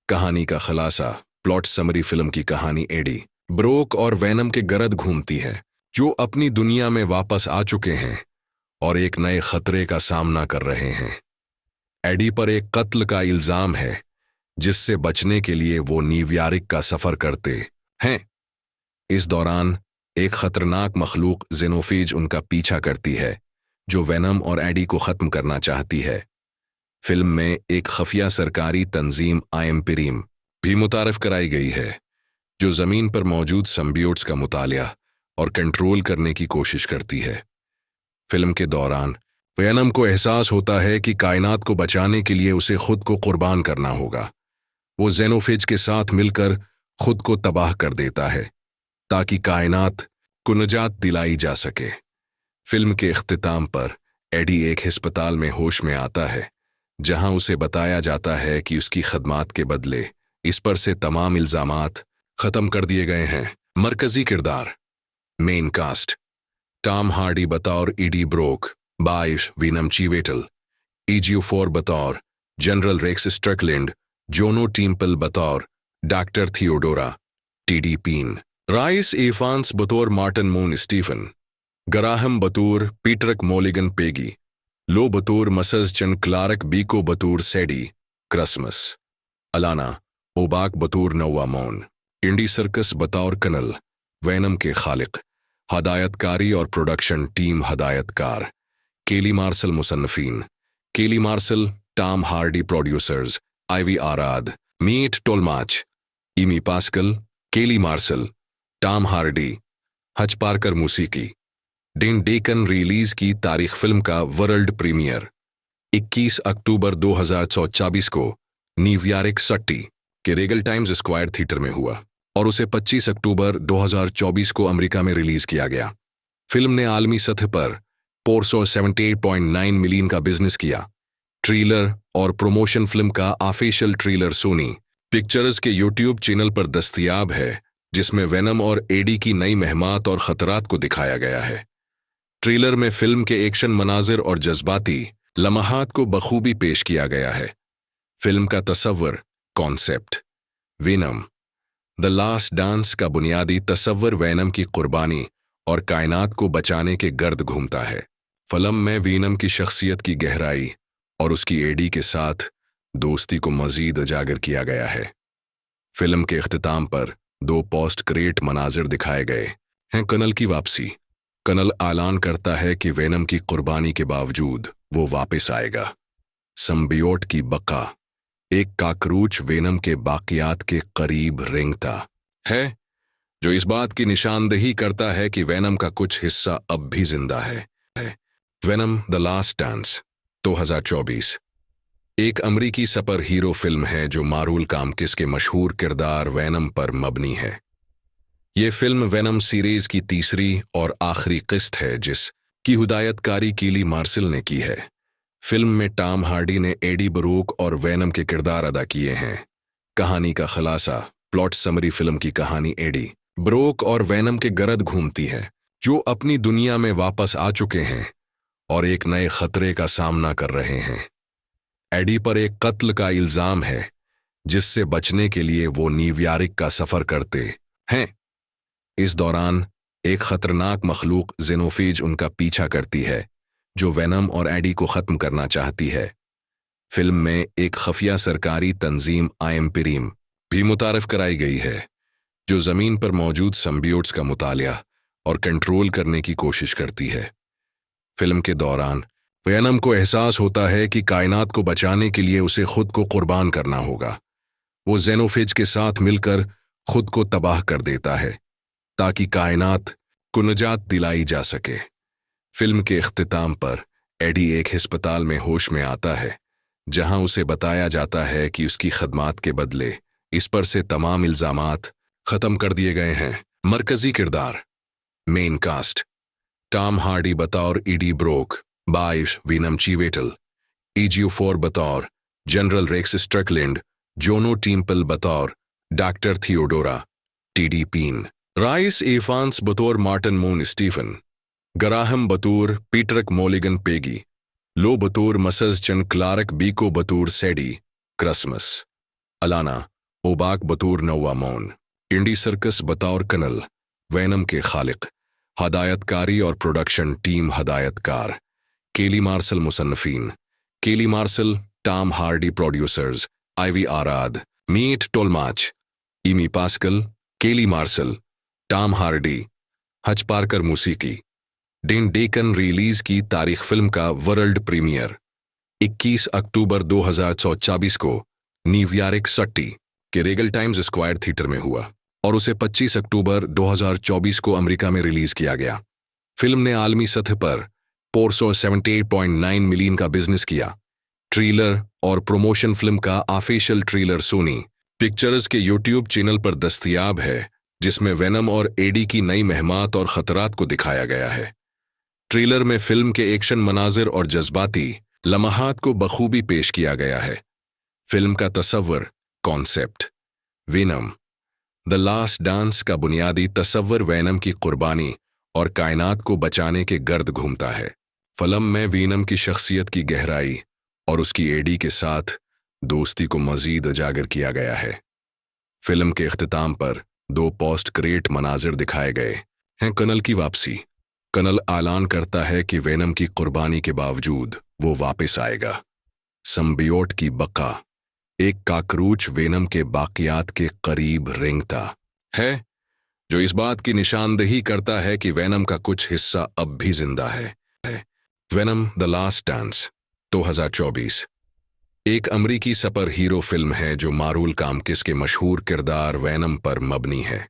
कहानी का खुलासा। प्लॉट समरी फिल्म की कहानी एडी, ब्रोक और वैनम के गर्द घूमती है, जो अपनी दुनिया में वापस आ चुके हैं और एक नए खतरे का सामना कर रहे हैं। एडी पर एक कत्ल का इल्जाम है, जिससे बचने के लिए वो न्यूयॉर्क का सफर करते हैं। इस दौरान एक खतरनाक मखलूक जेनोफेज उनका पीछा करती है, जो वेनम और एडी को खत्म करना चाहती है। फिल्म में एक खफिया सरकारी तंजीम आइम्पिरीम भी मुतारफ कराई गई है, जो जमीन पर मौजूद सिम्बियोट्स का मुतालिया और कंट्रोल करने की कोशिश करती है। फिल्म के दौरान वेनम को एहसास होता है कि कायनात को बचाने के लिए उसे खुद को कुर्बान करना होगा। वो जेनोफेज के साथ मिलकर खुद को तबाह कर देता है, ताकि कायनात को निजात दिलाई जा सके। फिल्म के इख्तिताम पर एडी एक अस्पताल में होश में आता है, जहां उसे बताया जाता है कि उसकी खदमात के बदले इस पर से तमाम इल्जामात खत्म कर दिए गए हैं। मरकजी किरदार मेन कास्ट: टॉम हार्डी बतौर ईडी ब्रोक, बाइश वीनम चीवेटल, ईजियोफोर बतौर general Rex Strickland, Juno Temple बतौर doctor Theodora TD Paine, Rhys Ifans बतौर मार्टिन मून स्टीफन, गराहम बतौर पीटरक मोलिगन पेगी, लो बतौर मसज चन क्लार्क, बीको बतौर सैडी क्रिसमस, अलाना ओबाक बतौर नौवा मौन, इंडी सर्कस बतौर कनल, वैनम के खालिक, हदायतकारी और प्रोडक्शन टीम हदायतकार केली मार्शल, मुसन्नफीन Kelly Marshall, Tom Hardy, producers Avi Arad, Matt Tolmach, Amy Pascal, Kelly Marshall, Tom Hardy, Hutch Parker, मूसीकी डेन डेकन। रिलीज की तारीख: फिल्म का वर्ल्ड प्रीमियर 21 अक्टूबर 2024 को न्यूयॉर्क सिटी के रेगल टाइम्स स्क्वायर थिएटर में हुआ और उसे 25 अक्टूबर 2024 को अमेरिका में रिलीज किया गया। फिल्म ने आलमी सतह पर 478.9 मिलियन का बिजनेस किया। ट्रेलर और प्रमोशन फिल्म का ऑफिशियल ट्रेलर सोनी पिक्चर्स के यूट्यूब चैनल पर दस्तयाब है, जिसमें वेनम और एडी की नई महमात और खतरात को दिखाया गया है। ट्रेलर में फिल्म के एक्शन मनाजिर और जज्बाती लम्हात को बखूबी पेश किया गया है। फिल्म का तस्वर concept: Venom the last dance का बुनियादी तस्वर वेनम की कुर्बानी और कायनात को बचाने के गर्द घूमता है। फिल्म में वेनम की शख्सियत की गहराई और उसकी एडी के साथ दोस्ती को मजीद उजागर किया गया है। फिल्म के इख्तिताम पर 2 पोस्ट क्रेडिट मनाजिर दिखाए गए हैं। कनल की वापसी: कनल ऐलान करता है कि वेनम की कुर्बानी के बावजूद वो वापस आएगा। सिम्बियोट की बका: एक काकरूच वेनम के बाकियात के करीब रेंगता है, जो इस बात की निशानदेही करता है कि वेनम का कुछ हिस्सा अब भी जिंदा है। वेनम द लास्ट डांस 2024 एक अमरीकी सुपर हीरो फिल्म है जो मारूल कामकिस के मशहूर किरदार वेनम पर मबनी है। ये फिल्म वेनम सीरीज की तीसरी और आखिरी किस्त है, जिसकी हिदायतकारी केली मार्शल ने की है। फिल्म में टॉम हार्डी ने एडी ब्रोक और वेनम के किरदार अदा किए हैं। कहानी का खुलासा: प्लॉट समरी फिल्म की कहानी एडी, ब्रोक और वेनम के गर्द घूमती है, जो अपनी दुनिया में वापस आ चुके हैं और एक नए खतरे का सामना कर रहे हैं। एडी पर एक कत्ल का इल्जाम है, जिससे बचने के लिए वो न्यूयॉर्क का सफर करते हैं। इस दौरान एक खतरनाक मखलूक जेनोफेज उनका पीछा करती है, जो वेनम और एडी को खत्म करना चाहती है। फिल्म में एक खफिया सरकारी तंजीम आइम्पिरीम भी मुतारफ कराई गई है, जो जमीन पर मौजूद सिम्बियोट्स का मुतालिया और कंट्रोल करने की कोशिश करती है। फिल्म के दौरान वेनम को एहसास होता है कि कायनात को बचाने के लिए उसे खुद को कुर्बान करना होगा। वो जेनोफेज के साथ मिलकर खुद को तबाह कर देता है, ताकि कायनात को निजात दिलाई जा सके। फिल्म के इख्तिताम पर एडी एक अस्पताल में होश में आता है, जहां उसे बताया जाता है कि उसकी खदमात के बदले इस पर से तमाम इल्जामात खत्म कर दिए गए हैं। मरकजी किरदार मेन कास्ट: टॉम हार्डी बतौर ईडी ब्रोक, बाइश वीनम चीवेटल, ईजियोफोर बतौर general Rex Strickland, Juno Temple बतौर doctor Theodora TD Paine, Rhys Ifans बतौर मार्टिन मून स्टीफन, गराहम बतौर पीटरक मोलिगन पेगी, लो बतौर मसज चन क्लार्क, बीको बतौर सैडी क्रिसमस, अलाना ओबाक बतौर नौवा मौन, इंडी सर्कस बतौर कनल, वैनम के खालिक, हदायतकारी और प्रोडक्शन टीम हदायतकार, केली मार्सल मुसन्नफीन, Kelly martial, Tom Hardy producers, Avi Arad, Matt Tolmach, Amy Pascal, Kelly martial, Tom Hardy, Hutch Parker मूसीकी। डेन डेकन रिलीज की तारीख फिल्म का वर्ल्ड प्रीमियर 21 अक्टूबर 2024 को न्यूयॉर्क सिटी के रेगल टाइम्स स्क्वायर थिएटर में हुआ और उसे 25 अक्टूबर 2024 को अमेरिका में रिलीज किया गया। फिल्म ने आलमी सतह पर 478.9 मिलियन का बिजनेस किया। ट्रेलर और प्रमोशन फिल्म का ऑफिशियल ट्रेलर सोनी पिक्चर्स के यूट्यूब चैनल पर दस्तयाब है, जिसमें वेनम और एडी की नई महमात और खतरात को दिखाया गया है। ट्रेलर में फिल्म के एक्शन मनाजिर और जज्बाती लम्हात को बखूबी पेश किया गया है। फिल्म का तसव्वुर concept Venom the last dance का बुनियादी तसव्वुर वेनम की कुर्बानी और कायनात को बचाने के गर्द घूमता है। फिल्म में वेनम की शख्सियत की गहराई और उसकी एडी के साथ दोस्ती को मजीद उजागर किया गया है। फिल्म के इख्तिताम पर 2 पोस्ट क्रेडिट मनाजिर दिखाए गए हैं। कनल की वापसी। कनल ऐलान करता है कि वेनम की कुर्बानी के बावजूद वो वापस आएगा। संबियोट की बका। एक काकरूच वेनम के बाकियात के करीब रेंगता है, जो इस बात की निशानदेही करता है कि वेनम का कुछ हिस्सा अब भी जिंदा है। वेनम द लास्ट डांस 2024 एक अमरीकी सुपर हीरो फिल्म है जो मारूल कामकिस के मशहूर किरदार वेनम पर मबनी है।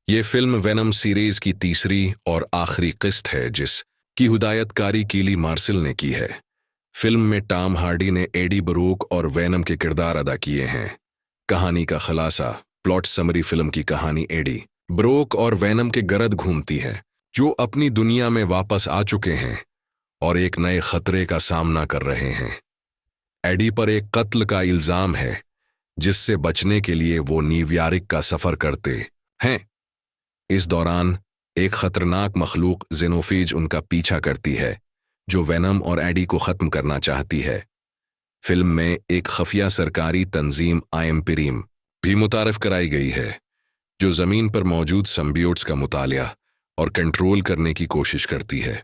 ये फिल्म वेनम सीरीज की तीसरी और आखिरी किस्त है, जिसकी हिदायतकारी केली मार्सल ने की है। फिल्म में टॉम हार्डी ने एडी ब्रोक और वेनम के किरदार अदा किए हैं। कहानी का खुलासा। Plot summary. फिल्म की कहानी एडी ब्रोक और वेनम के गर्द घूमती है, जो अपनी दुनिया में वापस आ चुके हैं और एक नए खतरे का सामना कर रहे हैं। एडी पर एक कत्ल का इल्जाम है, जिससे बचने के लिए वो न्यूयॉर्क का सफर करते हैं। इस दौरान एक खतरनाक मखलूक जेनोफेज उनका पीछा करती है, जो वेनम और एडी को खत्म करना चाहती है। फिल्म में एक खफिया सरकारी तंजीम आईएमपीरीम भी मुतारफ कराई गई है, जो जमीन पर मौजूद संबियोट्स का मुतालिया और कंट्रोल करने की कोशिश करती है।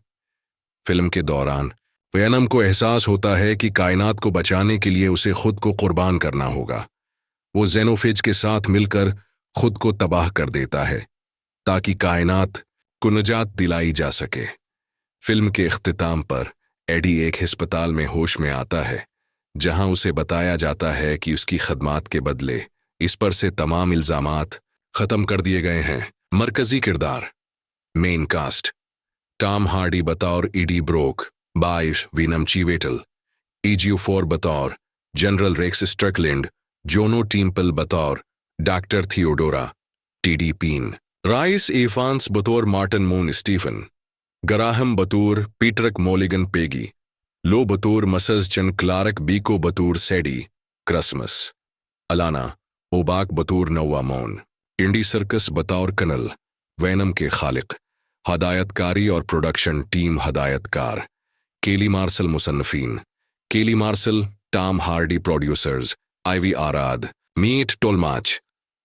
फिल्म के दौरान वेनम को एहसास होता है कि कायनात को बचाने के लिए उसे खुद को कुर्बान करना होगा। वो जेनोफेज के साथ मिलकर खुद को तबाह कर देता है, ताकि कायनात को निजात दिलाई जा सके। फिल्म के इख्तिताम पर एडी एक अस्पताल में होश में आता है, जहां उसे बताया जाता है कि उसकी खदमात के बदले इस पर से तमाम इल्जामात खत्म कर दिए गए हैं। मरकजी किरदार। Main cast. टॉम हार्डी बतौर एडी ब्रोक, बाइश वेनम चीवेटल, EG4 बतौर general Rex Strickland, Juno Temple बतौर doctor Theodora, TD Paine, Rhys Ifans बतौर मार्टिन मून स्टीफन, गराहम बतौर पीटरक मोलिगन पेगी, लो बतौर मसज चन क्लार्क, बीको बतौर सैडी क्रिसमस, अलाना ओबाक बतौर नौवा मौन, इंडी सर्कस बतौर कनल, वेनम के खालिक, हदायतकारी और प्रोडक्शन टीम हदायतकार, केली मार्सल मुसन्नफीन, Kelly martial, Tom Hardy producers, Avi Arad, Matt Tolmach,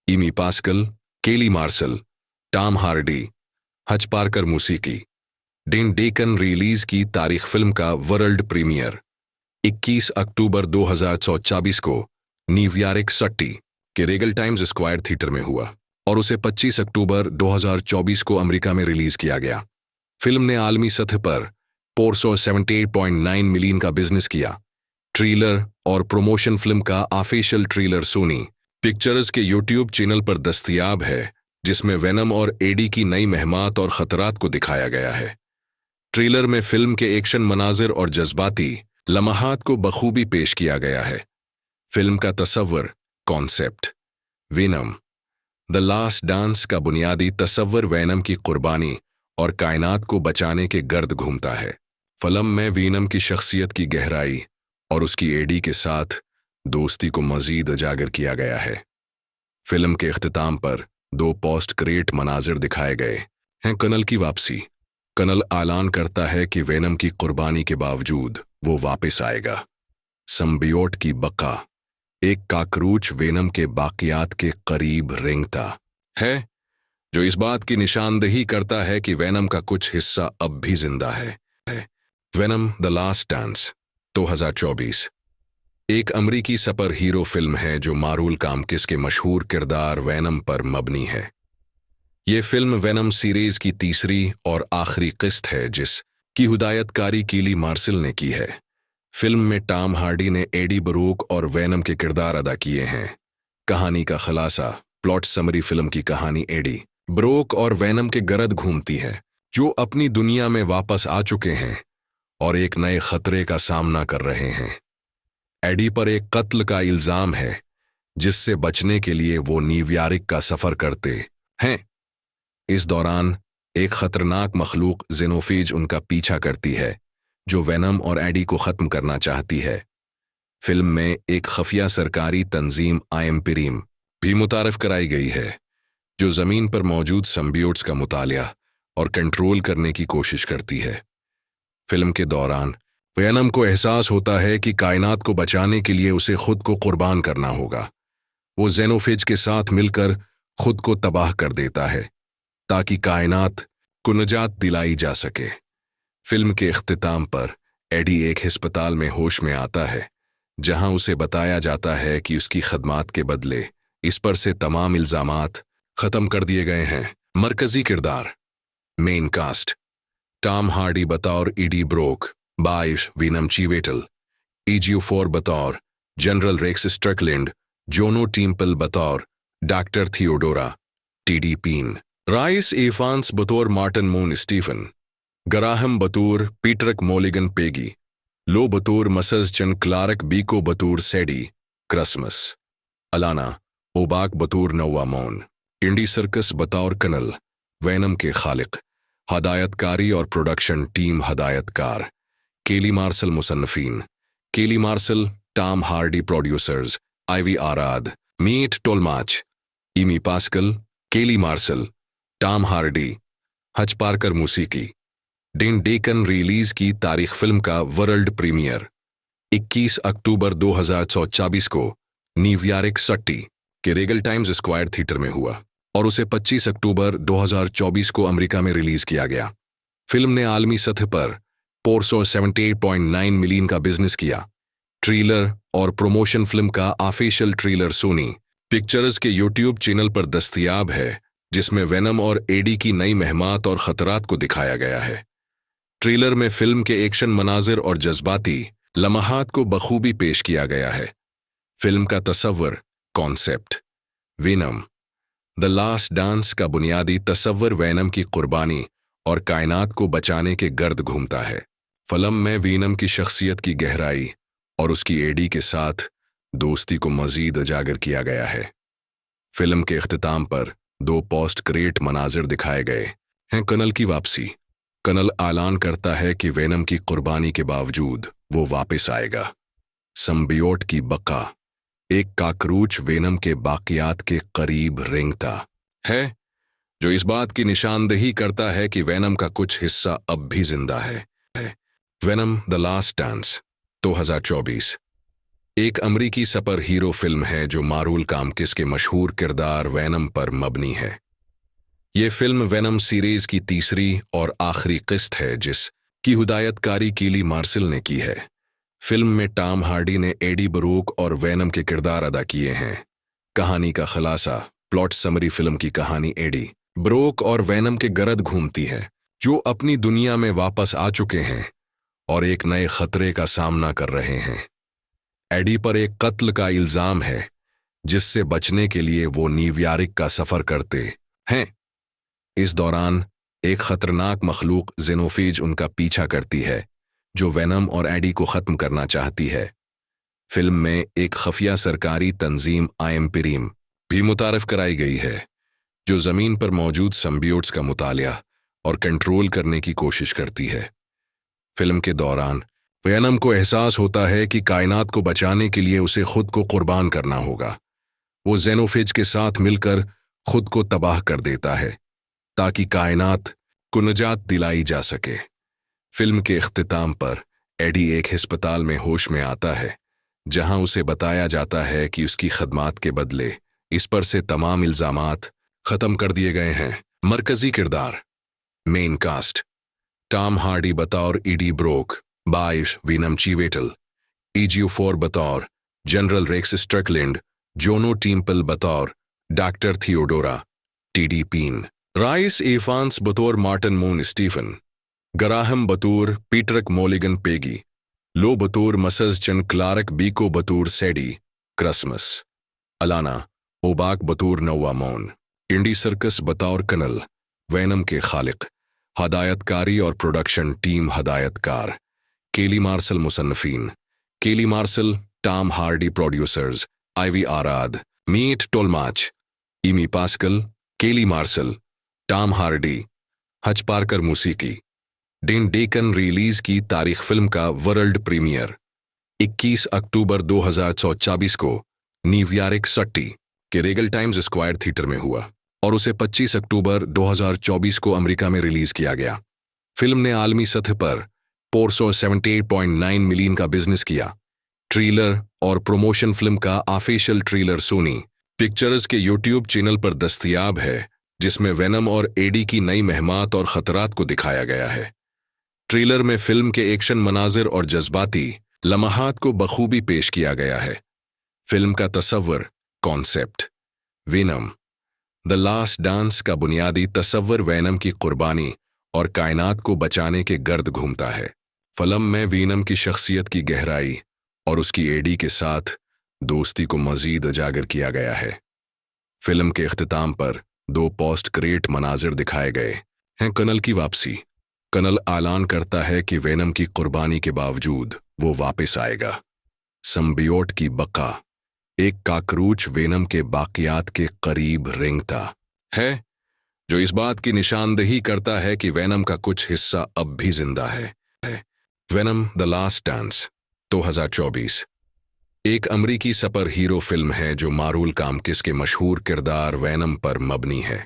Amy Pascal, Kelly martial, Tom Hardy, Hutch Parker मूसीकी। डेन डेकन रिलीज की तारीख फिल्म का वर्ल्ड प्रीमियर 21 अक्टूबर 2024 को न्यूयॉर्क सिटी के रेगल टाइम्स स्क्वायर थिएटर में हुआ और उसे 25 अक्टूबर 2024 को अमेरिका में रिलीज किया गया। फिल्म ने आलमी सतह पर 478.9 मिलियन का बिजनेस किया। ट्रेलर और प्रमोशन फिल्म का ऑफिशियल ट्रेलर सोनी पिक्चर्स के यूट्यूब चैनल पर दस्तयाब है, जिसमें वेनम और एडी की नई महमात और खतरात को दिखाया गया है। ट्रेलर में फिल्म के एक्शन मनाजिर और जज्बाती लम्हात को बखूबी पेश किया गया है। फिल्म का तसव्वुर concept Venom the last dance का बुनियादी तसव्वुर वेनम की कुर्बानी और कायनात को बचाने के गर्द घूमता है। फिल्म में वेनम की शख्सियत की गहराई और उसकी एडी के साथ दोस्ती को मजीद उजागर किया गया है। फिल्म के इख्तिताम पर 2 पोस्ट क्रेडिट मनाजिर दिखाए गए हैं। कनल की वापसी। कनल ऐलान करता है कि वेनम की कुर्बानी के बावजूद वो वापस आएगा। संबियोट की बका। एक काकरूच वेनम के बाकियात के करीब रेंगता है, जो इस बात की निशानदेही करता है कि वेनम का कुछ हिस्सा अब भी जिंदा है। वेनम द लास्ट डांस 2024 एक अमरीकी सुपर हीरो फिल्म है जो मारूल कामकिस के मशहूर किरदार वेनम पर मबनी है। ये फिल्म वेनम सीरीज की तीसरी और आखिरी किस्त है जिसकी हिदायतकारी कीली मार्शल ने की है। फिल्म में टॉम हार्डी ने एडी बरूक और वेनम के किरदार अदा किए हैं। कहानी का खुलासा, प्लॉट समरी। फिल्म की कहानी एडी ब्रोक और वेनम के गर्द घूमती है, जो अपनी दुनिया में वापस आ चुके हैं और एक नए खतरे का सामना कर रहे हैं। एडी पर एक कत्ल का इल्जाम है, जिससे बचने के लिए वो न्यूयॉर्क का सफर करते हैं। इस दौरान एक खतरनाक मखलूक जेनोफेज उनका पीछा करती है, जो वेनम और एडी को खत्म करना चाहती है। फिल्म में एक खफिया सरकारी तंजीम आइम्पिरीम भी मुतारफ कराई गई है, जो जमीन पर मौजूद सिम्बियोट्स का मुतालिया और कंट्रोल करने की कोशिश करती है। फिल्म के दौरान वेनम को एहसास होता है कि कायनात को बचाने के लिए उसे खुद को कुर्बान करना होगा। वो जेनोफेज के साथ मिलकर खुद को तबाह कर देता है, ताकि कायनात को निजात दिलाई जा सके। फिल्म के इख्तिताम पर एडी एक अस्पताल में होश में आता है, जहां उसे बताया जाता है कि उसकी खदमात के बदले इस पर से तमाम इल्जामात खत्म कर दिए गए हैं। मरकजी किरदार, मेन कास्ट: टॉम हार्डी बतौर ईडी ब्रोक, बाइश वीनम चीवेटल, EG4 बतौर general Rex Strickland, Juno Temple बतौर doctor Theodora, TD Paine, Rhys Ifans बतौर मार्टिन मून स्टीफन, गराहम बतौर पीटरक मोलिगन पेगी, लो बतौर मसज चन क्लार्क, बीको बतौर सैडी क्रिसमस, अलाना ओबाक बतौर नौवा मौन, इंडी सर्कस बतौर कनल, वेनम के खालिक। हदायतकारी और प्रोडक्शन टीम: हदायतकार केली मार्शल, मुसन्नफीन Kelly Marshall, Tom Hardy, producers Avi Arad, Matt Tolmach, Amy Pascal, Kelly Marshall, Tom Hardy, Hutch Parker. मूसीकी डेन डेकन। रिलीज की तारीख: फिल्म का वर्ल्ड प्रीमियर 21 अक्टूबर 2024 को न्यूयॉर्क सिटी के रेगल टाइम्स स्क्वायर थिएटर में हुआ और उसे 25 अक्टूबर 2024 को अमेरिका में रिलीज किया गया। फिल्म ने आलमी सतह पर 478.9 मिलियन का बिजनेस किया। ट्रेलर और प्रमोशन फिल्म का ऑफिशियल ट्रेलर सोनी पिक्चर्स के यूट्यूब चैनल पर दस्तयाब है, जिसमें वेनम और एडी की नई मेहमात और खतरात को दिखाया गया है। ट्रेलर में फिल्म के एक्शन मनाजिर और जज्बाती लम्हात को बखूबी पेश किया गया है। फिल्म का तस्वर concept: Venom the last dance का बुनियादी तस्वर वेनम की कुर्बानी और कायनात को बचाने के गर्द घूमता है। फिल्म में वेनम की शख्सियत की गहराई और उसकी एडी के साथ दोस्ती को मजीद उजागर किया गया है। फिल्म के इख्तिताम पर 2 पोस्ट क्रेडिट मनाजिर दिखाए गए हैं। कनल की वापसी: कनल ऐलान करता है कि वेनम की कुर्बानी के बावजूद वो वापस आएगा। सिम्बियोट की बका: एक काकरूच वेनम के बाकियात के करीब रेंगता है, जो इस बात की निशानदेही करता है कि वेनम का कुछ हिस्सा अब भी जिंदा है। वेनम द लास्ट डांस 2024 एक अमरीकी सुपर हीरो फिल्म है जो मारूल कामकिस के मशहूर किरदार वेनम पर मबनी है। ये फिल्म वेनम सीरीज की तीसरी और आखिरी किस्त है, जिसकी हिदायतकारी कीली मार्शल ने की है। फिल्म में टॉम हार्डी ने एडी बरूक और वेनम के किरदार अदा किए हैं। कहानी का खुलासा, प्लॉट समरी। फिल्म की कहानी एडी ब्रोक और वेनम के गर्द घूमती है, जो अपनी दुनिया में वापस आ चुके हैं और एक नए खतरे का सामना कर रहे हैं। एडी पर एक कत्ल का इल्जाम है, जिससे बचने के लिए वो न्यूयॉर्क का सफर करते हैं। इस दौरान एक खतरनाक मखलूक जेनोफेज उनका पीछा करती है, जो वेनम और एडी को खत्म करना चाहती है। फिल्म में एक खफिया सरकारी तंजीम आइम्पिरीम भी मुतारफ कराई गई है, जो जमीन पर मौजूद सिम्बियोट्स का मुतालिया और कंट्रोल करने की कोशिश करती है। फिल्म के दौरान वेनम को एहसास होता है कि कायनात को बचाने के लिए उसे खुद को कुर्बान करना होगा। वो जेनोफेज के साथ मिलकर खुद को तबाह कर देता है, ताकि कायनात को निजात दिलाई जा सके। फिल्म के इख्तिताम पर एडी एक अस्पताल में होश में आता है, जहां उसे बताया जाता है कि उसकी खदमात के बदले इस पर से तमाम इल्जामात खत्म कर दिए गए हैं। मरकजी किरदार। मेन कास्ट: टॉम हार्डी बतौर ईडी ब्रोक, बाइश वीनम चीवेटल। EG4 बतौर general Rex Strickland, Juno Temple बतौर doctor Theodora, TD Paine. Rhys Ifans बतौर मार्टिन मून स्टीफन, गराहम बतौर पीटरक मोलिगन पेगी, लो बतौर मसज चन क्लार्क, बीको बतौर सैडी क्रिसमस, अलाना ओबाक बतौर नौवा मौन। इंडी सर्कस बतौर कनल, वैनम के खालिक। हदायतकारी और प्रोडक्शन टीम: हदायतकार केली मार्शल, मुसन्नफीन Kelly Marshall, Tom Hardy. Producers: Avi Arad, Matt Tolmach, Amy Pascal, Kelly Marshall, Tom Hardy. Hutch Parker मूसीकी। Dan Deacon. रिलीज की तारीख: फिल्म का वर्ल्ड प्रीमियर 21 अक्टूबर 2024 को न्यूयॉर्क सिटी के रेगल टाइम्स स्क्वायर थिएटर में हुआ और उसे 25 अक्टूबर 2024 को अमेरिका में रिलीज किया गया। फिल्म ने आलमी सतह पर 478.9 मिलियन का बिजनेस किया। ट्रेलर और प्रमोशन: फिल्म का ऑफिशियल ट्रेलर सोनी पिक्चर्स के यूट्यूब चैनल पर दस्तयाब है, जिसमें वेनम और एडी की नई मेहमात और खतरात को दिखाया गया है। ट्रेलर में फिल्म के एक्शन मनाजिर और जज्बाती लम्हात को बखूबी पेश किया गया है। फिल्म का तस्वर concept: Venom the last dance का बुनियादी तस्वर वेनम की कुर्बानी और कायनात को बचाने के गर्द घूमता है। फिल्म में वेनम की शख्सियत की गहराई और उसकी एडी के साथ दोस्ती को मजीद उजागर किया गया है। फिल्म के इख्तिताम पर 2 पोस्ट क्रेडिट मनाजिर दिखाए गए हैं। कनल की वापसी: कनल ऐलान करता है कि वेनम की कुर्बानी के बावजूद वो वापस आएगा। संबियोट की बका: एक काकरूच वेनम के बाकियात के करीब रेंगता है, जो इस बात की निशानदेही करता है कि वेनम का कुछ हिस्सा अब भी जिंदा है। वेनम द लास्ट डांस 2024 एक अमरीकी सुपर हीरो फिल्म है जो मारूल कामकिस के मशहूर किरदार वेनम पर मबनी है।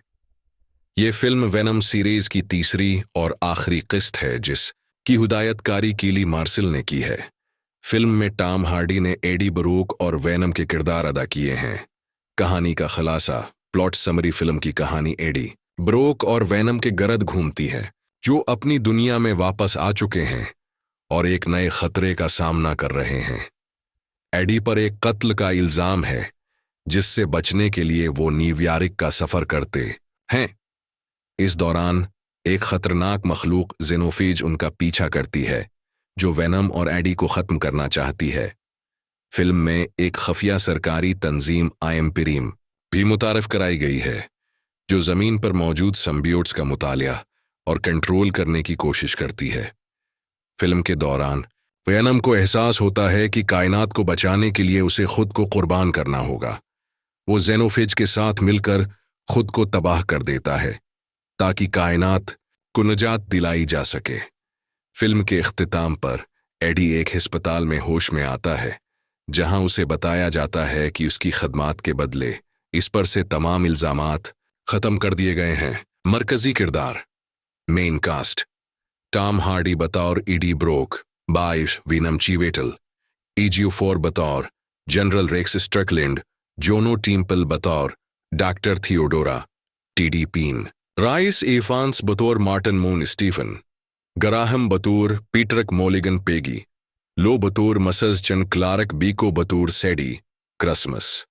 ये फिल्म वेनम सीरीज की तीसरी और आखिरी किस्त है जिसकी हिदायतकारी केली मार्शल ने की है। फिल्म में टॉम हार्डी ने एडी ब्रोक और वेनम के किरदार अदा किए हैं। कहानी का खुलासा: प्लॉट समरी: फिल्म की कहानी एडी ब्रोक और वेनम के गर्द घूमती है, जो अपनी दुनिया में वापस आ चुके हैं और एक नए खतरे का सामना कर रहे हैं। एडी पर एक कत्ल का इल्जाम है, जिससे बचने के लिए वो न्यूयॉर्क का सफर करते हैं। इस दौरान एक खतरनाक मखलूक जेनोफेज उनका पीछा करती है, जो वेनम और एडी को खत्म करना चाहती है। फिल्म में एक खफिया सरकारी तंजीम आईएमपीरीम भी मुतारफ कराई गई है, जो जमीन पर मौजूद संबियोट्स का मुतालिया और कंट्रोल करने की कोशिश करती है। फिल्म के दौरान वेनम को एहसास होता है कि कायनात को बचाने के लिए उसे खुद को कुर्बान करना होगा। वो जेनोफेज के साथ मिलकर खुद को तबाह कर देता है ताकि कायनात को निजात दिलाई जा सके। फिल्म के इख्तिताम पर एडी एक अस्पताल में होश में आता है, जहां उसे बताया जाता है कि उसकी खदमात के बदले इस पर से तमाम इल्जामात खत्म कर दिए गए हैं। मरकजी किरदार। मेन कास्ट: टॉम हार्डी बतौर ईडी ब्रोक, बाइश वीनम चीवेटल। EG4 बतौर general Rex Strickland, Juno Temple बतौर doctor Theodora, TD Paine. Rhys Ifans बतौर मार्टिन मून स्टीफन, गराहम बतौर पीटरक मोलिगन पेगी, लो बतौर मसज चन क्लार्क, बीको बतौर सैडी क्रिसमस,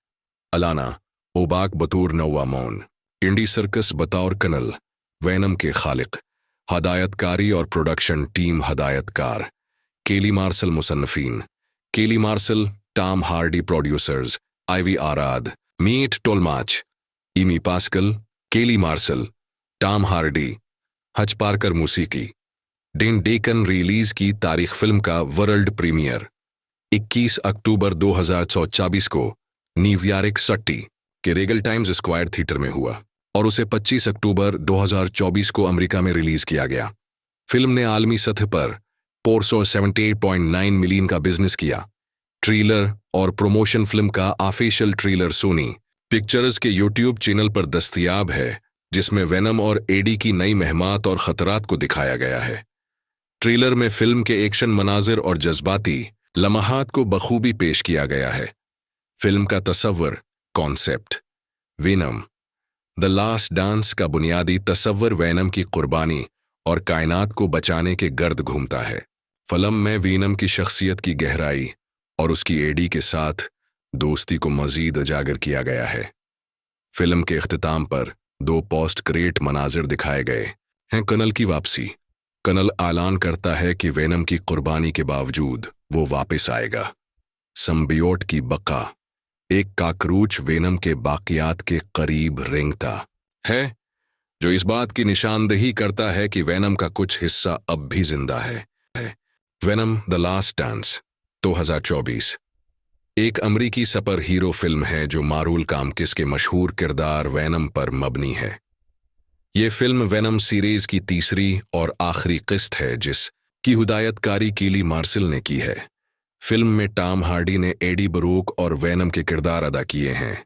अलाना ओबाक बतौर नौवा मौन। इंडी सर्कस बतौर कनल, वैनम के खालिक। हदायतकारी और प्रोडक्शन टीम: हदायतकार केली मार्शल, मुसन्नफीन Kelly Marshall, Tom Hardy. Producers: Avi Arad, Matt Tolmach, Amy Pascal, Kelly Marshall, Tom Hardy. Hutch Parker मूसीकी। Dan Deacon. रिलीज की तारीख: फिल्म का वर्ल्ड प्रीमियर 21 अक्टूबर 2024 को न्यूयॉर्क सिटी के रेगल टाइम्स स्क्वायर थिएटर में हुआ और उसे 25 अक्टूबर 2024 को अमेरिका में रिलीज किया गया। फिल्म ने आलमी सतह पर 478.9 मिलियन का बिजनेस किया। ट्रेलर और प्रमोशन: फिल्म का ऑफिशियल ट्रेलर सोनी पिक्चर्स के यूट्यूब चैनल पर दस्तयाब है, जिसमें वेनम और एडी की नई मेहमात और खतरात को दिखाया गया है। ट्रेलर में फिल्म के एक्शन मनाजिर और जज्बाती लम्हात को बखूबी पेश किया गया है। फिल्म का तसव्वुर, concept. Venom the last dance का बुनियादी तसव्वुर वेनम की कुर्बानी और कायनात को बचाने के गर्द घूमता है। फिल्म में वेनम की शख्सियत की गहराई और उसकी एडी के साथ दोस्ती को मजीद उजागर किया गया है। फिल्म के इख्तिताम पर 2 पोस्ट क्रेडिट मनाजिर दिखाए गए हैं। कर्नल की वापसी। कर्नल ऐलान करता है कि वेनम की कुर्बानी के बावजूद वो वापस आएगा। सिम्बियोट की बका। एक काकरूच वेनम के बाकियात के करीब रेंगता है, जो इस बात की निशानदेही करता है कि वेनम का कुछ हिस्सा अब भी जिंदा है। वेनम द लास्ट डांस 2024 एक अमरीकी सुपर हीरो फिल्म है जो मारूल कामकिस के मशहूर किरदार वेनम पर मबनी है। ये फिल्म वेनम सीरीज की तीसरी और आखिरी किस्त है जिसकी हिदायतकारी कीली मार्शल ने की है। फिल्म में टॉम हार्डी ने एडी ब्रोक और वेनम के किरदार अदा किए हैं।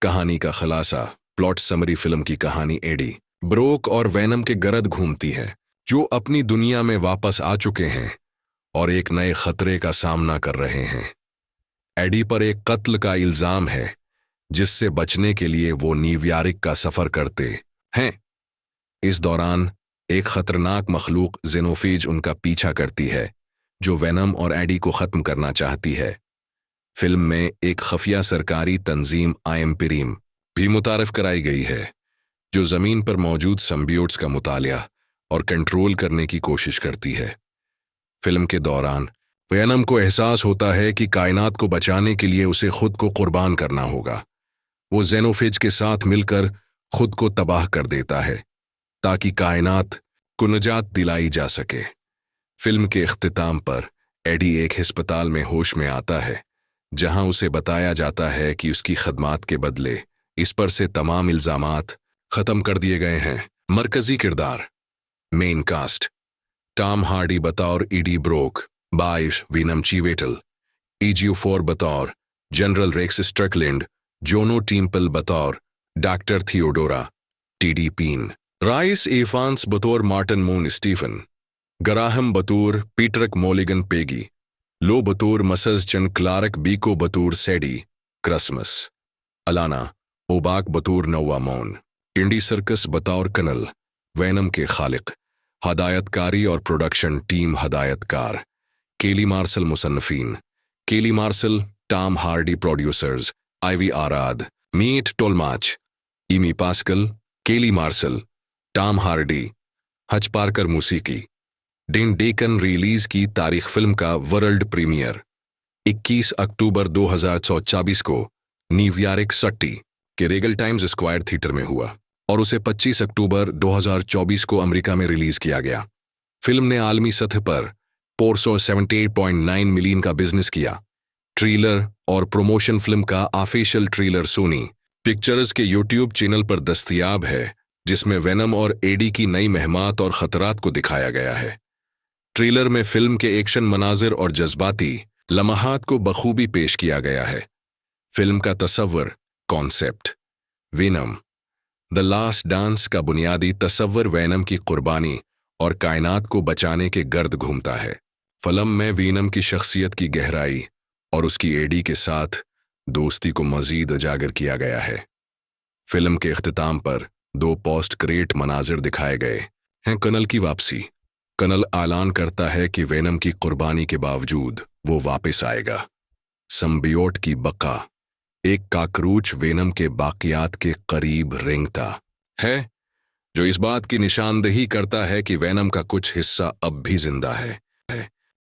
कहानी का खुलासा, प्लॉट समरी। फिल्म की कहानी एडी ब्रोक और वेनम के गर्द घूमती है, जो अपनी दुनिया में वापस आ चुके हैं और एक नए खतरे का सामना कर रहे हैं। एडी पर एक कत्ल का इल्जाम है, जिससे बचने के लिए वो न्यूयॉर्क का सफर करते हैं। इस दौरान एक खतरनाक मखलूक जेनोफेज उनका पीछा करती है, जो वेनम और एडी को खत्म करना चाहती है। फिल्म में एक खफिया सरकारी तंजीम आईएमपीरीम भी मुतारफ कराई गई है, जो जमीन पर मौजूद सिम्बियोट्स का मुतालिया और कंट्रोल करने की कोशिश करती है। फिल्म के दौरान वेनम को एहसास होता है कि कायनात को बचाने के लिए उसे खुद को कुर्बान करना होगा। वो जेनोफेज के साथ मिलकर खुद को तबाह कर देता है ताकि कायनात को निजात दिलाई जा सके। फिल्म के इख्तिताम पर एडी एक अस्पताल में होश में आता है, जहां उसे बताया जाता है कि उसकी खदमात के बदले इस पर से तमाम इल्जामात खत्म कर दिए गए हैं। मरकजी किरदार। मेन कास्ट: टॉम हार्डी बतौर ईडी ब्रोक, बाइश वेनम चीवेटल, EG4 बतौर general Rex Strickland, Juno Temple बतौर doctor Theodora, TD Paine, Rhys Ifans बतौर मार्टिन मून स्टीफन, ग्राहम बतौर पीटरक मोलिगन पेगी, लो बतौर मसज चन क्लार्क, बीको बतौर सैडी क्रिसमस, अलाना ओबाक बतौर नोवा मोन, इंडी सर्कस बतौर कनल, वेनम के खालिक। हदायतकारी और प्रोडक्शन टीम। हदायतकार केली मार्शल, मुसन्नफीन Kelly Marshall, Tom Hardy, producers Avi Arad, Matt Tolmach, Amy Pascal, Kelly Marshall, Tom Hardy, Hutch Parker. मूसीकी डेन डेकन। रिलीज की तारीख: फिल्म का वर्ल्ड प्रीमियर 21 अक्टूबर 2024 को न्यूयॉर्क सिटी के रेगल टाइम्स स्क्वायर थिएटर में हुआ और उसे 25 अक्टूबर 2024 को अमेरिका में रिलीज किया गया। फिल्म ने आलमी सतह पर 478.9 मिलियन का बिजनेस किया। ट्रेलर और प्रमोशन फिल्म का ऑफिशियल ट्रेलर सोनी पिक्चर्स के यूट्यूब चैनल पर दस्तयाब है, जिसमें वेनम और एडी की नई महमात और खतरात को दिखाया गया है। ट्रेलर में फिल्म के एक्शन मनाजिर और जज्बाती लम्हात को बखूबी पेश किया गया है। फिल्म का तसव्वुर, concept. Venom the last dance का बुनियादी तसव्वुर वेनम की कुर्बानी और कायनात को बचाने के गर्द घूमता है। फिल्म में वेनम की शख्सियत की गहराई और उसकी एडी के साथ दोस्ती को मजीद उजागर किया गया है। फिल्म के इख्तिताम पर 2 पोस्ट क्रेडिट मनाजिर दिखाए गए हैं। कर्नल की वापसी। कर्नल ऐलान करता है कि वेनम की कुर्बानी के बावजूद वो वापस आएगा। सिम्बियोट की बका। एक काकरूच वेनम के बाकियात के करीब रेंगता है, जो इस बात की निशानदेही करता है कि वेनम का कुछ हिस्सा अब भी जिंदा है।